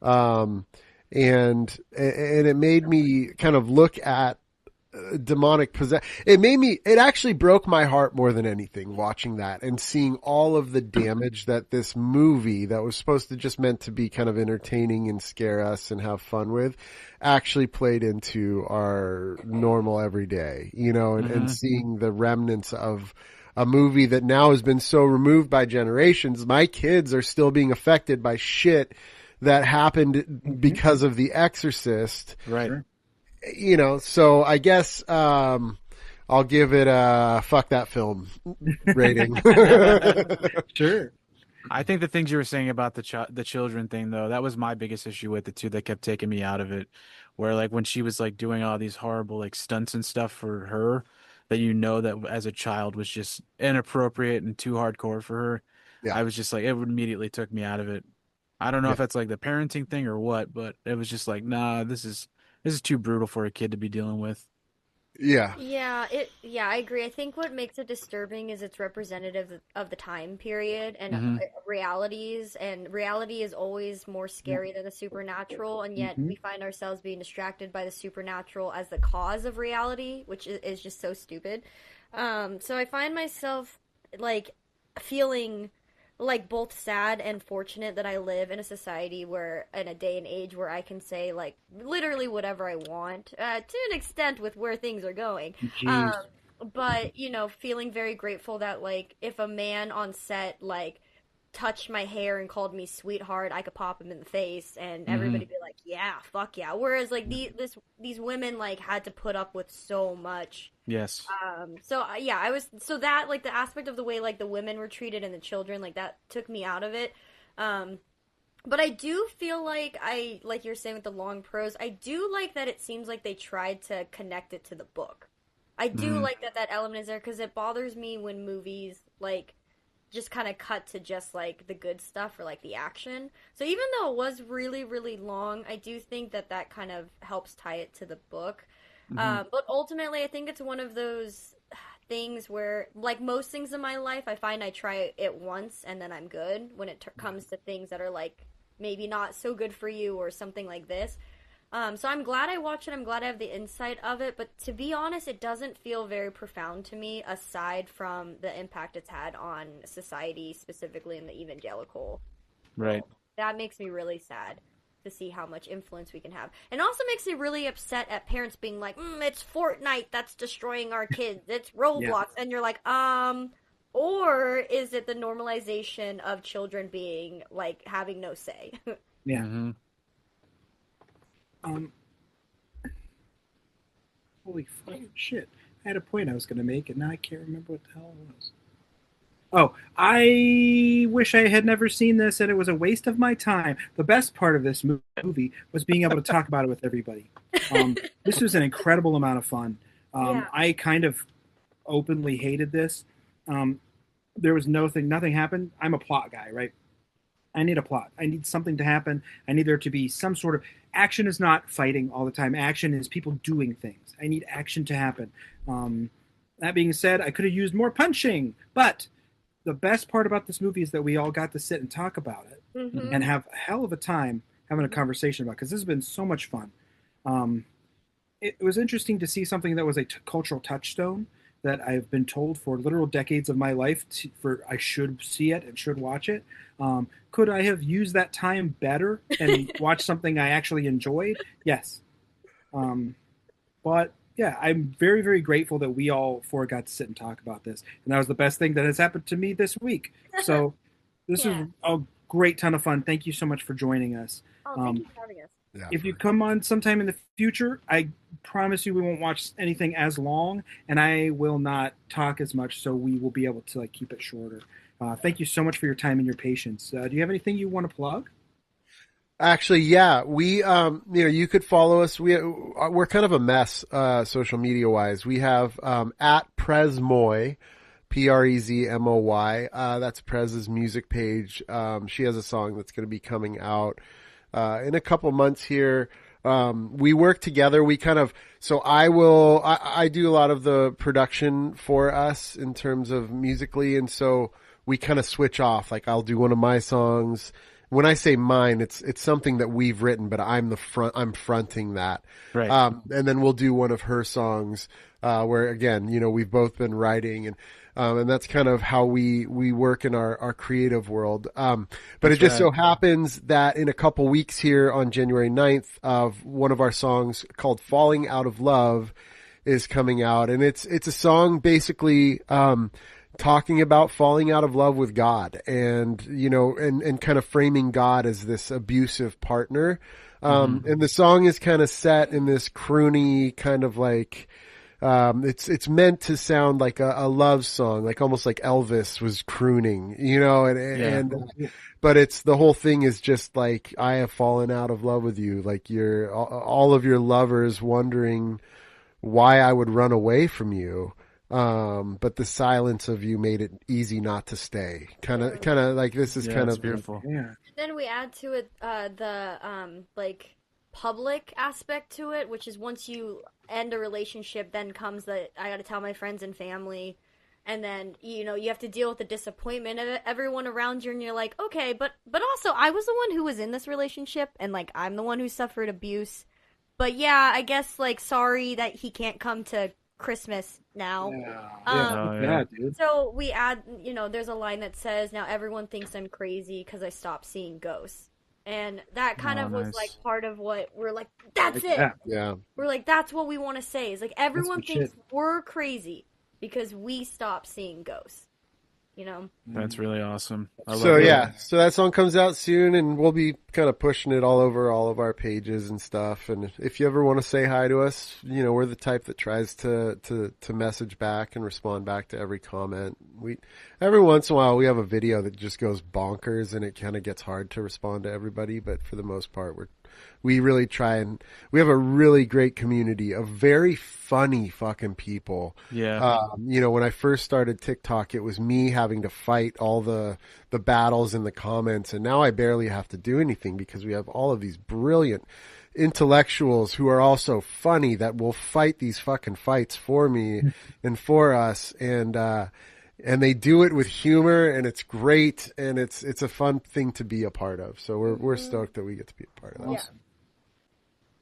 And it made me kind of look at demonic possession. It actually broke my heart more than anything watching that and seeing all of the damage that this movie that was supposed to just meant to be kind of entertaining and scare us and have fun with actually played into our normal everyday, and seeing the remnants of a movie that now has been so removed by generations. My kids are still being affected by shit that happened because of The Exorcist. Right. So I guess I'll give it a fuck that film rating. Sure. I think the things you were saying about the children thing, though, that was my biggest issue with it too. That kept taking me out of it. Where like when she was like doing all these horrible like stunts and stuff for her, that that as a child was just inappropriate and too hardcore for her. Yeah. I was just like, it immediately took me out of it. I don't know if that's like the parenting thing or what, but it was just like, nah, this is too brutal for a kid to be dealing with. Yeah. Yeah, I agree. I think what makes it disturbing is it's representative of the time period and realities, and reality is always more scary than the supernatural, and yet we find ourselves being distracted by the supernatural as the cause of reality, which is just so stupid. So I find myself like feeling like both sad and fortunate that I live in a society in a day and age where I can say like literally whatever I want, to an extent with where things are going. But feeling very grateful that like if a man on set like touched my hair and called me sweetheart, I could pop him in the face and everybody be like, yeah, fuck yeah. Whereas like these women like had to put up with so much. Yes. That like the aspect of the way like the women were treated and the children, like that took me out of it. But I do feel like like you're saying with the long prose, I do like that it seems like they tried to connect it to the book. I do like that element is there, because it bothers me when movies like just kind of cut to just like the good stuff or like the action. So even though it was really, really long, I do think that kind of helps tie it to the book. But ultimately, I think it's one of those things where, like most things in my life, I find I try it once and then I'm good when it comes to things that are like maybe not so good for you or something like this. So I'm glad I watched it. I'm glad I have the insight of it. But to be honest, it doesn't feel very profound to me, aside from the impact it's had on society, specifically in the evangelical. Right. That makes me really sad to see how much influence we can have. And also makes me really upset at parents being like, it's Fortnite that's destroying our kids. It's Roblox. Yeah. And you're like, or is it the normalization of children being, like, having no say? Yeah. Holy fucking shit. I had a point I was going to make, and now I can't remember what the hell it was. Oh, I wish I had never seen this, and it was a waste of my time. The best part of this movie was being able to talk about it with everybody. This was an incredible amount of fun. I kind of openly hated this. There was nothing happened. I'm a plot guy, right? I need a plot. I need something to happen. I need there to be some sort of action. Is not fighting all the time. Action is people doing things. I need action to happen. That being said, I could have used more punching, but the best part about this movie is that we all got to sit and talk about it and have a hell of a time having a conversation about it, because this has been so much fun. It was interesting to see something that was a cultural touchstone that I've been told for literal decades of my life I should see it and should watch it. Could I have used that time better and watched something I actually enjoyed? Yes. But yeah, I'm very, very grateful that we all four got to sit and talk about this. And that was the best thing that has happened to me this week. So this is a great ton of fun. Thank you so much for joining us. Thank you for having us. Yeah, if you come on sometime in the future, I promise you we won't watch anything as long, and I will not talk as much, so we will be able to keep it shorter. Thank you so much for your time and your patience. Do you have anything you want to plug? Actually, yeah, we, you could follow us. We're kind of a mess, social media wise. We have, at Prezmoy, Prezmoy. That's Prez's music page. She has a song that's going to be coming out, in a couple months here. We work together. I do a lot of the production for us in terms of musically. And so we kind of switch off. Like I'll do one of my songs. When I say mine, it's something that we've written, but I'm fronting that. Right. And then we'll do one of her songs, where again, we've both been writing and that's kind of how we work in our creative world. But it just so happens that in a couple weeks here on January 9th, one of our songs called Falling Out of Love is coming out. And it's a song basically, talking about falling out of love with God and, and kind of framing God as this abusive partner. And the song is kind of set in this croony kind of like, it's meant to sound like a love song, like almost like Elvis was crooning, but the whole thing is just like, I have fallen out of love with you. Like all of your lovers wondering why I would run away from you. But the silence of you made it easy not to stay. Kind of like this is kind of beautiful. Yeah. Then we add to it the public aspect to it, which is once you end a relationship, then comes the I got to tell my friends and family, and then you have to deal with the disappointment of everyone around you, and you're like, okay, but also I was the one who was in this relationship, and I'm the one who suffered abuse. But yeah, I guess sorry that he can't come to Christmas now. Dude. So we add, there's a line that says, now everyone thinks I'm crazy because I stopped seeing ghosts. And that kind of was part of what we're like, that's it. Yeah. We're like, that's what we want to say is everyone thinks we're crazy because we stopped seeing ghosts. That's really awesome. So that song comes out soon, and we'll be kind of pushing it all over all of our pages and stuff. And if you ever want to say hi to us, we're the type that tries to message back and respond back to every comment. Every once in a while we have a video that just goes bonkers, and it kind of gets hard to respond to everybody. But for the most part, we really try, and we have a really great community of very funny fucking people. Yeah. When I first started TikTok, it was me having to fight all the battles in the comments, and now I barely have to do anything because we have all of these brilliant intellectuals who are also funny that will fight these fucking fights for me and for us, and they do it with humor, and it's great, and it's a fun thing to be a part of. So we're stoked that we get to be a part of that. Yeah.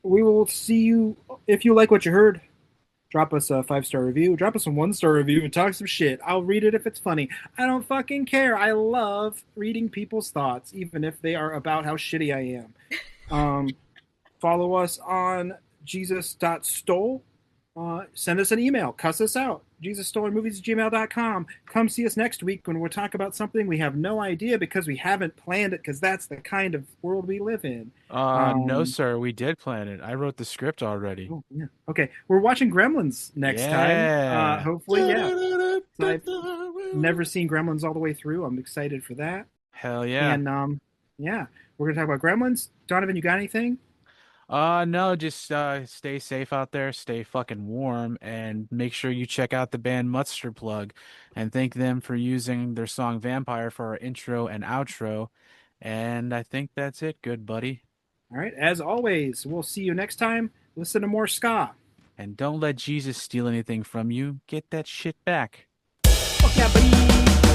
We will see you if you like what you heard. Drop us a 5-star review. Drop us a 1-star review and talk some shit. I'll read it if it's funny. I don't fucking care. I love reading people's thoughts, even if they are about how shitty I am. Follow us on jesus.stole. Send us an email. Cuss us out. JesusStolenMovies@gmail.com. Come see us next week when we'll talk about something we have no idea because we haven't planned it, because that's the kind of world we live in. No, sir. We did plan it. I wrote the script already. Oh, yeah. Okay. We're watching Gremlins next time. Hopefully, yeah. I've never seen Gremlins all the way through. I'm excited for that. Hell yeah. And, yeah. We're going to talk about Gremlins. Donovan, you got anything? No, just stay safe out there, stay fucking warm, and make sure you check out the band Mustard Plug and thank them for using their song Vampire for our intro and outro. And I think that's it, good buddy. All right. As always, we'll see you next time. Listen to more ska. And don't let Jesus steal anything from you. Get that shit back. Fuck yeah, buddy.